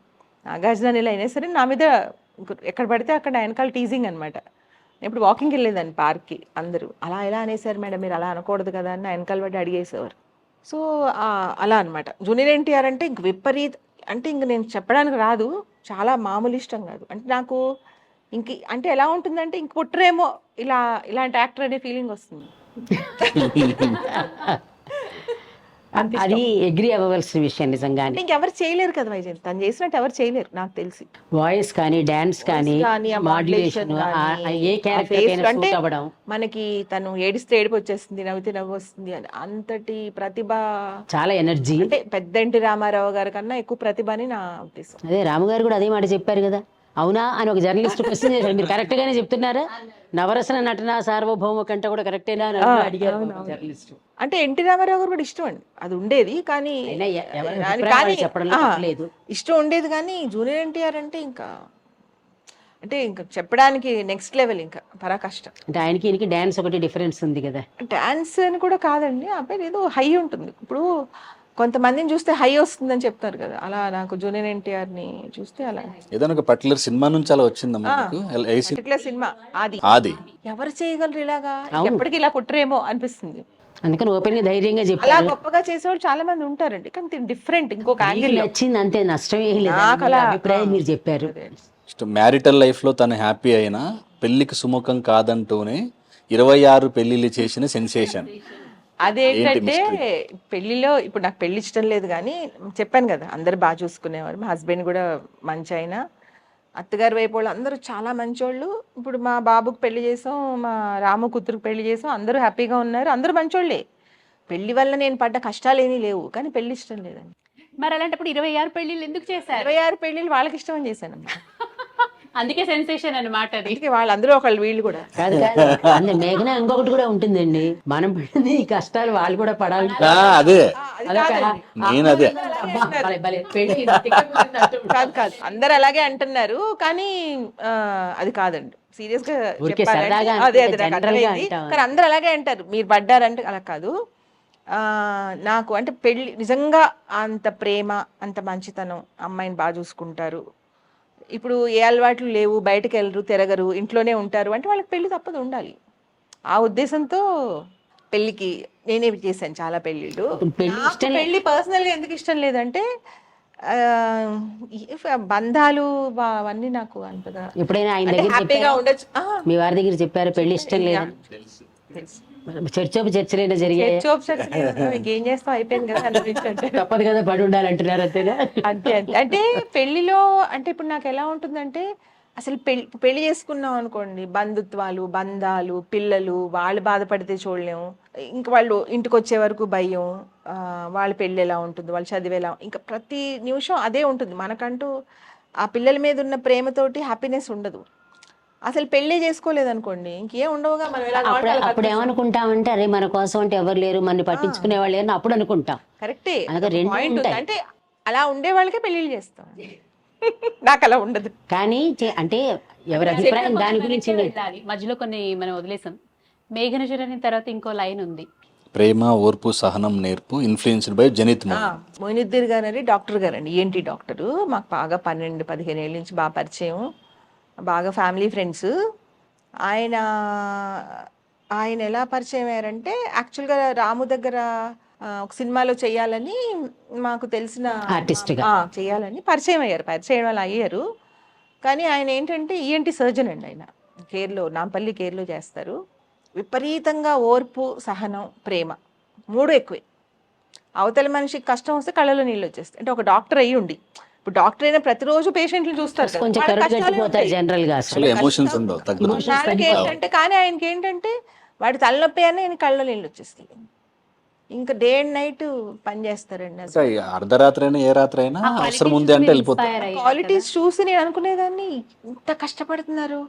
నాగార్జున ఇలా అయినా సరే నా మీద ఎక్కడ పడితే అక్కడ వెనకాల టీజింగ్ అనమాట. ఇప్పుడు వాకింగ్కి వెళ్ళేదాన్ని పార్క్కి, అందరూ అలా ఎలా అనేసారు మేడం, మీరు అలా అనకూడదు కదా అని వెనకాల పడి అడిగేసేవారు. సో అలా అనమాట. జూనియర్ ఎన్టీఆర్ అంటే ఇంక విపరీత, అంటే ఇంక నేను చెప్పడానికి రాదు, చాలా మామూలు ఇష్టం కాదు. అంటే నాకు అంటే ఎలా ఉంటుందంటే ఇంక పుట్టరేమో ఇలాంటి యాక్టర్ అనే ఫీలింగ్ వస్తుంది. అది అగ్రి అవ్వవలసిన విషయం నిజంగానే. ఇంకెవరు చేయలేరు కదా వైజయంతి, తను చేసినట్టు ఎవరు చేయలేరు నాకు తెలిసి. వాయిస్ కానీ, డాన్స్ కానీ, మాడ్యులేషన్, ఏ క్యారెక్టర్ అంటే మనకి తను ఏడిస్తే ఏడుపు వచ్చేస్తుంది, నవ్వితే నవ్వు వస్తుంది అని అంతటి ప్రతిభ, చాలా ఎనర్జీ. అంటే పెద్దంటి రామారావు గారి కన్నా ఎక్కువ ప్రతిభ అని నా ఉద్దేశం. అదే రాము గారు కూడా అదే మాట చెప్పారు కదా, అవునా అని ఒక జర్నలిస్ట్ క్వశ్చన్ చేశారు. మీరు కరెక్ట్ గానే చెప్తున్నారా? నవరసన నటన సార్వభౌమ కంటే కూడా కరెక్టేనా అని అడిగారు జర్నలిస్ట్. అంటే ఎన్టీ రామారావు గారు కూడా ఇష్టం అండి, అది ఉండేది. కానీ అయినా ఎవరి కానీ అభిప్రాయం వాళ్ళు చెప్పడంలో ఆ, తప్పలేదు. ఇష్టం ఉండేది. కానీ జూనియర్ ఎన్టీఆర్ అంటే ఇంకా చెప్పడానికి నెక్స్ట్ లెవెల్, ఇంకా పరాకష్టం. అంటే ఆయనకి ఈయనకి డాన్స్ ఒకటి డిఫరెన్స్ ఉంది కదా. డాన్స్ అని కూడా కాదండి, అబ్బాయి ఏదో హై ఉంటుంది. ఇప్పుడు కొంతమందిని చూస్తే హై వస్తుందని చెప్తారు కదా, అలా నాకు జూనియర్ ఎన్టీఆర్ ని చూస్తే అలా. ఏదైనా ఒక పర్టికులర్ సినిమా నుంచి అలా వచ్చిందమ్మా మీకు? ఏ సినిమా? ఇట్లా సినిమా ఆది. ఆది. ఎవరు చేయగలరు ఇలాగా? ఎప్పటికీ ఇలా కుట్రేమో అనిపిస్తుంది. అందుకని ఓపెన్ గా ధైర్యంగా అలా చెప్పారు. గొప్పగా చేసేవాళ్ళు చాలా మంది ఉంటారండి, కానీ డిఫరెంట్ ఇంకొక మీకు యాంగిల్. నచ్చింది అంతే, నష్టం ఏం లేదు. నాకు మీ అలా అభిప్రాయం మీరు చెప్పారు. మ్యారిటల్ లైఫ్లో తను హ్యాపీ అయినా పెళ్లికి సుముఖం కాదంటూనే 26 పెళ్లిళ్ళు చేసిన సెన్సేషన్. అదేంటంటే పెళ్లిలో ఇప్పుడు నాకు పెళ్లి ఇష్టం లేదు, కానీ చెప్పాను కదా అందరు బాగా చూసుకునేవారు. మా హస్బెండ్ కూడా మంచి ఆయన, అత్తగారి వైపు వాళ్ళు అందరూ చాలా మంచోళ్ళు. ఇప్పుడు మా బాబుకి పెళ్లి చేసాం, మా రాము కూతురుకి పెళ్లి చేసాం, అందరూ హ్యాపీగా ఉన్నారు, అందరూ మంచోళ్ళే. పెళ్లి వల్ల నేను పడ్డ కష్టాలు ఏమీ లేవు, కానీ పెళ్లి ఇష్టం లేదండి. మరి అలాంటప్పుడు 26 పెళ్లిళ్ళు ఎందుకు చేశారు? 26 పెళ్లిళ్ళు వాళ్ళకి ఇష్టమని చేశాను. అందుకే సెన్సేషన్ అన్నమాట అది. అందుకే వాళ్ళందరూ ఒకళ్ళు, వీళ్ళు కూడా. కాదు కాదు, అందులో మేఘన ఇంకొకటి కూడా ఉంటుందండి, మనం పడింది ఈ కష్టాలు వాళ్ళు కూడా పడాలి. అదే అదొక నేను అదే అబ్బా, భలే, భలే, పెళ్లి తిక్కకున్నట్టు. కాదు కాదు, అందరు అలాగే అంటున్నారు, కానీ అది కాదండి. సీరియస్ గా ఊరికే చెప్పాలంటే సరదాగా అదే అంటే నాకు general గా అర్థమైంది. అంటాం. కానీ అందరు అలాగే అంటారు, మీరు పడ్డారంటే అలా కాదు. నాకు అంటే పెళ్లి నిజంగా అంత ప్రేమ, అంత మంచితనం, అమ్మాయిని బాగా చూసుకుంటారు. ఇప్పుడు ఏ అలవాట్లు లేవు, బయటకు వెళ్ళరు, తిరగరు, ఇంట్లోనే ఉంటారు అంటే వాళ్ళకి పెళ్లి తప్పదు, ఉండాలి. ఆ ఉద్దేశంతో పెళ్లికి నేనే చేశాను చాలా పెళ్లిళ్ళు. పెళ్లి నాకు ఇష్టం లేదు. పెళ్లి పర్సనల్ గా ఎందుకు ఇష్టం లేదంటే బంధాలు అవన్నీ నాకు అంతగా ఎప్పుడైనా ఆయన అంటే దగ్గర హ్యాపీగా చెప్పారా? ఉండొచ్చు. మీ వారి దగ్గర చెప్పారు పెళ్లి ఇష్టం లేదు? తెలుసు. చర్చలైనా జరిగాయి? ఏం చేస్తాం, అయిపోయింది కదా అనుభవించండి. తప్పదు కదా, పడి ఉండాలంటున్నారు అంతేనా? అంతే అంతే. అంటే పెళ్లిలో అంటే ఇప్పుడు నాకు ఎలా ఉంటుందంటే, అసలు పెళ్లి చేసుకున్నాం అనుకోండి, బంధుత్వాలు, బంధాలు, పిల్లలు, వాళ్ళు బాధపడితే చూడలేము. ఇంక వాళ్ళు ఇంటికి వచ్చే వరకు భయం, వాళ్ళ పెళ్ళి ఎలా ఉంటుంది, వాళ్ళ చదివి ఎలా, ఇంకా ప్రతి నిమిషం అదే ఉంటుంది. మనకంటూ ఆ పిల్లల మీద ఉన్న ప్రేమతోటి హ్యాపీనెస్ ఉండదు. అసలు పెళ్ళే చేసుకోలేదు అనుకోండి, ఇంకేం ఉండవుగా. మనం ఎలా అప్పుడు ఏమనుకుంటామంటే, అరే మన కోసం అంటే ఎవరు లేరు, మన పట్టించుకునే వాళ్ళు లేరు అప్పుడు అనుకుంటాం. కరెక్టే, అలాగే రెండు పాయింట్ ఉంది. ఉంటాయి. అంటే అలా ఉండే వాళ్ళకే పెళ్లిళ్ళు చేస్తాం. నాకు అలా ఉండదు. కానీ అంటే ఎవరి అభిప్రాయం దాని గురించి వెళ్ళాలి. మధ్యలో కొన్ని మనం వదిలేసాం. మేఘన జురని తర్వాత ఇంకో లైన్ ఉంది, ప్రేమ ఓర్పు సహనం నేర్పు ఇన్ఫ్లుయెన్స్డ్ బై జనిత్ మోహన్. మొయినుద్దీన్ గారు అని డాక్టర్ గారు అండి, ENT డాక్టరు. మాకు బాగా 12-15 ఏళ్ళ నుంచి బాగా పరిచయం, బాగా ఫ్యామిలీ ఫ్రెండ్స్. ఆయన ఆయన ఎలా పరిచయం అయ్యారంటే, యాక్చువల్గా రాము దగ్గర ఒక సినిమాలో చేయాలని మాకు తెలిసిన ఆర్టిస్ట్గా చేయాలని పరిచయం అయ్యారు. పరిచయం వాళ్ళు అయ్యారు. కానీ ఆయన ఏంటంటే ENT సర్జన్ అండి. ఆయన కేర్లో, నాంపల్లి కేర్లో చేస్తారు. విపరీతంగా ఓర్పు, సహనం, ప్రేమ 3 ఎక్కువే. అవతల మనిషికి కష్టం వస్తే కళ్ళలో నీళ్ళు వచ్చేస్తాయి. అంటే ఒక డాక్టర్ అయ్యి ఉండి, ఇప్పుడు డాక్టర్ అయినా ప్రతిరోజు పేషెంట్లు చూస్తారు కదా, కొంచెం వాళ్ళ కరుడు కష్టాలే గట్టిపోతారు ఉంటాయి. జనరల్ గా. అసలు ఎమోషన్స్ ఉండవు, తగ్గుతాయి. ఆయనకి ఏంటంటే, కానీ ఆయనకి ఏంటంటే వాడి తలనొప్పి అని ఆయన కళ్ళలో నీళ్ళు వచ్చేస్తాయి. ఇంకా డే అండ్ నైట్ పని చేస్తారండి. అసలు ఇంకా అర్ధరాత్రి అయినా ఏ రాత్రి అయినా అవసరం ఉంది అంటే వెళ్ళిపోతారు. క్వాలిటీస్ చూసి నేను అనుకునేదాన్ని, ఇంత కష్టపడుతున్నారు,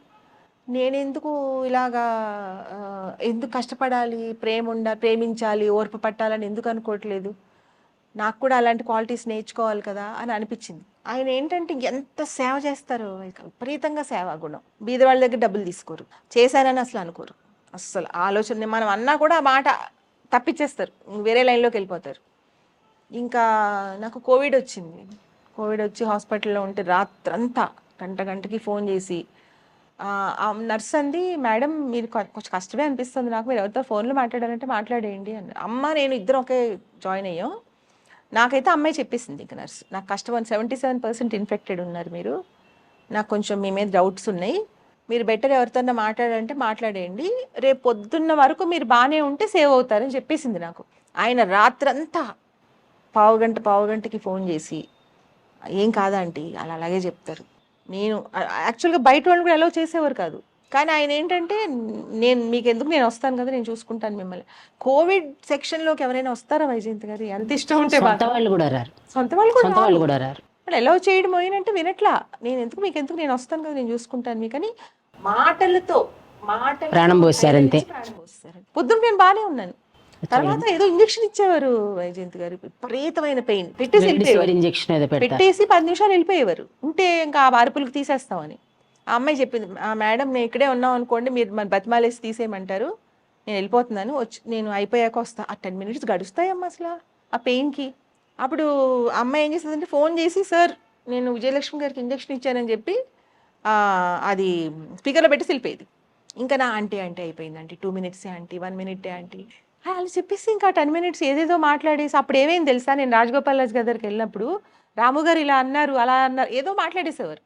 నేను ఎందుకు ఇలాగా ఎందుకు కష్టపడాలి, ప్రేమించాలి, ఓర్పు పట్టాలని ఎందుకు అనుకోవట్లేదు, నాకు కూడా అలాంటి క్వాలిటీస్ నేర్చుకోవాలి కదా అని అనిపించింది. ఆయన ఏంటంటే ఎంత సేవ చేస్తారు, విపరీతంగా సేవా గుణం. బీద వాళ్ళ దగ్గర డబ్బులు తీసుకోరు, చేశానని అసలు అనుకోరు. అస్సలు ఆలోచన మనం అన్నా కూడా ఆ మాట తప్పించేస్తారు, వేరే లైన్లోకి వెళ్ళిపోతారు. ఇంకా నాకు కోవిడ్ వచ్చి హాస్పిటల్లో ఉంటే రాత్రంతా గంటకి ఫోన్ చేసి, ఆ నర్స్ అంది, మేడం మీరు కొంచెం కష్టమే అనిపిస్తుంది నాకు, మీరు ఎవరితో ఫోన్లో మాట్లాడాలంటే మాట్లాడేయండి అని. అమ్మ నేను ఇద్దరం ఒకే జాయిన్ అయ్యాం. నాకైతే అమ్మాయి చెప్పేసింది, ఇంకా నర్స్, నాకు కష్టం 77% ఇన్ఫెక్టెడ్ ఉన్నారు మీరు, నాకు కొంచెం మీ మీద డౌట్స్ ఉన్నాయి, మీరు బెటర్ ఎవరితోన్నా మాట్లాడాలంటే మాట్లాడేయండి, రేపు పొద్దున్న వరకు మీరు బాగానే ఉంటే సేవ్ అవుతారని చెప్పేసింది నాకు. ఆయన రాత్రంతా పావుగంటకి ఫోన్ చేసి, ఏం కాదా ఆంటీ, అలాగే చెప్తారు. నేను యాక్చువల్గా బయట వాళ్ళు కూడా అలౌ చేసేవారు కాదు, కానీ ఆయన ఏంటంటే, నేను వస్తాను కదా, నేను చూసుకుంటాను మిమ్మల్ని. కోవిడ్ సెక్షన్లోకి ఎవరైనా వస్తారా వైజయంతి గారు? ఎంత ఇష్టం ఉంటే సొంత వాళ్ళు కూడా రారు. సొంత వాళ్ళు కూడా రారు. బట్ అలౌ చేయడం పోయినంటే వినట్లా. నేను ఎందుకు మీకు ఎందుకు, నేను వస్తాను కదా, నేను చూసుకుంటాను మీకు అని మాటలతో ప్రాణం పోస్తారంతే. పొద్దున్న నేను బాగానే ఉన్నాను. తర్వాత ఏదో ఇంజెక్షన్ ఇచ్చేవారు వైజయంతి గారు, విపరీతమైన పెయిన్, పెట్టేసి వెళ్ళిపోయేవారు. ఇంజెక్షన్ ఏదో పెడతారు. పెట్టేసి 10 నిమిషాలు వెళ్ళిపోయేవారు. ఉంటే ఇంకా ఆ అరుపులకు తీసేస్తామని ఆ అమ్మాయి చెప్పింది, ఆ మేడం నేను ఇక్కడే ఉన్నాం అనుకోండి, మీరు మన బతిమాలేసి తీసేయమంటారు, నేను వెళ్ళిపోతున్నాను, వచ్చి నేను అయిపోయాక వస్తా. ఆ 10 minutes గడుస్తాయమ్మా అసలు ఆ పెయిన్కి. అప్పుడు అమ్మాయి ఏం చేస్తుందంటే ఫోన్ చేసి, సార్ నేను విజయలక్ష్మి గారికి ఇంజెక్షన్ ఇచ్చానని చెప్పి అది స్పీకర్లో పెట్టి వెళ్ళిపోయేది. ఇంకా నా అంటే అయిపోయింది aunty, 2 minutes aunty, 1 minute aunty వాళ్ళు చెప్పేసి ఇంకా 10 minutes ఏదేదో మాట్లాడేసి. అప్పుడు ఏమైంది తెలుసా, నేను రాజగోపాల్ రాజు దగ్గరికి వెళ్ళినప్పుడు రాము గారు ఇలా అన్నారు అలా అన్నారు ఏదో మాట్లాడేసేవారు.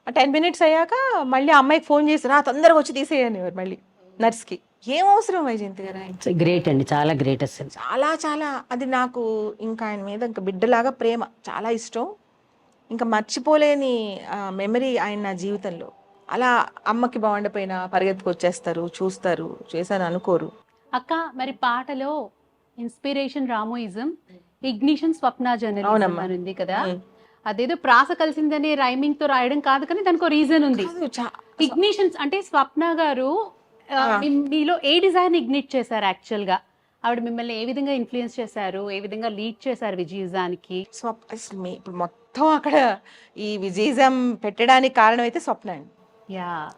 ఆ 10 minutes అయ్యాక మళ్ళీ అమ్మాయికి ఫోన్ చేసి రా తొందరగా వచ్చి తీసేయనివారు మళ్ళీ నర్స్కి. ఏం అవసరం వైజయంతి గారు, ఆయన గ్రేట్ అండి, చాలా గ్రేట్ అసలు. చాలా చాలా అది నాకు ఇంకా ఆయన మీద ఇంకా బిడ్డలాగా ప్రేమ, చాలా ఇష్టం. ఇంకా మర్చిపోలేని మెమరీ ఆయన నా జీవితంలో. అలా అమ్మకి బాగుండిపోయినా పరిగెత్తుకు వచ్చేస్తారు, చూస్తారు, చేశాను అనుకోరు. అక్క మరి పాటలో ఇన్స్పిరేషన్ రామోయిజం, ఇగ్నిషన్ స్వప్న జర్నలిజం అని ఉంది కదా, అదేదో ప్రాస కలిసిందని రైమింగ్ తో రాయడం కాదు, కానీ దానికి రీజన్ ఉంది. ఇగ్నిషన్స్ అంటే స్వప్న గారు మీలో ఏ డిజైన్ ఇగ్నిట్ చేశారు యాక్చువల్ గా? ఆవిడ మిమ్మల్ని ఏ విధంగా ఇన్ఫ్లుయెన్స్ చేశారు, ఏ విధంగా లీడ్ చేశారు విజయిజానికి? ఇప్పుడు మొత్తం అక్కడ ఈ విజయిజం పెట్టడానికి కారణం అయితే స్వప్న అండి.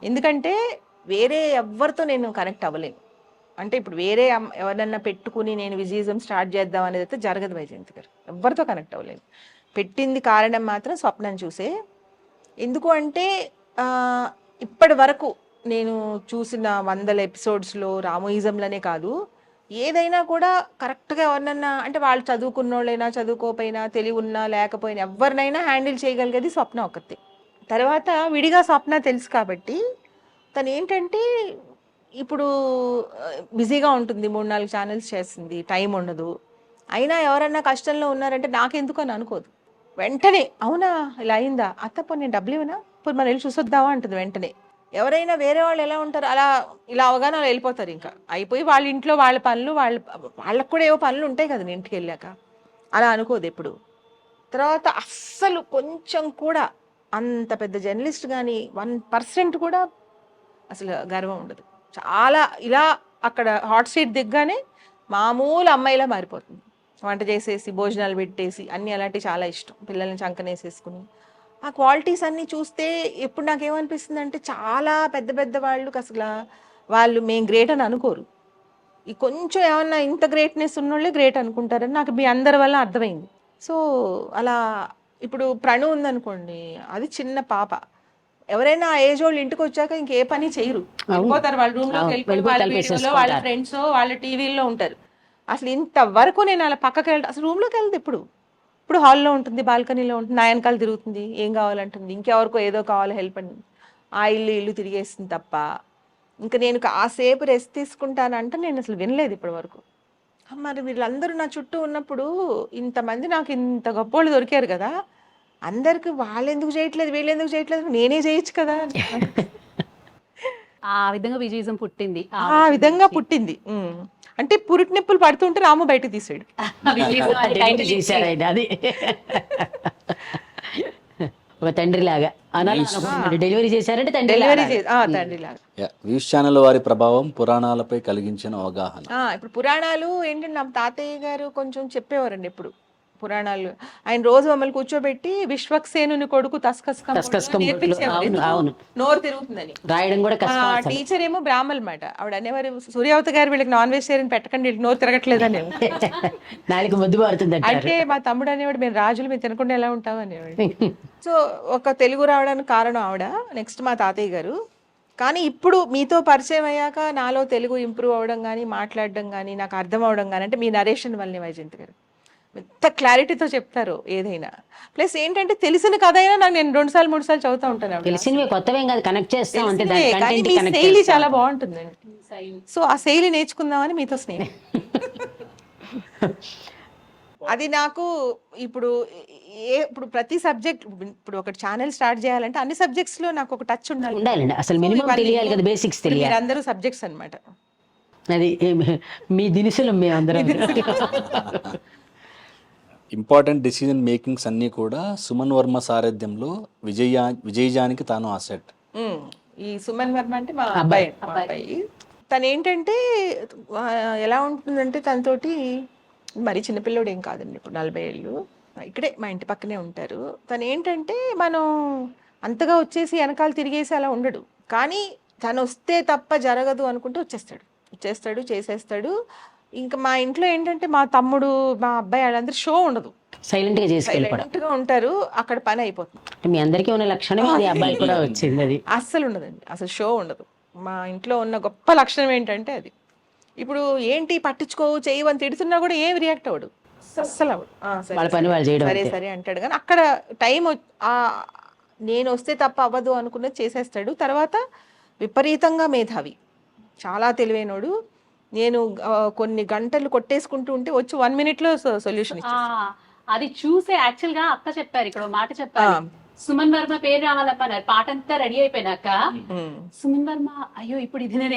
ఎందుకంటే వేరే ఎవరితో నేను కనెక్ట్ అవ్వలేను. అంటే ఇప్పుడు వేరే ఎవరన్నా పెట్టుకుని నేను విజయిజం స్టార్ట్ చేద్దాం అనేది అయితే జరగదు వైజయంతి గారు, ఎవరితో కనెక్ట్ అవ్వలేదు. పెట్టింది కారణం మాత్రం స్వప్నం చూసే. ఎందుకు అంటే ఇప్పటి వరకు నేను చూసిన 100 episodes-లో రామోయిజంలోనే కాదు, ఏదైనా కూడా కరెక్ట్గా ఎవరినన్నా అంటే వాళ్ళు చదువుకున్నోళ్ళైనా చదువుకోపోయినా తెలివి ఉన్నా లేకపోయినా ఎవరినైనా హ్యాండిల్ చేయగలిగేది స్వప్న ఒకటి. తర్వాత విడిగా స్వప్న తెలుసు కాబట్టి తను ఏంటంటే ఇప్పుడు బిజీగా ఉంటుంది, 3-4 ఛానల్స్ చేస్తుంది, టైం ఉండదు. అయినా ఎవరన్నా కష్టంలో ఉన్నారంటే నాకెందుకు అని అనుకోదు, వెంటనే అవునా ఇలా అయిందా అత్తప్ప నేను డబ్బులు ఇవ్వనా, ఇప్పుడు మనం వెళ్ళి చూసొద్దామా అంటుంది వెంటనే. ఎవరైనా వేరే వాళ్ళు ఎలా ఉంటారు, అలా ఇలా అవగానే వాళ్ళు వెళ్ళిపోతారు, ఇంకా అయిపోయి వాళ్ళ ఇంట్లో వాళ్ళ పనులు, వాళ్ళకు కూడా ఏవో పనులు ఉంటాయి కదా ఇంటికి వెళ్ళాక, అలా అనుకోదు ఎప్పుడు. తర్వాత అస్సలు కొంచెం కూడా అంత పెద్ద జర్నలిస్ట్ కానీ 1% కూడా అసలు గర్వం ఉండదు. చాలా ఇలా అక్కడ హాట్ సీట్ దిగ్గానే మామూలు అమ్మాయిలా మారిపోతుంది. వంట చేసేసి భోజనాలు పెట్టేసి అన్నీ అలాంటివి చాలా ఇష్టం, పిల్లల్ని చంకనేసేసుకుని. ఆ క్వాలిటీస్ అన్నీ చూస్తే ఇప్పుడు నాకేమనిపిస్తుంది అంటే చాలా పెద్ద పెద్ద వాళ్ళు అసలు వాళ్ళు మేము గ్రేట్ అని అనుకోరు. ఈ కొంచెం ఏమన్నా ఇంత గ్రేట్నెస్ ఉన్నోళ్ళే గ్రేట్ అనుకుంటారని నాకు మీ అందరి వల్ల అర్థమైంది. సో అలా ఇప్పుడు ప్రణు ఉందనుకోండి, అది చిన్న పాప, ఎవరైనా ఆ ఏజ్ వాళ్ళు ఇంటికి వచ్చాక ఇంకే పని చేయరు, వెళ్ళిపోతారు వాళ్ళ రూమ్ లోకి, వెళ్ళిపోయి వాళ్ళ వీడియోలో వాళ్ళ ఫ్రెండ్స్ వాళ్ళ టీవీలో ఉంటారు. అసలు ఇంతవరకు నేను అలా పక్కకి వెళ్తా, అసలు రూమ్లోకి వెళ్తే ఇప్పుడు హాల్లో ఉంటుంది, బాల్కనీలో ఉంటుంది, నా వెనకాల తిరుగుతుంది, ఏం కావాలంటుంది, ఇంకెవరికో ఏదో కావాలి హెల్ప్ అని ఆ ఇల్లు తిరిగేస్తుంది తప్ప ఇంకా నేను కాసేపు రెస్ట్ తీసుకుంటానంటే నేను అసలు వినలేదు ఇప్పటి వరకు. మరి వీళ్ళందరూ నా చుట్టూ ఉన్నప్పుడు ఇంతమంది నాకు ఇంత గొప్పోళ్ళు దొరికారు కదా, అందరికి వాళ్ళు ఎందుకు చేయట్లేదు వీళ్ళు ఎందుకు చేయట్లేదు, నేనే చేయొచ్చు కదా. ఆ విధంగా విజయిజం పుట్టింది, ఆ విధంగా పుట్టింది. అంటే పురిటి నొప్పులు పడుతుంటే రాము బయటకు తీసాడు. అది ఒక తండ్రి లాగా డెలివరీ చేశారంటే తండ్రి లాగా. వ్యూస్ ఛానల్ వారి ప్రభావం పురాణాలపై కలిగించిన అవగాహన. ఇప్పుడు పురాణాలు ఏంటంటే నా తాతయ్య గారు కొంచెం చెప్పేవారండి ఎప్పుడు పురాణాలు. ఆయన రోజు మమ్మల్ని కూర్చోబెట్టి విశ్వక్సేనుని కొడుకు నోరు తిరుగుతుందని రాయడం కూడా. టీచర్ ఏమో బ్రాహ్మణ్ మాట, ఆవిడ అనేవారు సూర్యావతి గారు వీళ్ళకి నాన్ వెజిటేరియన్ పెట్టకండి, వీళ్ళకి నోరు తిరగట్లేదని. నాలుగు ముద్దు పడుతుంది అంటే మా తమ్ముడు అనేవాడు మేము రాజులు మేము తినకుండా ఎలా ఉంటాం అనేవాడు. సో ఒక తెలుగు రావడానికి కారణం ఆవిడ, నెక్స్ట్ మా తాతయ్య గారు. కానీ ఇప్పుడు మీతో పరిచయం అయ్యాక నాలో తెలుగు ఇంప్రూవ్ అవ్వడం కానీ మాట్లాడడం కానీ నాకు అర్థం అవడం కానీ అంటే మీ నరేషన్ వల్లనే వైజయంతి గారు ఎంత క్లారిటీతో చెప్తారు ఏదైనా. ప్లస్ ఏంటంటే తెలిసిన కథ అయినా నాకు నేను 2 సార్లు 3 సార్లు చదువుతా ఉంటాను. తెలిసినవి కొత్తవేం కాదు, కనెక్ట్ చేస్తాం అంటే కానీ మీ శైలి చాలా బాగుంటుందండి. సో ఆ శైలి నేర్చుకుందామని మీతో స్నేహం. అది నాకు ఇప్పుడు ఇప్పుడు ప్రతి సబ్జెక్ట్, ఇప్పుడు ఒక ఛానల్ స్టార్ట్ చేయాలంటే అన్ని సబ్జెక్ట్స్ లో నాకు ఒక టచ్ ఉండాలండి. అసలు మినిమం తెలియాలి కదా, బేసిక్స్ తెలియాలి. అందరూ సబ్జెక్ట్స్ అన్నమాట. అది మీ దినుసులు మేము అందరం. ఇంపార్టెంట్ డెసిజన్ మేకింగ్స్ అన్నీ కూడా సుమన్ వర్మ సారథ్యంలో విజయజానికి తాను అసెట్. ఈ సుమన్ వర్మ అంటే మా అబ్బాయి తను ఏంటంటే ఎలా ఉంటుందంటే తనతోటి మరి చిన్నపిల్లోడు ఏం కాదండి, ఇప్పుడు 40 ఏళ్ళు, ఇక్కడే మా ఇంటి పక్కనే ఉంటారు. తను ఏంటంటే మనం అంతగా వచ్చేసి వెనకాల తిరిగేసి అలా ఉండడు, కానీ తను వస్తే తప్ప జరగదు అనుకుంటే వచ్చేస్తాడు చేసేస్తాడు. ఇంకా మా ఇంట్లో ఏంటంటే మా తమ్ముడు మా అబ్బాయి వాళ్ళందరూ షో ఉండదు, సైలెంట్ గా చేసుకెళ్ళిపోవడం. సైలెంట్గా ఉంటారు, అక్కడ పని అయిపోతుంది. అంటే మీ అందరికీ ఉన్న లక్షణమే అది అబ్బాయి కూడా వచ్చింది. అది అస్సలు ఉండదండి, అసలు షో ఉండదు. మా ఇంట్లో ఉన్న గొప్ప లక్షణం ఏంటంటే అది. ఇప్పుడు ఏంటి పట్టించుకోవు చేయవు అని తిడుతున్నా కూడా ఏం రియాక్ట్ అవ్వడు, అస్సలు అవ్వడు. వాళ్ళ పని వాళ్ళు చేయడం సరే అంతే. సరే అంటాడు, కానీ అక్కడ టైం నేను వస్తే తప్ప అవ్వదు అనుకున్నది చేసేస్తాడు. తర్వాత విపరీతంగా మేధావి, చాలా తెలివైనోడు. నేను కొన్ని గంటలు కొట్టేసుకుంటూ ఉంటే వచ్చి 1 minute లో సొల్యూషన్ అది చూసే యాక్చువల్ గా అక్క చెప్పారు, ఇక్కడ ఓ మాట చెప్పారు, సుమన్ వర్మ పేరు రావాలన్నారు. పాట అంతా రెడీ అయిపోయినాక సుమన్ వర్మ అయ్యో ఇప్పుడు ఇది నేను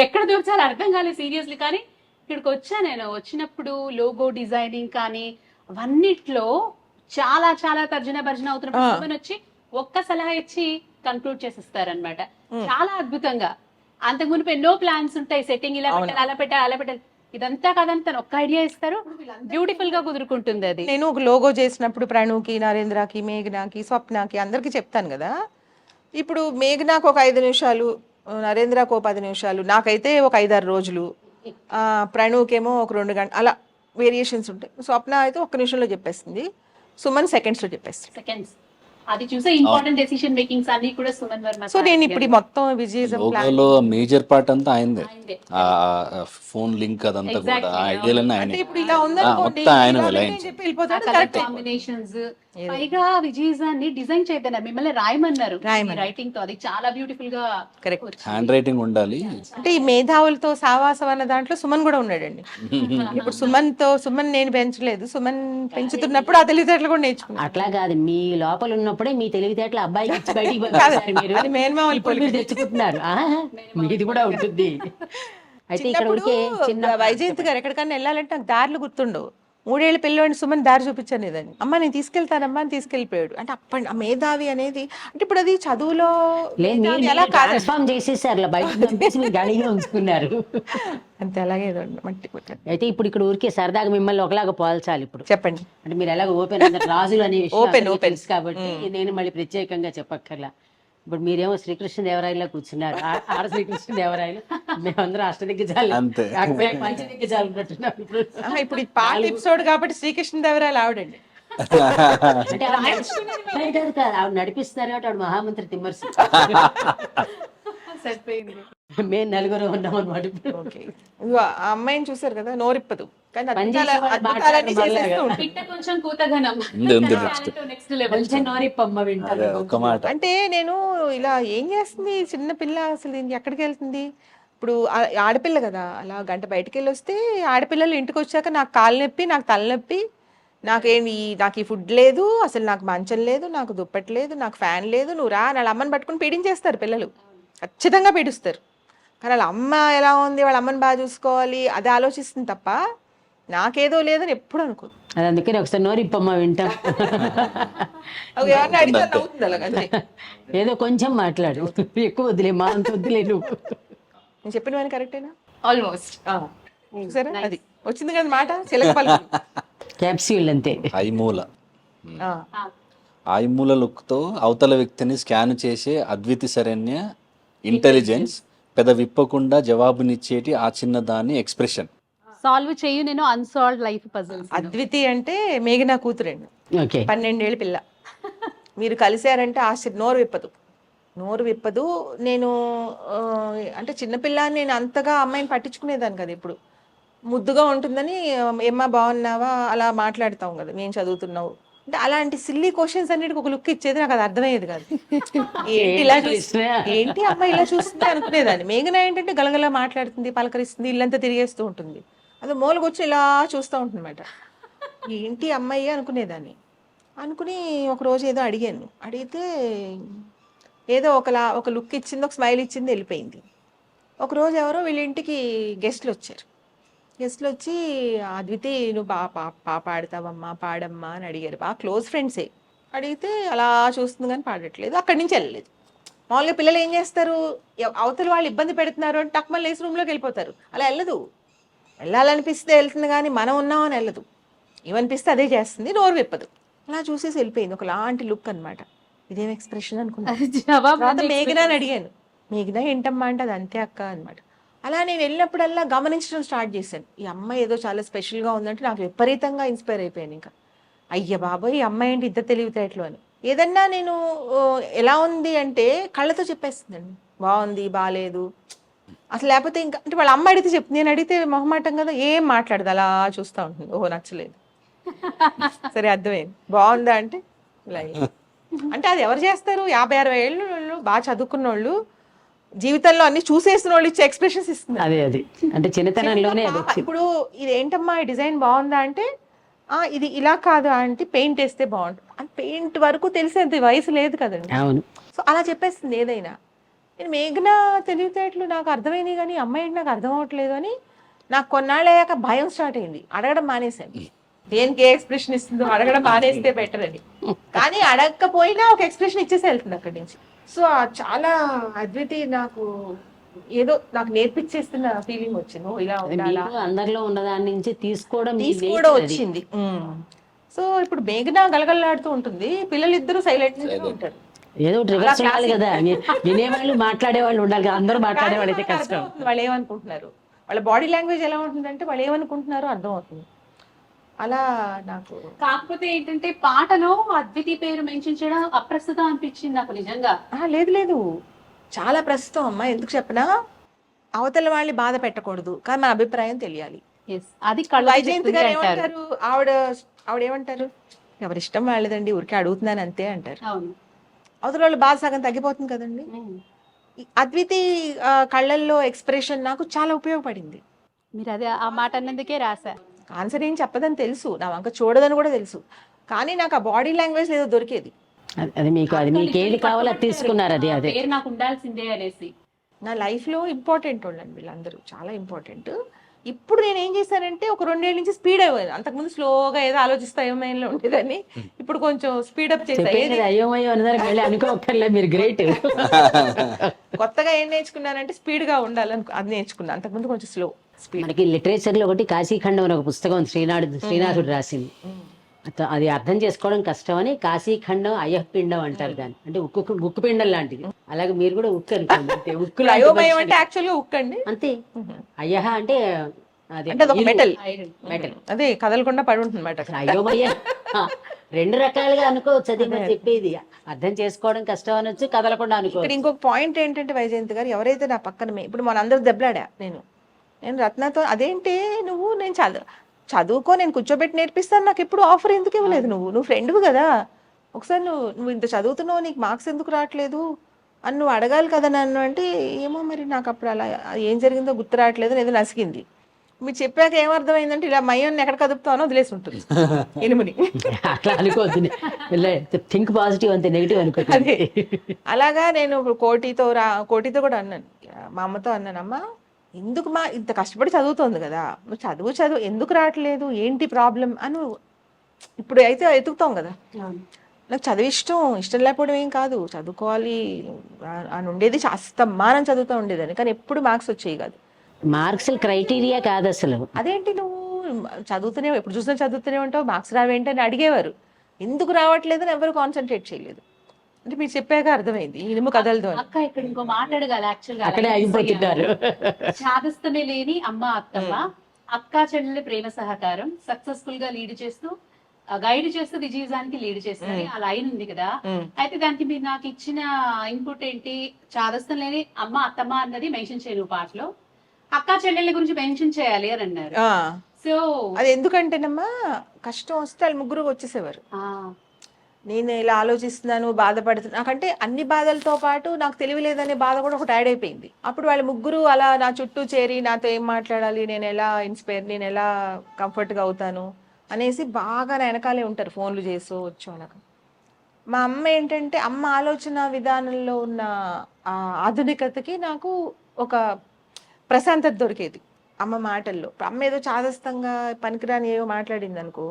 ఎక్కడ దూర్చాలి అర్థం కాలేదు సీరియస్లీ. కానీ ఇక్కడికి వచ్చా, నేను వచ్చినప్పుడు లోగో డిజైనింగ్ కానీ అవన్నిట్లో చాలా చాలా తర్జన భర్జన అవుతున్నప్పుడు సుమన్ వచ్చి ఒక్క సలహా ఇచ్చి కన్క్లూడ్ చేసిస్తారనమాట, చాలా అద్భుతంగా. అంతకు మునుపు ఎన్నో ప్లాన్స్ ఉంటాయి, సెట్టింగ్ ఇలా పెట్టాలి అలా పెట్టాలి అలా పెట్టాలి, ఇదంతా కాదని ఒక్క ఐడియా ఇస్తారు, బ్యూటిఫుల్ గా కుదురుకుంటుంది అది. నేను ఒక లోగో చేసినప్పుడు ప్రణుకి, నరేంద్రకి, మేఘనాకి, స్వప్నకి అందరికి చెప్తాను కదా. ఇప్పుడు మేఘనాకు ఒక 5 నిమిషాలు, నరేంద్రకు ఒక 10 నిమిషాలు, నాకైతే ఒక 5-6 రోజులు, ప్రణుకేమో ఒక 2 గంటలు, అలా వేరియేషన్స్ ఉంటాయి. స్వప్న అయితే 1 నిమిషంలో చెప్పేస్తుంది, సుమన్ సెకండ్స్లో చెప్పేస్తుంది. సెకండ్స్ అది చూసే ఇంపార్టెంట్ డెసిషన్ మేకింగ్స్ అన్ని కూడా సుమన్ వర్మ. సో నేను ఇప్పుడు మొత్తం విజయజం లోగోలో మేజర్ పార్ట్ అంతా ఆయనదే, ఫోన్ లింక్ అదంతా కూడా ఆ ఐడియాలన్నీ ఆయన. ఇప్పుడు ఇలా ఉందనుకోండి, మొత్తం ఆయన చెప్పి వెళ్ళిపోతాడు. కాంబినేషన్స్ పైగా విజయజాన్ని డిజైన్ చేద్దాం మిమ్మల్ని రాయమన్నారు రైటింగ్ తో, అది చాలా బ్యూటిఫుల్ గా కరెక్ట్ హ్యాండ్ రైటింగ్ ఉండాలి. అంటే ఈ మేధావులతో సావాసం అన్న దాంట్లో సుమన్ కూడా ఉన్నాడండి. ఇప్పుడు సుమన్ నేను పెంచలేదు, సుమన్ పెంచుతున్నప్పుడు ఆ తెలివితేటలు కూడా నేర్చుకున్నాను. అట్లా కాదు, మీ లోపల ఉన్నప్పుడే మీ తెలివితేటలు అబ్బాయికి ఇచ్చి బయటికి పంపించారు మీరు. అది మేనమామల ఇప్పుడు మీరు తెచ్చుకుంటున్నారు. మీది కూడా ఉంటుంది. అయితే ఇక్కడ ఊరికే చిన్న వైజయంత్ గారు ఎక్కడికన్నా వెళ్ళాలంటే నాకు దారులు గుర్తుండవు. 3 ఏళ్ల పిల్లవాడిని సుమన్ దారి చూపించాను ఇదని, అమ్మ నేను తీసుకెళ్తానమ్మా అని తీసుకెళ్ళిపోయాడు. అంటే అప్పటి ఆ మేధావి అనేది, అంటే ఇప్పుడు అది చదువులో ఎలా కాదు, ట్రాన్స్ఫార్మ్ చేసేసారు, బయటకు పంపేసి మీరు గాడిగా ఉంచుకున్నారు. అంతే, అలాగే మట్టి కొట్టాడు. అయితే ఇప్పుడు ఇక్కడ ఊరికే సరదాగా మిమ్మల్ని ఒకలాగా పోల్చాలి. ఇప్పుడు చెప్పండి. అంటే మీరు ఎలాగ ఓపెన్ రాజులు అనే ఓపెన్ తెలుసు కాబట్టి నేను మళ్ళీ ప్రత్యేకంగా చెప్పక్కర్లా. ఇప్పుడు మీరేమో శ్రీకృష్ణదేవరాయలా కూర్చున్నారు, ఆడ శ్రీకృష్ణదేవరాయలు, మేమందరం అష్టదిగ్గజాలు అంతే, పంచదిగ్గజాలు ఉన్నట్టున్నాం. ఇప్పుడు ఇది పాత ఎపిసోడ్ కాబట్టి శ్రీకృష్ణదేవరాయలు ఆవిడండి. అంటే ఆవిడ నడిపిస్తున్నారు కాబట్టి ఆవిడ మహామంత్రి తిమ్మర్సి, మేము 4 ఉన్నాం అనమాట. ఆ అమ్మాయిని చూసారు కదా, నోరిప్పదు కానీ అద్భుతాలన్నీ చేసేస్తూ ఉంటుంది. కొంచెం కూతగనం నెక్స్ట్ లెవెల్, కొంచెం నోరిప్పమ్మ వింటారు. ఒక్క మాట అంటే నేను ఇలా ఏం చేస్తుంది చిన్న పిల్ల, అసలు ఎక్కడికి వెళ్తుంది. ఇప్పుడు ఆడపిల్ల కదా, అలా గంట బయటకు వెళ్ళి వస్తే ఆడపిల్లలు ఇంటికి వచ్చాక నాకు కాలు నొప్పి, నాకు తలనొప్పి, నాకు ఈ ఫుడ్ లేదు, అసలు నాకు మంచం లేదు, నాకు దుప్పటి లేదు, నాకు ఫ్యాన్ లేదు, నువ్వు రా, వాళ్ళ అమ్మని పట్టుకుని పీడించేస్తారు పిల్లలు, ఖచ్చితంగా పీడిస్తారు. కానీ వాళ్ళ అమ్మ ఎలా ఉంది, వాళ్ళ అమ్మని బాగా చూసుకోవాలి, అది ఆలోచిస్తుంది తప్ప నాకేదో లేదని ఎప్పుడు అనుకోదు. అది అందుకని ఒకసారి నోరిప్పమ్మ వింటాం. ఏదో కొంచెం మాట్లాడు, ఎక్కువ వద్దులే, మా అంత వద్దులే నువ్వు. నేను చెప్పినవన్నీ కరెక్టేనా? ఆల్మోస్ట్. సరే, అది వచ్చింది కదా మాట, చిలక పలుకు క్యాప్స్యూల్ అంతే. ఐమూల లుక్తో అవతల వ్యక్తిని స్కాన్ చేసే అద్వితి శరణ్య ఇంటెలిజెన్స్, పెద విప్పకుండా జవాబునిచ్చేటి ఆ చిన్నదాని ఎక్స్ప్రెషన్. సాల్వ్ చేయు నేను అన్సాల్వ్డ్ లైఫ్ పజిల్స్. అద్వితి అంటే మేఘనా కూతురండి, 12 ఏళ్ళ పిల్ల. మీరు కలిశారంటే నోరు విప్పదు. నేను అంటే చిన్నపిల్ల, నేను అంతగా అమ్మాయిని పట్టించుకునేదాన్ని కదా. ఇప్పుడు ముద్దుగా ఉంటుందని ఏమ్మా బాగున్నావా అలా మాట్లాడతాం కదా, మేము చదువుతున్నావు అంటే. అలాంటి సిల్లీ క్వశ్చన్స్ అన్నిటికి ఒక లుక్ ఇచ్చేది, నాకు అది అర్థమయ్యేది కాదు. ఏంటి అమ్మాయి ఇలా చూస్తుంది అనుకునేదాన్ని. మేఘనా ఏంటంటే గలగలా మాట్లాడుతుంది, పలకరిస్తుంది, ఇల్లంతా తిరిగేస్తూ ఉంటుంది. అది మూలకొచ్చి ఇలా చూస్తూ ఉంటుంది అన్నమాట. ఏంటి అమ్మాయి అనుకునేదాన్ని. అనుకుని ఒకరోజు ఏదో అడిగితే ఏదో ఒక లుక్ ఇచ్చింది, ఒక స్మైల్ ఇచ్చింది, వెళ్ళిపోయింది. ఒకరోజు ఎవరో వీళ్ళ ఇంటికి గెస్ట్లు వచ్చారు. గెస్ట్లు వచ్చి అద్వితి నువ్వు పాడతావమ్మా పాడమ్మా అని అడిగారు. బాగా క్లోజ్ ఫ్రెండ్సే. అడిగితే అలా చూస్తుంది కానీ పాడట్లేదు. అక్కడి నుంచి వెళ్ళలేదు. మామూలుగా పిల్లలు ఏం చేస్తారు, అవతల వాళ్ళు ఇబ్బంది పెడుతున్నారు అంటే టక్మని లేసి రూమ్లోకి వెళ్ళిపోతారు. అలా వెళ్ళదు. వెళ్ళాలనిపిస్తే వెళ్తుంది కానీ మనం ఉన్నామని వెళ్ళదు. ఏమనిపిస్తే అదే చేస్తుంది, నోరు విప్పదు. అలా చూసేసి వెళ్ళిపోయింది. ఒకలాంటి లుక్ అనమాట. ఇదేం ఎక్స్ప్రెషన్ అనుకున్నాను. తర్వాత మేఘనా అని అడిగాను. మేఘనా ఏంటమ్మా అంటే అది అంతే అక్క అనమాట. అలా నేను వెళ్ళినప్పుడల్లా గమనించడం స్టార్ట్ చేశాను. ఈ అమ్మాయి ఏదో చాలా స్పెషల్గా ఉందంటే నాకు విపరీతంగా ఇన్స్పైర్ అయిపోయాను. ఇంకా అయ్య బాబోయ్ ఈ అమ్మాయి ఏంటి ఇద్దరు తెలివితేటలు అని. ఏదన్నా నేను ఎలా ఉంది అంటే కళ్ళతో చెప్పేస్తుందండి, బాగుంది బాగాలేదు అసలు. లేకపోతే ఇంకా అంటే వాళ్ళ అమ్మ అడిగితే చెప్తుంది, నేను అడిగితే మొహమాటం కదా ఏం మాట్లాడదు, అలా చూస్తూ ఉంటుంది. ఓహో నచ్చలేదు, సరే అర్థమైంది, బాగుందా అంటే ఇలా. అంటే అది ఎవరు చేస్తారు, 50-60 ఏళ్ళు వాళ్ళు బాగా చదువుకున్న వాళ్ళు, జీవితంలో అన్ని చూసేసిన వాళ్ళు ఇచ్చే ఎక్స్ప్రెషన్స్ ఇస్తుంది. అదే అది అంటే చిన్నతనంలోనే అది వచ్చింది. ఇప్పుడు ఇది ఏంటమ్మా ఈ డిజైన్ బాగుందా అంటే ఇది ఇలా కాదు అంటే పెయింట్ వేస్తే బాగుంటుంది అని. పెయింట్ వరకు తెలిసేంత వయసు లేదు కదండి. అవును. సో అలా చెప్పేస్తుంది ఏదైనా. నేను మేఘనా తెలివితేటలు నాకు అర్థమైంది కానీ అమ్మాయి ఏంటి నాకు అర్థం అవ్వట్లేదు అని నాకు కొన్నాళ్ళు అయ్యాక భయం స్టార్ట్ అయింది. అడగడం మానేశాను. దేనికి ఏ ఎక్స్ప్రెషన్ ఇస్తుందో అడగడం మానేస్తే బెటర్ అని. కానీ అడగకపోయినా ఒక ఎక్స్ప్రెషన్ ఇచ్చేసి వెళ్తుంది అక్కడి నుంచి. సో చాలా అద్వితి నాకు ఏదో నాకు నేర్పించేస్తున్న ఫీలింగ్ వచ్చింది. ఇలా ఉండాలా అందరిలో ఉన్న దాని నుంచి తీసుకోవడం కూడా వచ్చింది. సో ఇప్పుడు మేఘనా గలగలలాడుతూ ఉంటుంది, పిల్లలిద్దరూ సైలెంట్ ఉంటారు. ఏదో రివర్స్ ఉండాలి కదా, వినేవాళ్ళు మాట్లాడే వాళ్ళు ఉండాలి కదా, అందరూ మాట్లాడే వాళ్ళైతే కష్టం. వాళ్ళు ఏమనుకుంటున్నారు, వాళ్ళ బాడీ లాంగ్వేజ్ ఎలా ఉంటుందంటే వాళ్ళు ఏమనుకుంటున్నారో అర్థం అవుతుంది. అలా నాకు కాకపోతే ఏంటంటే పాటలో అద్వితి పేరు మెన్షన్ చేయడం అప్రస్తుతం అనిపించింది నాకు నిజంగా. లేదు లేదు చాలా ప్రస్తుతం అమ్మా. ఎందుకు చెప్పనా, అవతల వాళ్ళని బాధ పెట్టకూడదు కానీ మన అభిప్రాయం తెలియాలి. అది వైజయంతి గారు ఏమంటారు, ఆవిడ ఏమంటారు, ఎవరిష్టం వాళ్ళదండి, ఊరికే అడుగుతున్నాను అంతే అంటారు. అవతల వాళ్ళు బాధ సగం తగ్గిపోతుంది కదండి. అద్వితి కళ్ళల్లో ఎక్స్ప్రెషన్ నాకు చాలా ఉపయోగపడింది. మీరు అదే ఆ మాట అన్నందుకే రాశా. ఆన్సర్ ఏం చెప్పదని తెలుసు, నా వంక చూడదని కూడా తెలుసు, కానీ నాకు ఆ బాడీ లాంగ్వేజ్ ఏదో దొరికేది. అది మీకు ఏది కావాలో అది తీసుకున్నారు. అది అదే నాకు ఉండాల్సిందే అనేసి. నా లైఫ్లో ఇంపార్టెంట్ వాళ్ళండి వీళ్ళందరూ, చాలా ఇంపార్టెంట్. ఇప్పుడు నేను ఏం చేశానంటే ఒక 2 ఏళ్ళ నుంచి స్పీడ్ అయిపోయింది. అంతకుముందు స్లోగా ఏదో ఆలోచిస్తా అయోమయంలో ఉండేదాన్ని, ఇప్పుడు కొంచెం స్పీడప్ చేశాను. అయోమయం అనేదానికి అనుకోకర్లే, మీరు గ్రేట్. కొత్తగా ఏం నేర్చుకున్నానంటే స్పీడ్ గా ఉండాలని అది నేర్చుకున్నాను. అంతకుముందు కొంచెం స్లో స్పీడ్. మనకి లిటరేచర్ లో ఒకటి కాశీఖండం అని ఒక పుస్తకం శ్రీనాథుడు రాసింది. అది అర్థం చేసుకోవడం కష్టం అని కాశీఖండం అయ్యపిండం అంటారు దాన్ని. అంటే ఉక్కు పిండం లాంటిది. అలాగే మీరు కూడా ఉక్కు అనుకోండి, అంతే. ఉక్కు అయోమయం అంటే యాక్చువల్గా ఉక్కు అండి, అంతే. అయ్యహ అంటే మెటల్, అదే కదలకుండా పడి ఉంటుంది అన్నమాట. అయోమయ 2 రకాలుగా అనుకోవచ్చు. అది మనం చెప్పేది అర్థం చేసుకోవడం కష్టం అనొచ్చు, కదలకుండా అనుకోవచ్చు. ఇక్కడ ఇంకొక పాయింట్ ఏంటంటే వైజయంతి గారు, ఎవరైతే నా పక్కన ఇప్పుడు మనందరూ దెబ్బలాడా, నేను రత్నతో అదేంటి నువ్వు నేను చదువుకో నేను కూర్చోబెట్టి నేర్పిస్తాను, నాకు ఎప్పుడు ఆఫర్ ఎందుకు ఇవ్వలేదు, నువ్వు ఫ్రెండ్వి కదా, ఒకసారి నువ్వు ఇంత చదువుతున్నావు నీకు మార్క్స్ ఎందుకు రావట్లేదు అని నువ్వు అడగాలి కదా నన్ను అంటే, ఏమో మరి నాకు అప్పుడు అలా ఏం జరిగిందో గుర్తు రావట్లేదు, ఏదో నసిగింది. మీరు చెప్పాక ఏమర్థమైందంటే ఇలా మయ్యాన్ని ఎక్కడ కదుపుతానో వదిలేసి ఉంటుంది ఇనుముని. అట్లా అనుకోవద్దు, థింక్ పాజిటివ్ అంతే, నెగిటివ్ అనుకోవద్దు. అలాగా నేను కోటితో కూడా అన్నాను, మా అమ్మతో అన్నాను, అమ్మ ఎందుకు మా ఇంత కష్టపడి చదువుతోంది కదా, నువ్వు చదువు ఎందుకు రావట్లేదు, ఏంటి ప్రాబ్లం అని. ఇప్పుడు అయితే ఎతుకుతాం కదా, నాకు చదువు ఇష్టం లేకపోవడం ఏం కాదు, చదువుకోవాలి అని ఉండేది, అస్తమానం చదువుతూ ఉండేదని, కానీ ఎప్పుడు మార్క్స్ వచ్చేవి కాదు. మార్క్స్ క్రైటీరియా కాదు అసలు. అదేంటి నువ్వు చదువుతూనే ఎప్పుడు చూసినా చదువుతూనే ఉంటావు, మార్క్స్ రావేంటి అని అడిగేవారు. ఎందుకు రావట్లేదు అని ఎవరు కాన్సన్ట్రేట్ చేయలేదు. అంటే మీరు చెప్పాక అర్థమైంది ఇనుము కదలదు. అక్క ఇక్కడ ఇంకో మాట్లాడగల యాక్చువల్ గా అక్కడే ఆగిపోతుంటారు. చాదస్తమే లేని అమ్మ అత్తమ్మ, అక్కా చెల్లెల ప్రేమ సహకారం, సక్సెస్ఫుల్ గా లీడ్ చేస్తూ గైడ్ చేస్తూ విజయజానికి లీడ్ చేస్తుంది. ఆ లైన్ ఉంది కదా, అయితే దానికి మీరు నాకు ఇచ్చిన ఇన్పుట్ ఏంటి, చాదస్తం లేని అమ్మ అత్తమ్మ అన్నది మెన్షన్ చేయను పాటలో, అక్కా చెల్లెళ్ళ గురించి మెన్షన్ చేయాలి అని అన్నారు. సో అది ఎందుకంటేనమ్మా కష్టం వస్తే వాళ్ళు ముగ్గురు వచ్చేసేవారు. నేను ఇలా ఆలోచిస్తున్నాను, బాధపడుతున్నా, నాకంటే అన్ని బాధలతో పాటు నాకు తెలియలేదనే బాధ కూడా ఒకటి యాడ్ అయిపోయింది. అప్పుడు వాళ్ళ ముగ్గురు అలా నా చుట్టూ చేరి నాతో ఏం మాట్లాడాలి, నేను ఎలా నేను ఎలా కంఫర్ట్గా అవుతాను అనేసి బాగా నా వెనకాలే ఉంటారు, ఫోన్లు చేస్తూ వచ్చు అనక. మా అమ్మ ఏంటంటే అమ్మ ఆలోచన విధానంలో ఉన్న ఆధునికతకి నాకు ఒక ప్రశాంతత దొరికేది. అమ్మ మాటల్లో. ఇప్పుడు అమ్మ ఏదో చాదస్తంగా పనికిరాని ఏవో మాట్లాడింది అనుకో,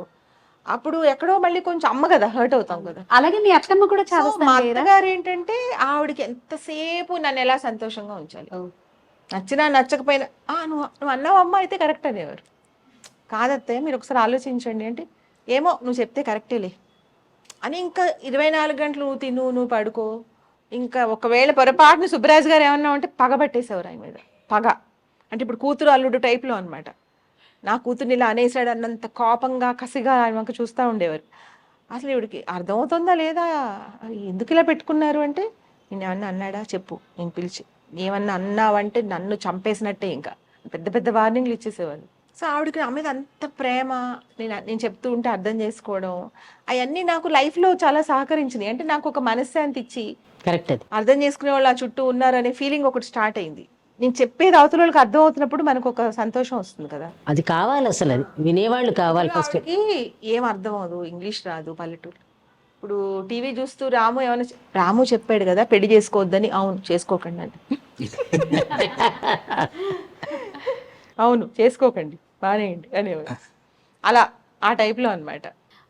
అప్పుడు ఎక్కడో మళ్ళీ కొంచెం అమ్మ కదా హర్ట్ అవుతాం కదా. అలాగే మీ అత్తమ్మ కూడా సో చాలా మా అత్తగారు ఏంటంటే ఆవిడకి ఎంతసేపు నన్ను ఎలా సంతోషంగా ఉంచాలి, నచ్చినా నచ్చకపోయినా నువ్వు నువ్వు అన్నావు అమ్మ అయితే కరెక్ట్ అనేవారు. కాదత్తయ్య మీరు ఒకసారి ఆలోచించండి అంటే, ఏమో నువ్వు చెప్తే కరెక్టేలే అని ఇంకా 24 గంటలు నువ్వు తిను నువ్వు పడుకో. ఇంకా ఒకవేళ పొరపాటున సుబ్బరాజు గారు ఏమన్నా ఉంటే పగ పట్టేసేవారు ఆయన మీద. పగ అంటే ఇప్పుడు కూతురు అల్లుడు టైప్లో అనమాట. నా కూతుర్ని ఇలా అనేసాడు అన్నంత కోపంగా కసిగా ఆయన వంక చూస్తూ ఉండేవారు. అసలు ఇవిడికి అర్థమవుతుందా లేదా, ఎందుకు ఇలా పెట్టుకున్నారు అంటే, నేను ఏమన్నా అన్నాడా చెప్పు, నేను పిలిచి ఏమన్నా అన్నావంటే నన్ను చంపేసినట్టే. ఇంకా పెద్ద పెద్ద వార్నింగ్లు ఇచ్చేసేవాళ్ళు. సో ఆవిడకి నా మీద అంత ప్రేమ, నేను చెప్తూ ఉంటే అర్థం చేసుకోవడం, అవన్నీ నాకు లైఫ్లో చాలా సహకరించినాయి. అంటే నాకు ఒక మనశ్శాంతి ఇచ్చి కరెక్ట్. అది అర్థం చేసుకునే వాళ్ళు ఆ చుట్టూ ఉన్నారనే ఫీలింగ్ ఒకటి స్టార్ట్ అయింది. నేను చెప్పేది అవతల వాళ్ళకి అర్థం అవుతున్నప్పుడు మనకు ఒక సంతోషం వస్తుంది కదా. అది కావాలి, అసలు అది వినేవాళ్ళు కావాలి ఫస్ట్. ఆవిడకి ఏం అర్థం అవ్వదు, ఇంగ్లీష్ రాదు, పల్లెటూరు. ఇప్పుడు టీవీ చూస్తూ రాము ఏమైనా రాము చెప్పాడు కదా పెళ్లి చేసుకోవద్దని, అవును చేసుకోకండి అండి. అవును చేసుకోకండి బానేయండి అనేవారు. అలా ఆ టైప్లో అనమాట.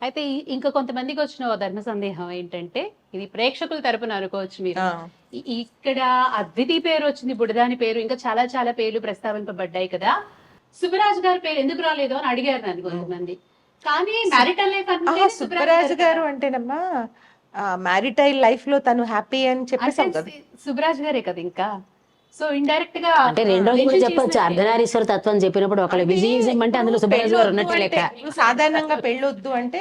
అయితే ఇంకా కొంతమందికి వచ్చిన ఓ ధర్మ సందేహం ఏంటంటే, ఇది ప్రేక్షకుల తరపున అనుకోవచ్చు మీరు, ఇక్కడ అద్వితి పేరు వచ్చింది, బుడదాని పేరు, ఇంకా చాలా చాలా పేర్లు ప్రస్తావింపబడ్డాయి కదా, సుబ్బరాజు గారి పేరు ఎందుకు రాలేదు అని అడిగారు నన్ను కొంతమంది. కానీ మ్యారిటల్ లైఫ్ అంటే సుబ్బరాజు గారు అంటేనమ్మా మ్యారిటైల్ లైఫ్ లో తను హ్యాపీ అని చెప్పేసాం కదా. సుబ్బరాజు గారే కదా ఇంకా. సో ఇండైరెక్ట్ గా అంటే రెండోది కూడా చెప్పొచ్చు, అర్ధనారీశ్వర తత్వం చెప్పినప్పుడు ఒకళ్ళ బిజీజం అంటే అందులో సుబ్బరాజు గారు ఉన్నట్టే లెక్క. సాధారణంగా పెళ్ళొద్దు అంటే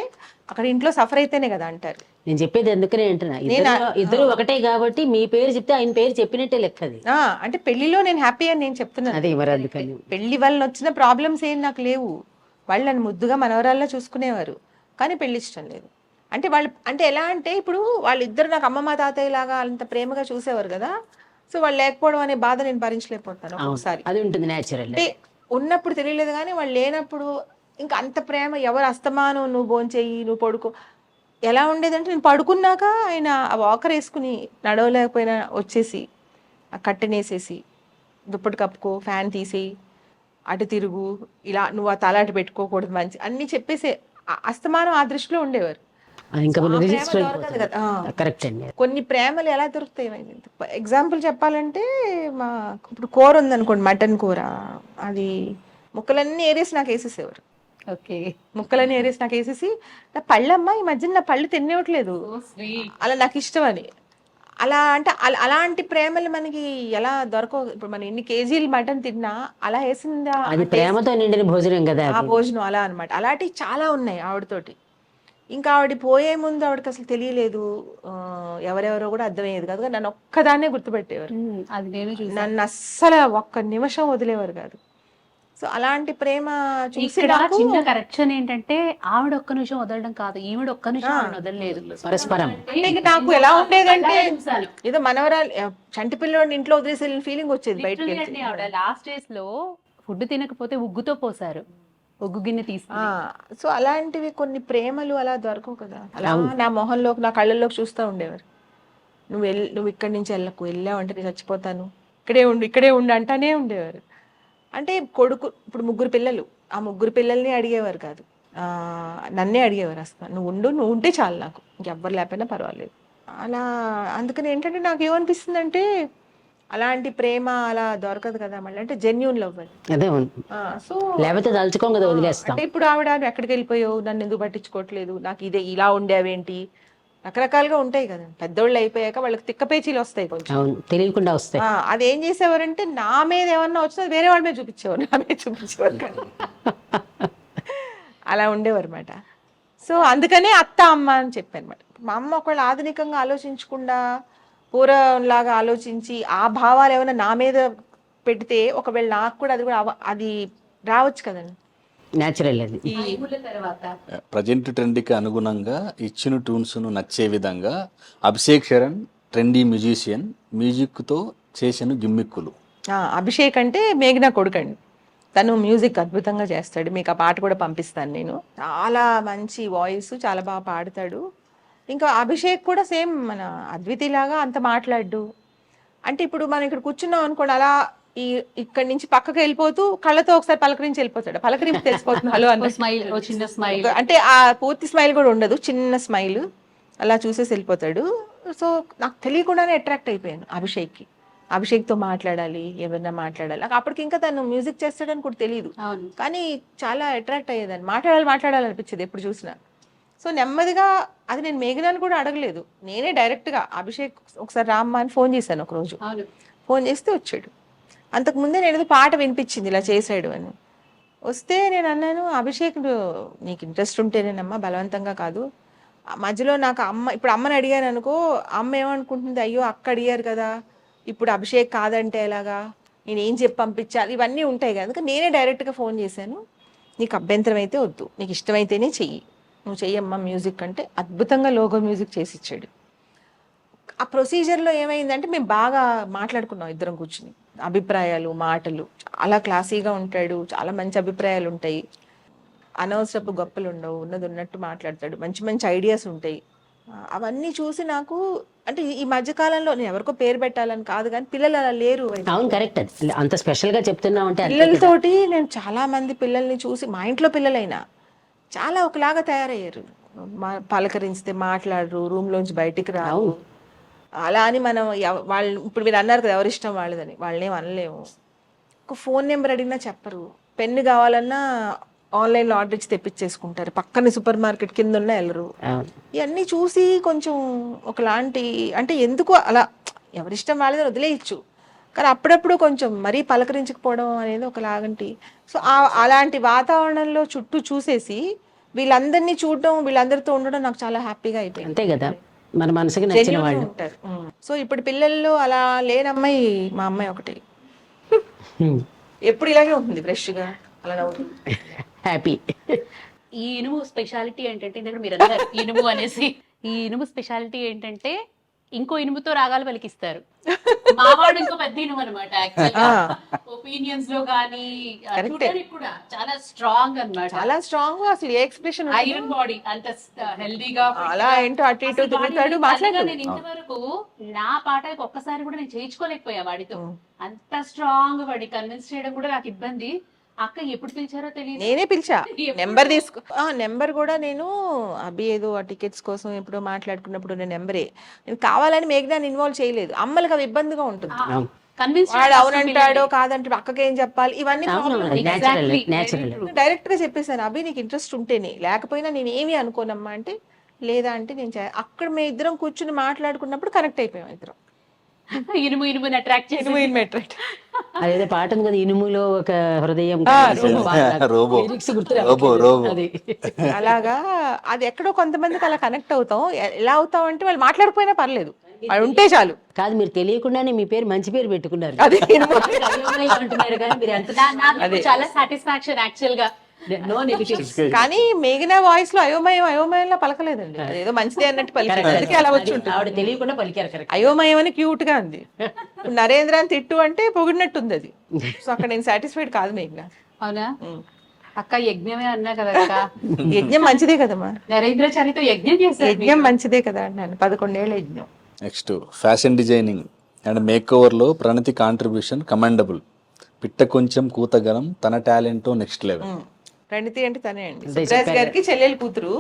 అక్కడ ఇంట్లో సఫర్ అయితేనే కదా అంటారు. నేను చెప్పేది ఎందుకనే అంటున్నా, ఇద్దరు ఒకటే కాబట్టి మీ పేరు చెప్తే ఆయన పేరు చెప్పినట్టే లెక్క అది. అంటే పెళ్లిలో నేను హ్యాపీ అని నేను చెప్తున్నాను. అదే మరి అందుకని పెళ్లి వల్ల వచ్చిన ప్రాబ్లమ్స్ ఏం నాకు లేవు. వాళ్ళు నన్ను ముద్దుగా మనవరాల్లో చూసుకునేవారు, కానీ పెళ్లి ఇష్టం లేదు. అంటే వాళ్ళు అంటే ఎలా అంటే ఇప్పుడు వాళ్ళిద్దరు నాకు అమ్మమ్మ తాతయ్య లాగా అంత ప్రేమగా చూసేవారు కదా. సో వాళ్ళు లేకపోవడం అనే బాధ నేను భరించలేకపోతాను ఒకసారి. అది ఉంటుంది న్యాచురల్. అంటే ఉన్నప్పుడు తెలియలేదు కానీ వాళ్ళు లేనప్పుడు ఇంకా అంత ప్రేమ. ఎవరు అస్తమానం నువ్వు భోంచేయి నువ్వు పడుకో, ఎలా ఉండేదంటే నేను పడుకున్నాక ఆయన ఆ వాకర్ వేసుకుని నడవలేకపోయినా వచ్చేసి ఆ కట్టెనేసేసి దుప్పటి కప్పుకో, ఫ్యాన్ తీసి అటు తిరుగు, ఇలా నువ్వు ఆ తలాట పెట్టుకోకూడదు మంచి అన్ని చెప్పేసి అస్తమానం ఆ దృష్టిలో ఉండేవారు. కరెక్ట్ అండి. కొన్ని ప్రేమలు ఎలా దొరుకుతాయి. ఎగ్జాంపుల్ చెప్పాలంటే మా ఇప్పుడు కూర ఉందనుకోండి, మటన్ కూర, అది ముక్కలన్నీ ఏరేసి నాకు వేసేసేవారు. ఓకే, ముక్కలన్నీ ఏరేసి నాకు వేసేసి, నా పళ్ళమ్మ ఈ మధ్యన నా పళ్ళు తినేవట్లేదు, అలా నాకు ఇష్టం అని. అలా అంటే అలాంటి ప్రేమలు మనకి ఎలా దొరకవు. ఇప్పుడు మనం ఎన్ని కేజీలు మటన్ తిన్నా అలా వేసిందా, అది ప్రేమతో నిండిన భోజనం కదా ఆ భోజనం అలా అనమాట. అలాంటివి చాలా ఉన్నాయి ఆవిడతోటి. ఇంకా ఆవిడ పోయే ముందు ఆవిడకి అసలు తెలియలేదు, ఎవరెవరో కూడా అర్థమయ్యేది కాదు. నన్ను ఒక్కదాన్నే గుర్తుపెట్టేవారు, అది నేను నన్ను అస్సలు ఒక్క నిమిషం వదిలేవారు కాదు. సో అలాంటి ప్రేమ చూసి చిన్న కరెక్షన్ ఏంటంటే, ఆవిడ ఒక్క నిమిషం వదలడం కాదు, ఈవిడ ఒక్క నిమిషం వదలలేదు, పరస్పరం. నాకు ఎలా ఉండేదంటే ఏదో మనవరాలు చంటి పిల్లోడిని ఇంట్లో వదిలేసి వెళ్ళిన ఫీలింగ్ వచ్చేది బయటకి. ఆవిడ లాస్ట్ డేస్ లో ఫుడ్ తినకపోతే ఉగ్గుతో పోసారు, ఉగ్గు గిన్నె తీసుకు. సో అలాంటివి కొన్ని ప్రేమలు అలా దొరకవు కదా. అలా నా మొహంలోకి నా కళ్ళల్లోకి చూస్తూ ఉండేవారు. నువ్వు ఇక్కడి నుంచి వెళ్ళావంటే నేను చచ్చిపోతాను, ఇక్కడే ఉండు అంటానే ఉండేవారు. అంటే కొడుకు ఇప్పుడు 3 పిల్లలు, ఆ 3 పిల్లల్ని అడిగేవారు కాదు, నన్నే అడిగేవారు. అసలు నువ్వు ఉంటే చాలు, నాకు ఇంకెవ్వరు లేకపోయినా పర్వాలేదు అలా. అందుకని ఏంటంటే నాకు ఏమనిపిస్తుంది అంటే అలాంటి ప్రేమ అలా దొరకదు కదా మళ్ళీ, అంటే జెన్యూన్ లవ్ అని. అదే సో లేకపోతే తలుచుకోం కదా, వదిలేస్తాం. అంటే ఇప్పుడు ఆవిడ ఎక్కడికి వెళ్ళిపోయావు, నన్ను ఎందుకు పట్టించుకోవట్లేదు, నాకు ఇదే ఇలా ఉండేవేంటి, రకరకాలుగా ఉంటాయి కదా. పెద్దోళ్ళు అయిపోయాక వాళ్ళకి తిక్కపేచీలు వస్తాయి కొంచెం, తెలియకుండా వస్తాయి. అది ఏం చేసేవారంటే నా మీద ఏమన్నా వచ్చినా వేరే వాళ్ళ మీద చూపించేవారు, నా మీద చూపించేవారు కానీ అలా ఉండేవారు అనమాట. సో అందుకనే అత్త అమ్మ అని చెప్పాను అనమాట. మా అమ్మ ఒకవేళ ఆధునికంగా ఆలోచించకుండా పూర్వంలాగా ఆలోచించి ఆ భావాలు ఏమైనా నా మీద పెడితే ఒకవేళ నాకు కూడా అది రావచ్చు కదండి. న్యాచురల్. అది ప్రజెంట్ ట్రెండ్కి అనుగుణంగా ఇచ్చిన ట్యూన్స్ను నచ్చే విధంగా అభిషేక్ శరణ్ ట్రెండీ మ్యూజిషియన్, మ్యూజిక్తో చేసిన గిమ్మిక్కులు. అభిషేక్ అంటే మేఘనా కొడుకండి, తను మ్యూజిక్ అద్భుతంగా చేస్తాడు. మీకు ఆ పాట కూడా పంపిస్తాను నేను. చాలా మంచి వాయిస్, చాలా బాగా పాడతాడు. ఇంకా అభిషేక్ కూడా సేమ్ మన అద్వితిలాగా అంత మాట్లాడు. అంటే ఇప్పుడు మనం ఇక్కడ కూర్చున్నాం అనుకోండి, అలా ఇక్కడి నుంచి పక్కకి వెళ్ళిపోతూ కళ్ళతో ఒకసారి పలకరించి వెళ్ళిపోతాడు. పలకరించి తెలిసిపోతుంది హలో అన్న స్మైల్, ఓ చిన్న స్మైల్. అంటే ఆ పూర్తి స్మైల్ కూడా ఉండదు, చిన్న స్మైల్ అలా చూసేసి వెళ్ళిపోతాడు. సో నాకు తెలియకుండానే అట్రాక్ట్ అయిపోయాను అభిషేక్తో మాట్లాడాలి, ఎవరైనా మాట్లాడాలి. నాకు అప్పటికి ఇంకా తను మ్యూజిక్ చేస్తాడని కూడా తెలియదు, అవును. కానీ చాలా అట్రాక్ట్ అయ్యేదాన్ని, మాట్లాడాలనిపించేది ఎప్పుడు చూసినా. సో నెమ్మదిగా అది నేను మేఘనాన్ని కూడా అడగలేదు, నేనే డైరెక్ట్గా అభిషేక్ ఒకసారి రామ్మా అని ఫోన్ చేశాను ఒకరోజు. అవును. ఫోన్ చేస్తే వచ్చాడు. అంతకుముందే నేను ఏదో పాట వినిపించింది ఇలా చేశాడు అని. వస్తే నేను అన్నాను, అభిషేక్ నీకు ఇంట్రెస్ట్ ఉంటేనేనమ్మా, బలవంతంగా కాదు. ఆ మధ్యలో నాకు ఇప్పుడు అమ్మని అడిగాను అనుకో, అమ్మ ఏమనుకుంటుంది, అయ్యో అక్క అడిగారు కదా ఇప్పుడు అభిషేక్ కాదంటే ఎలాగా, నేను ఏం చెప్పి పంపించాలి, ఇవన్నీ ఉంటాయి కదా. అందుకే నేనే డైరెక్ట్గా ఫోన్ చేశాను, నీకు అభ్యంతరం అయితే వద్దు, నీకు ఇష్టమైతేనే చెయ్యి, నువ్వు చెయ్యమ్మా మ్యూజిక్ అంటే. అద్భుతంగా లోగో మ్యూజిక్ చేసి ఇచ్చాడు. ఆ ప్రొసీజర్లో ఏమైందంటే మేము బాగా మాట్లాడుకున్నాం ఇద్దరం కూర్చుని, అభిప్రాయాలు మాటలు, చాలా క్లాసీగా ఉంటాడు, చాలా మంచి అభిప్రాయాలు ఉంటాయి, అనవసరపు గొప్పలు ఉండవు, ఉన్నది ఉన్నట్టు మాట్లాడతాడు, మంచి మంచి ఐడియాస్ ఉంటాయి. అవన్నీ చూసి నాకు అంటే ఈ మధ్యకాలంలో నేను ఎవరికో పేరు పెట్టాలని కాదు కానీ పిల్లలు అలా లేరు. అవును కరెక్ట్, అంత స్పెషల్ గా చెప్తున్నావు అంటే పిల్లలతోటి నేను చాలా మంది పిల్లల్ని చూసి, మా ఇంట్లో పిల్లలైనా చాలా ఒకలాగా తయారయ్యారు. పలకరిస్తే మాట్లాడరు, రూమ్ లోంచి బయటికి రావు. అలా అని మనం వాళ్ళు ఇప్పుడు మీరు అన్నారు కదా ఎవరిష్టం వాళ్ళదని, వాళ్ళనేం అనలేము. ఒక ఫోన్ నెంబర్ అడిగినా చెప్పరు, పెన్ను కావాలన్నా ఆన్లైన్లో ఆర్డర్ ఇచ్చి తెప్పించేసుకుంటారు, పక్కన సూపర్ మార్కెట్ కింద ఉన్న వెళ్ళరు. ఇవన్నీ చూసి కొంచెం ఒకలాంటి, అంటే ఎందుకు అలా ఎవరిష్టం వాళ్ళదని వదిలేయచ్చు, కానీ అప్పుడప్పుడు కొంచెం మరీ పలకరించకపోవడం అనేది ఒకలాగంటి. సో అలాంటి వాతావరణంలో చుట్టూ చూసేసి వీళ్ళందరినీ చూడడం, వీళ్ళందరితో ఉండడం నాకు చాలా హ్యాపీగా అయిపోయింది. అంతే కదా, మన మనసుకి నచ్చిన వాళ్ళు ఉంటారు. సో ఇప్పుడు పిల్లల్లో అలా లేని అమ్మాయి మా అమ్మాయి ఒకటి, ఎప్పుడు ఇలాగే ఉంటుంది ఫ్రెష్గా అలా నవ్వుతుంది, హ్యాపీ. ఈ ఇనుము స్పెషాలిటీ ఏంటంటే, ఇందాక మీరు అన్నారు ఇనుము అనేసి, ఈ ఇనుము స్పెషాలిటీ ఏంటంటే ఇంకో ఇనుముతో రాగాలు పలికిస్తారు. మావాడు ఇంకో పెద్ద ఇనుము అనమాట. ఒపీనియన్స్ లో గానీ చూడడానికి కూడా చాలా స్ట్రాంగ్ అన్నమాట, చాలా స్ట్రాంగ్. అసలు ఏ ఎక్స్ప్రెషన్, ఐరన్ బాడీ, అంత హెల్దీగా అలా ఏంటో అటు ఇటు తిరుగుతాడు, మాట్లాడు. నేను ఇంతవరకు నా పాటలకు ఒక్కసారి కూడా నేను చేయించుకోలేకపోయా వాడితో, అంత స్ట్రాంగ్. వాడి కన్విన్స్ చేయడం కూడా నాకు ఇబ్బంది. అక్క ఎప్పుడు పిలిచారో తెలియదు, నేనే పిలిచా, నెంబర్ తీసుకో. నెంబర్ కూడా నేను అబ్బి ఏదో ఆ టికెట్స్ కోసం ఎప్పుడో మాట్లాడుకున్నప్పుడు నేను నెంబరే, నేను కావాలని మేఘనాన్ని ఇన్వాల్వ్ చేయలేదు. అమ్మలకి అవి ఇబ్బందిగా ఉంటుంది, వాడు అవునంటాడో కాదంటాడో, అక్కకి ఏం చెప్పాలి, ఇవన్నీ డైరెక్ట్ గా చెప్పేసాను, అభి నీకు ఇంట్రెస్ట్ ఉంటేనే, లేకపోయినా నేను ఏమి అనుకోనమ్మా అంటే, లేదా అంటే నేను అక్కడ మేము ఇద్దరం కూర్చుని మాట్లాడుకున్నప్పుడు కనెక్ట్ అయిపోయాం ఇద్దరం. ఇనుము ఇనుముని అట్రాక్ట్ చేసి, అదేదో పాట ఉంది కదా, ఇనుములో ఒక హృదయం, రోబో. అలాగా అది ఎక్కడో కొంతమందికి అలా కనెక్ట్ అవుతాం. ఎలా అవుతాం అంటే వాళ్ళు మాట్లాడిపోయినా పర్లేదు, వాళ్ళు ఉంటే చాలు. కాదు, మీరు తెలియకుండానే మీ పేరు మంచి పేరు పెట్టుకున్నారు. అదే అంటున్నారు కానీ మీరు ఎంత నాకు చాలా సాటిస్ఫాక్షన్ యాక్చువల్ గా. కానీ మేఘనా వాయిస్ లో అయోమయంలో పలకలేదండి, అదేదో మంచిదే అన్నట్టు పలికి అలా వచ్చి ఆవిడ తెలియకుండా పలికారు. అయోమయం అని క్యూట్ గా ఉంది. నరేంద్ర అని తిట్టు అంటే పొగిడినట్టు ఉంది అది. సో అక్కడ నేను సాటిస్ఫైడ్ కాదు మేఘనా. అవునా అక్క, యజ్ఞమే అన్నా కదా అక్క, యజ్ఞం మంచిదే కదమ్మా, నరేంద్ర చరితో యజ్ఞం చేశారు, యజ్ఞం మంచిదే కదా అన్నాను, 11 ఏళ్ళ యజ్ఞం. Next fashion designing and make over లో ప్రణతి కాంట్రిబ్యూషన్ కమెండబుల్. పిట్ట కొంచెం కూతగలం, తన టాలెంట్ నెక్స్ట్ లెవెల్. ప్రణతి అంటే తనే అండి, సుబ్రాజ్ గారికి చెల్లెలు కూతురు.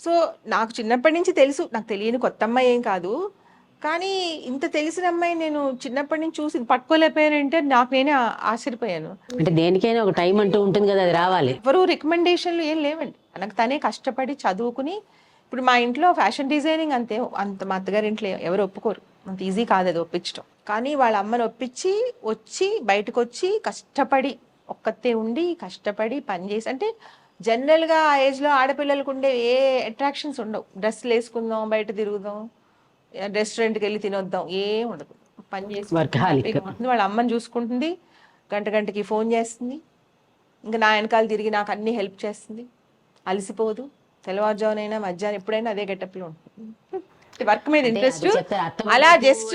సో నాకు చిన్నప్పటి నుంచి తెలుసు, నాకు తెలియని కొత్త అమ్మాయి ఏం కాదు, కానీ ఇంత తెలిసిన అమ్మాయి నేను చిన్నప్పటి నుంచి చూసి పట్టుకోలేకపోయానంటే నాకు నేనే ఆశ్చర్యపోయాను. అంటే దేనికైనా ఒక టైం అంటూ ఉంటుంది కదా, అది రావాలి. ఎవరు రికమెండేషన్లు ఏం లేవండి, నాకు తనే కష్టపడి చదువుకుని. ఇప్పుడు మా ఇంట్లో ఫ్యాషన్ డిజైనింగ్ అంత మా అత్తగారి ఇంట్లో ఎవరు ఒప్పుకోరు, అంత ఈజీ కాదు అది ఒప్పించడం. కానీ వాళ్ళ అమ్మని ఒప్పించి వచ్చి బయటకు వచ్చి కష్టపడి ఒక్కతే ఉండి కష్టపడి పనిచేసి, అంటే జనరల్గా ఆ ఏజ్లో ఆడపిల్లలకు ఉండే ఏ అట్రాక్షన్స్ ఉండవు, డ్రెస్సులు వేసుకుందాం, బయట తిరుగుదాం, రెస్టారెంట్కి వెళ్ళి తినొద్దాం, ఏం ఉండదు. పని చేసి వాళ్ళ అమ్మని చూసుకుంటుంది, గంటకి ఫోన్ చేస్తుంది, ఇంకా నా వెనకాల తిరిగి నాకు అన్ని హెల్ప్ చేస్తుంది, అలసిపోదు. తెల్లవారుజామునైనా మధ్యాహ్నం ఎప్పుడైనా అదే గెటప్లో ఉంటుంది. వర్క్ మీద ఇంట్రెస్ట్ అలా జస్ట్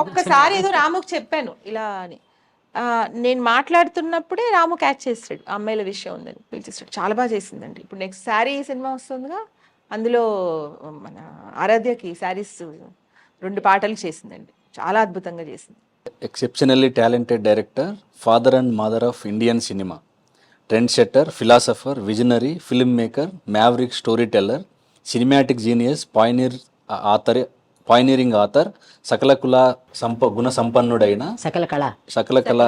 ఒక్కసారి ఏదో రాముకు చెప్పాను ఇలా అని, నేను మాట్లాడుతున్నప్పుడే రాము క్యాచ్ చేస్తాడు, అమ్మాయిల విషయం ఉందని పిలిచేస్తాడు. చాలా బాగా చేసిందండి. ఇప్పుడు నెక్స్ట్ శారీ సినిమా వస్తుందిగా, అందులో మన ఆరాధ్యకి శారీస్ 2 పాటలు చేసిందండి, చాలా అద్భుతంగా చేసింది. exceptionally talented director, father and mother of Indian cinema, trendsetter, philosopher, visionary, filmmaker, maverick storyteller, cinematic genius, pioneering author, సకల కుల గుణ సంపన్నుడైన సకల కళ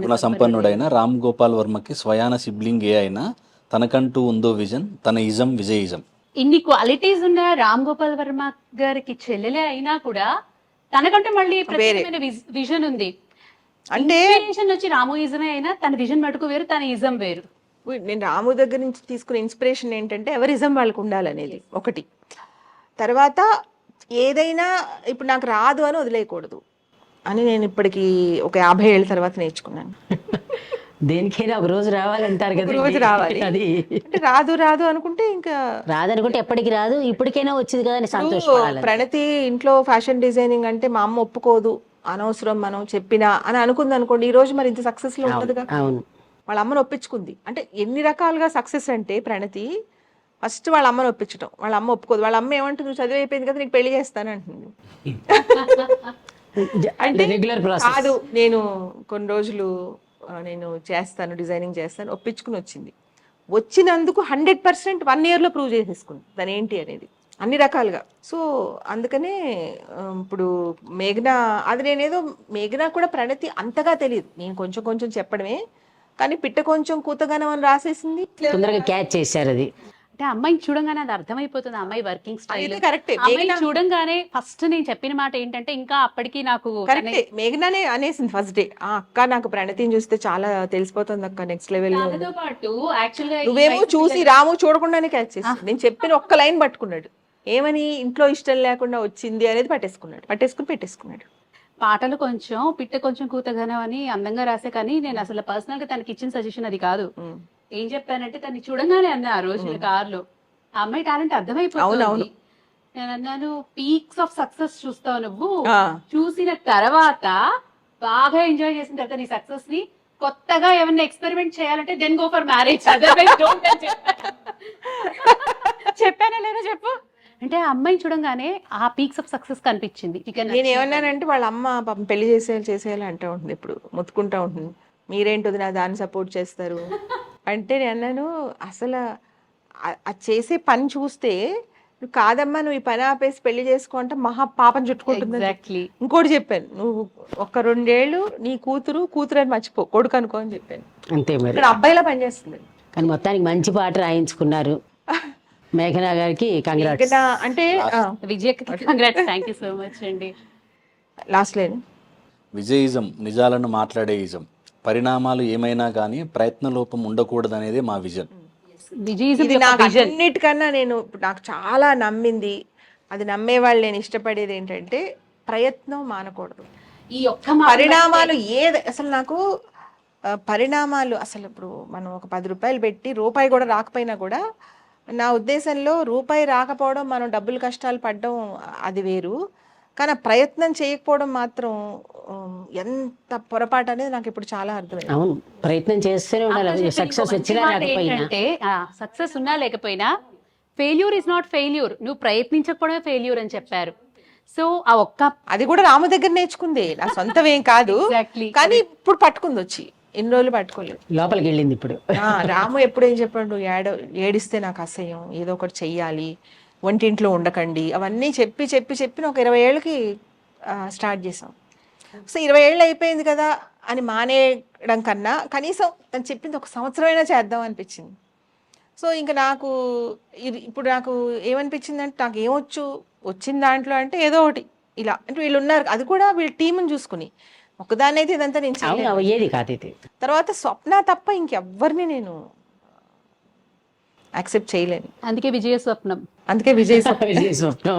గుణ సంపన్నుడైన రామ్ గోపాల్ వర్మకి స్వయాన సిబ్లింగ్ ఏ అయినా తనకంటూ ఉందో విజన్, తన ఇజం విజయిజం. ఇన్ని క్వాలిటీస్ ఉన్న రామ్ గోపాల్ వర్మ గారికి చెల్లెలే అయినా కూడా తనకంటే మళ్ళీ ప్రత్యేకమైన విజన్ ఉంది. అంటే ఇన్స్పిరేషన్ వచ్చి రామోయిజమే అయినా తన విజన్ మటుకు వేరు, తన ఇజం వేరు. నేను రాము దగ్గర నుంచి తీసుకున్న ఇన్స్పిరేషన్ ఏంటంటే ఎవరిజం వాళ్ళకు ఉండాలనేది ఒకటి. తర్వాత ఏదైనా ఇప్పుడు నాకు రాదు అని వదిలేయకూడదు అని నేను ఇప్పటికి ఒక 50 ఏళ్ళ తర్వాత నేర్చుకున్నాను. దేనికైనా ఒక రోజు రావాలంటారు కదా, రోజు రావాలి. అది అంటే రాదు రాదు అనుకుంటే ఇంకా రాదనుకుంటే ఎప్పటికి రాదు, ఇప్పటికైనా వచ్చింది కదా అని సంతోషపడాలి. ప్రణతి ఇంట్లో ఫ్యాషన్ డిజైనింగ్ అంటే మా అమ్మ ఒప్పుకోదు, అనవసరం మనం చెప్పినా అని అనుకుంది అనుకోండి, ఈ రోజు మరి ఇంత సక్సెస్ లో ఉంటదిగా. అవును, వాళ్ళ అమ్మను ఒప్పించుకుంది. అంటే ఎన్ని రకాలుగా సక్సెస్ అంటే ప్రణతి ఫస్ట్ వాళ్ళ అమ్మను ఒప్పించడం, వాళ్ళ అమ్మ ఒప్పుకోదు. వాళ్ళ అమ్మ ఏమంటుంది, నువ్వు చదివి అయిపోయింది కదా నీకు పెళ్లి చేస్తాను అంటుంది. అంటే రెగ్యులర్ ప్రాసెస్ కాదు, నేను కొన్ని రోజులు నేను చేస్తాను, డిజైనింగ్ చేస్తాను, ఒప్పించుకుని వచ్చింది. వచ్చినందుకు 100% 1 year లో ప్రూవ్ చేసేసుకుంది దాని ఏంటి అనేది అన్ని రకాలుగా. సో అందుకనే ఇప్పుడు మేఘనా, అది నేనేదో మేఘనా కూడా ప్రణతి అంతగా తెలియదు, నేను కొంచెం కొంచెం చెప్పడమే, కానీ పిట్ట కొంచెం కూతగానం అని రాసేసింది. తొందరగా క్యాచ్ చేశారు అది. అంటే అమ్మాయిని చూడంగానే అది అర్థమైపోతుంది, అమ్మాయి వర్కింగ్ స్టైల్. అయితే కరెక్టే, అమ్మాయి చూడంగానే ఫస్ట్ నేను చెప్పిన మాట ఏంటంటే, ఇంకా అప్పటికి నాకు కరెక్టే, మేఘనానే అనేసింది ఫస్ట్ డే, అక్క నాకు ప్రణతిని చూస్తే చాలా తెలిసిపోతుంది అక్క, నెక్స్ట్ లెవెల్ లో. దానితో పాటు యాక్చువల్ గా నువ్వేమో చూసి రాము చూడకుండానే క్యాచ్ చేసి నేను చెప్పిన ఒక్క లైన్ పట్టుకున్నాడు, ఏమని ఇంట్లో ఇష్టం లేకుండా వచ్చింది అనేది పెట్టేసుకున్నాడు. పాటలు కొంచెం పిట్ట కొంచెం కూతగానం అని అందంగా రాసే, కానీ నేను అసలు పర్సనల్ గా తనకి ఇచ్చిన సజెషన్ అది కాదు. ఏం చెప్పానంటే, తన్ని చూడంగానే అన్నా ఆ రోజు కార్లో, ఆ అమ్మాయి టాలెంట్ అర్థమైపోతుంది. నేను అన్నాను, పీక్స్ ఆఫ్ సక్సెస్ చూస్తావు నువ్వు, చూసిన తర్వాత బాగా ఎంజాయ్ చేసిన తర్వాత నీ సక్సెస్ ని కొత్తగా ఏమన్నా ఎక్స్పెరిమెంట్ చేయాలంటే then go for marriage, otherwise don't. చెప్పానా లేదా చెప్పు. అంటే ఆ అమ్మాయిని చూడంగానే ఆ పీక్స్ ఆఫ్ సక్సెస్ కనిపించింది. నేను ఏమన్నానంటే, వాళ్ళ అమ్మ పాపం పెళ్లి చేసేయాలి అంటూ ఉంటుంది, ఇప్పుడు మొత్తుకుంటా ఉంటుంది, మీరేంటి నా దాన్ని సపోర్ట్ చేస్తారు అంటే. నేను అన్నాను, అసలు అది చేసే పని చూస్తే నువ్వు కాదమ్మా, నువ్వు ఈ పని ఆపేసి పెళ్లి చేసుకో అంటే మహా పాపం చుట్టుకుంటుంది. ఇంకోటి చెప్పాను, నువ్వు 1-2 ఏళ్ళు నీ కూతురు అని మర్చిపో, కొడుకు అనుకో అని చెప్పాను. అంతే మరి, ఇక్కడ అబ్బాయిలా పనిచేస్తుంది. కానీ మొత్తానికి మంచి పాట రాయించుకున్నారు. మేఘనా గారికి కంగ్రాట్స్. అంటే విజయకి congrats, thank you so much అండి. లాస్ట్ లైన్, విజయిజం నిజాలను మాట్లాడే ఇజం, పరిణామాలు ఏమైనా కానీ ప్రయత్నలోపం ఉండకూడదనేదే మా విజన్. ఇది నాకు అన్నిటికన్నా నేను నాకు చాలా నమ్మింది, అది నమ్మేవాళ్ళు నేను ఇష్టపడేది ఏంటంటే, ప్రయత్నం మానకూడదు. ఈ ఒక్క పరిణామాలు అసలు నాకు పరిణామాలు అసలు ఇప్పుడు మనం ఒక 10 రూపాయలు పెట్టి రూపాయి కూడా రాకపోయినా కూడా, నా ఉద్దేశంలో రూపాయి రాకపోవడం, మనం డబ్బులు కష్టాలు పడడం అది వేరు, కానీ ప్రయత్నం చేయకపోవడం మాత్రం ఎంత పొరపాటు అనేది నాకు ఇప్పుడు చాలా అర్థమైంది. అవును, ప్రయత్నం చేస్తూనే ఉండాలి, సక్సెస్ వచ్చినా లేకపోయినా. సక్సెస్ ఉన్నా లేకపోయినా ఫెయిల్యూర్ ఇస్ నాట్ ఫెయిల్యూర్, నువ్వు ప్రయత్నించకపోవడమే ఫెయిల్యూర్ అని చెప్పారు. సో ఆ ఒక్క, అది కూడా రాము దగ్గర నేర్చుకుంది, నా సొంతమేం కాదు. కానీ ఇప్పుడు పట్టుకుంది, వచ్చి ఎన్ని రోజులు పట్టుకోలేదు, లోపలికి వెళ్ళింది ఇప్పుడు. రాము ఎప్పుడు ఏం చెప్పాడు, ఏడిస్తే నాకు అసహ్యం, ఏదో ఒకటి చెయ్యాలి, వంటింట్లో ఉండకండి, అవన్నీ చెప్పి ఒక 20 ఏళ్ళకి స్టార్ట్ చేసాం. సో 20 ఏళ్ళు అయిపోయింది కదా అని మానేయడం కన్నా కనీసం తను చెప్పింది 1 సంవత్సరమైనా చేద్దాం అనిపించింది. సో ఇంకా నాకు ఇప్పుడు నాకు ఏమనిపించిందంటే, నాకు ఏమొచ్చు, వచ్చిన దాంట్లో అంటే ఏదో ఒకటి ఇలా, అంటే వీళ్ళు ఉన్నారు, అది కూడా వీళ్ళ టీంని చూసుకుని, ఒకదాన్ని అయితే ఇదంతా నేను చేయలేదు. తర్వాత స్వప్న తప్ప ఇంకెవ్వరిని నేను యాక్సెప్ట్ చేయలేను, అందుకే విజయ స్వప్నం, విజయ్ స్వప్నం.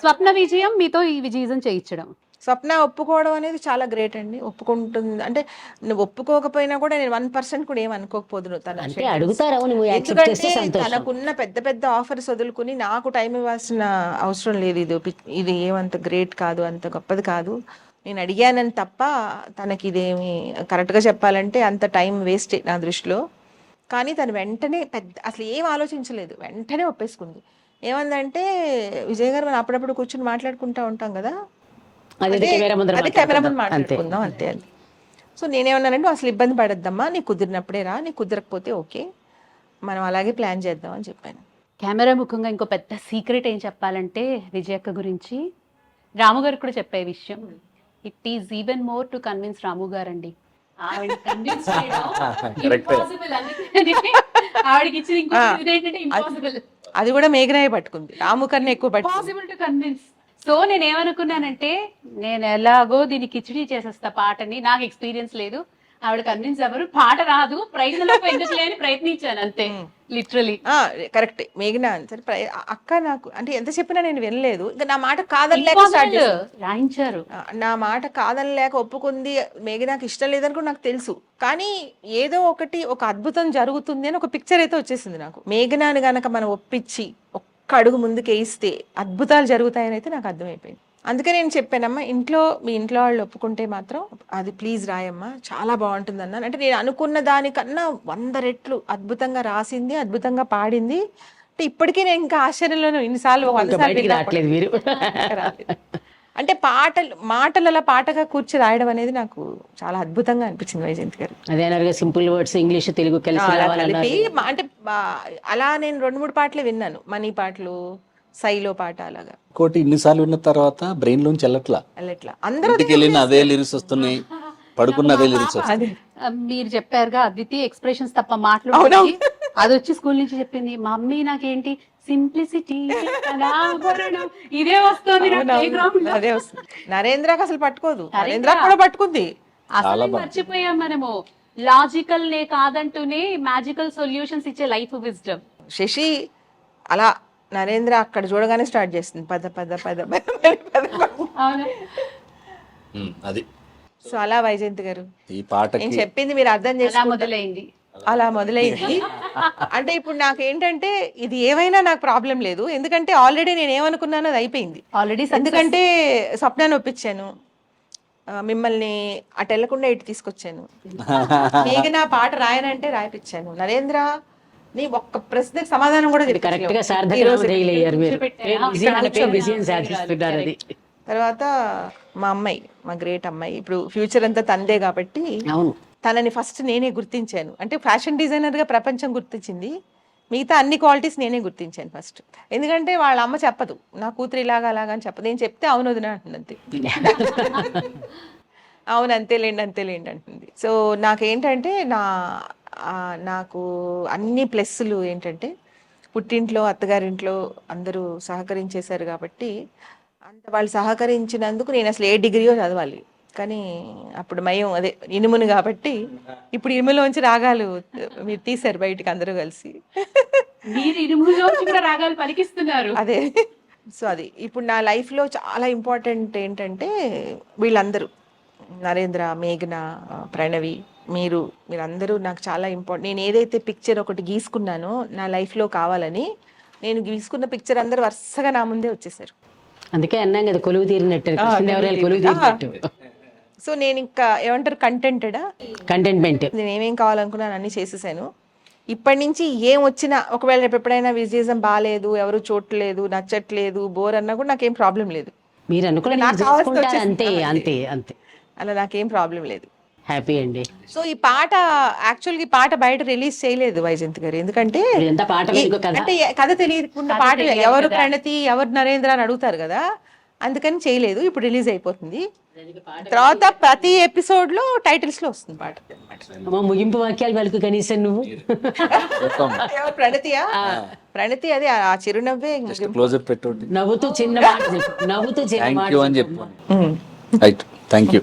స్వప్న విజయం మీతో ఈ విజయం చేయించడం. స్వప్న ఒప్పుకోవడం అనేది చాలా గ్రేట్ అండి, ఒప్పుకుంటుంది అంటే. నువ్వు ఒప్పుకోకపోయినా కూడా నేను 1% కూడా ఏం అనుకోకపోదును, ఎందుకంటే తనకున్న పెద్ద ఆఫర్స్ వదులుకుని నాకు టైం ఇవ్వాల్సిన అవసరం లేదు. ఇది ఏమంత గ్రేట్ కాదు, అంత గొప్పది కాదు, నేను అడిగానని తప్ప తనకి ఇదేమి కరెక్ట్గా చెప్పాలంటే అంత టైం వేస్ట్ నా దృష్టిలో. కానీ తను వెంటనే అసలు ఏం ఆలోచించలేదు, వెంటనే ఒప్పేసుకుంది. ఏమందంటే, విజయ్ గారు మనం అప్పుడప్పుడు కూర్చొని మాట్లాడుకుంటూ ఉంటాం కదా, అది కెమెరా ముందర అది కెమెరా ముందు మాట్లాడుకుందాం. అంతే. మాట్లాడుకుందాం అంతే అని. సో నేనేమన్నానంటే అసలు ఇబ్బంది పడద్దమ్మా, నీకు కుదిరినప్పుడే రా, నీకు కుదరకపోతే ఓకే, మనం అలాగే ప్లాన్ చేద్దాం అని చెప్పాను. కెమెరా ముఖంగా ఇంకో పెద్ద సీక్రెట్ ఏం చెప్పాలంటే విజయక్క గురించి రాము గారికి కూడా చెప్పే విషయం, it is even more to convince Ramu గారు అండి. ఆవిడకి ఇచ్చింది ఇంపాసిబుల్, అది కూడా మేఘనాయ పట్టుకుంది, రాము కన్నా ఎక్కువ పట్టుకుంది. Possible to convince. సో నేను ఏమనుకున్నానంటే నేను ఎలాగో దీన్ని కిచిడీ చేసేస్తా పాటని, నాకు ఎక్స్పీరియన్స్ లేదు, ఆవిడ కన్విన్స్ ఎవరు, పాట రాదు, ప్రయత్నంలో ఎందుకు లేని ప్రయత్నించాను అంతే, లిటరలీ. కరెక్ట్ మేఘనా సరే అక్క, నాకు అంటే ఎంత చెప్పినా నేను వినలేదు, ఇంకా నా మాట కాదనలేక స్టార్ట్ చేశాను. రాయించారు. నా మాట కాదనలేక ఒప్పుకుంది, మేఘనాకి ఇష్టం లేదని కూడా నాకు తెలుసు, కానీ ఏదో ఒకటి ఒక అద్భుతం జరుగుతుంది అని ఒక పిక్చర్ అయితే వచ్చేసింది నాకు. మేఘనాని గనక మనం ఒప్పించి ఒక్క అడుగు ముందుకు వేయిస్తే అద్భుతాలు జరుగుతాయని అయితే నాకు అర్థమైపోయింది. అందుకే నేను చెప్పానమ్మా, మీ ఇంట్లో వాళ్ళు ఒప్పుకుంటే మాత్రం అది ప్లీజ్ రాయమ్మా, చాలా బాగుంటుంది అన్నాను. అంటే నేను అనుకున్న దానికన్నా 100 రెట్లు అద్భుతంగా రాసింది, అద్భుతంగా పాడింది. అంటే ఇప్పటికీ నేను ఇంకా ఆశ్చర్యంలోనే ఇన్నిసార్లు బయటికి రావట్లేదు మీరు. అంటే మాటలు అలా పాటగా కూర్చి రాయడం అనేది నాకు చాలా అద్భుతంగా అనిపించింది వైజయంతి గారు. అదే సింపుల్ వర్డ్స్ ఇంగ్లీష్ తెలుగు కలిసి అంటే అలా నేను 2-3 పాటలే విన్నాను, మనీ పాటలు, సైలో పాట, అలాగా. ఇంకోటి ఇన్నిసార్లు విన్న తర్వాత బ్రెయిన్ లోంచి వెళ్ళట్లా, అందరూ ఇంటికి వెళ్ళిన అదే లిరిక్స్ వస్తున్నాయి, పడుకున్న అదే లిరిక్స్ వస్తున్నాయి. మీరు చెప్పారుగా అద్వితీయ ఎక్స్ప్రెషన్స్ తప్ప మాటలు, అది వచ్చి స్కూల్ నుంచి చెప్పింది, మా మమ్మీ నాకేంటి సింప్లిసిటీ ఇదే వస్తుంది. అదే వస్తుంది. నరేంద్రకి అసలు పట్టుకోదు, నరేంద్ర కూడా పట్టుకుంది. అసలు మర్చిపోయాం మనము, లాజికల్ నే కాదంటూనే మ్యాజికల్ సొల్యూషన్స్ ఇచ్చే లైఫ్ విజ్డమ్. శశి అలా నరేంద్ర అక్కడ చూడగానే స్టార్ట్ చేస్తుంది, పద పద పద అది. సో అలా వైజయంతి గారు ఈ పాటకి నేను చెప్పింది మీరు అర్థం చేసి మొదలైంది, అలా మొదలైంది. అంటే ఇప్పుడు నాకేంటంటే ఇది ఏమైనా నాకు ప్రాబ్లం లేదు, ఎందుకంటే ఆల్రెడీ నేను ఏమనుకున్నానో అది అయిపోయింది ఆల్రెడీ. ఎందుకంటే స్వప్నాన్ని ఒప్పించాను, మిమ్మల్ని అటు వెళ్లకుండా ఇటు తీసుకొచ్చాను, మీకు నా పాట రాయనంటే రాయిపించాను, నరేంద్ర నీ ఒక్క ప్రశ్నకు సమాధానం కూడా కరెక్ట్ గా తర్వాత మా అమ్మాయి, మా గ్రేట్ అమ్మాయి, ఇప్పుడు ఫ్యూచర్ అంతా తందే కాబట్టి తనని ఫస్ట్ నేనే గుర్తించాను. అంటే ఫ్యాషన్ డిజైనర్ గా ప్రపంచం గుర్తించింది, మిగతా అన్ని క్వాలిటీస్ నేనే గుర్తించాను ఫస్ట్. ఎందుకంటే వాళ్ళ అమ్మ చెప్పదు, నా కూతురు ఇలాగా అలాగా అని చెప్పదు, నేను చెప్తే అవును వదినా అంటుంది అంతే. అవును అంతేలేండి అంతేలేండి అంటుంది. సో నాకేంటంటే నాకు అన్ని ప్లస్లు ఏంటంటే పుట్టింట్లో అత్తగారింట్లో అందరూ సహకరించేశారు కాబట్టి, అంత వాళ్ళు సహకరించినందుకు నేను అసలు ఏ డిగ్రీయో చదవాలి, కానీ అప్పుడు మయం అదే ఇనుమును కాబట్టి ఇప్పుడు ఇనుములోంచి రాగాలు మీరు తీశారు బయటికి అందరూ కలిసి, మీరు ఇనుములోంచి కూడా రాగాలు పలికిస్తున్నారు. అదే. సో అది ఇప్పుడు నా లైఫ్లో చాలా ఇంపార్టెంట్ ఏంటంటే వీళ్ళందరూ, నరేంద్ర, మేఘన, ప్రణవి, మీరందరూ నాకు చాలా ఇంపార్టెంట్. నేను ఏదైతే పిక్చర్ ఒకటి గీసుకున్నానో నా లైఫ్లో కావాలని, నేను గీసుకున్న పిక్చర్ అందరూ వరుసగా నా ముందే వచ్చేసారు. అందుకే అన్నాం కదా కొలువు తీరినట్టు. సో నేను ఇంకా ఏమంటారు కంటెంట్మెంట్, నేను ఏమేం కావాలనుకున్నాను అన్ని చేసేసాను. ఇప్పటి నుంచి ఏం వచ్చినా, ఒకవేళ రేపు ఎప్పుడైనా విజయజం బాగాలేదు, ఎవరు చూడలేదు, నచ్చట్లేదు, బోర్ అన్నా కూడా నాకేం ప్రాబ్లం లేదు. మీరు అనుకున్న అంతే అంతే అంతే, అలా నాకేం ప్రాబ్లం లేదు. హ్యాపీ అండి. సో ఈ పాట యాక్చువల్గా ఈ పాట బయట రిలీజ్ చేయలేదు వైజయంతి గారు, ఎందుకంటే అంటే కథ తెలియకుండా పాట ఎవరు ప్రణతి ఎవరు నరేంద్ర అని అడుగుతారు కదా, అందుకని చేయలేదు. ఇప్పుడు రిలీజ్ అయిపోతుంది, తర్వాత ప్రతి ఎపిసోడ్ లో టైటిల్స్ లో వస్తుంది పాట. ముగింపు వాక్యాలు పలుకు కనీసం నువ్వు. ప్రణతి అదే ఆ చిరునవ్వే క్లోజర్ పెట్టు, నవ్వుతూ చిన్న మాట చెప్పు, నవ్వుతూ చిన్న మాట చెప్పు. Thank you.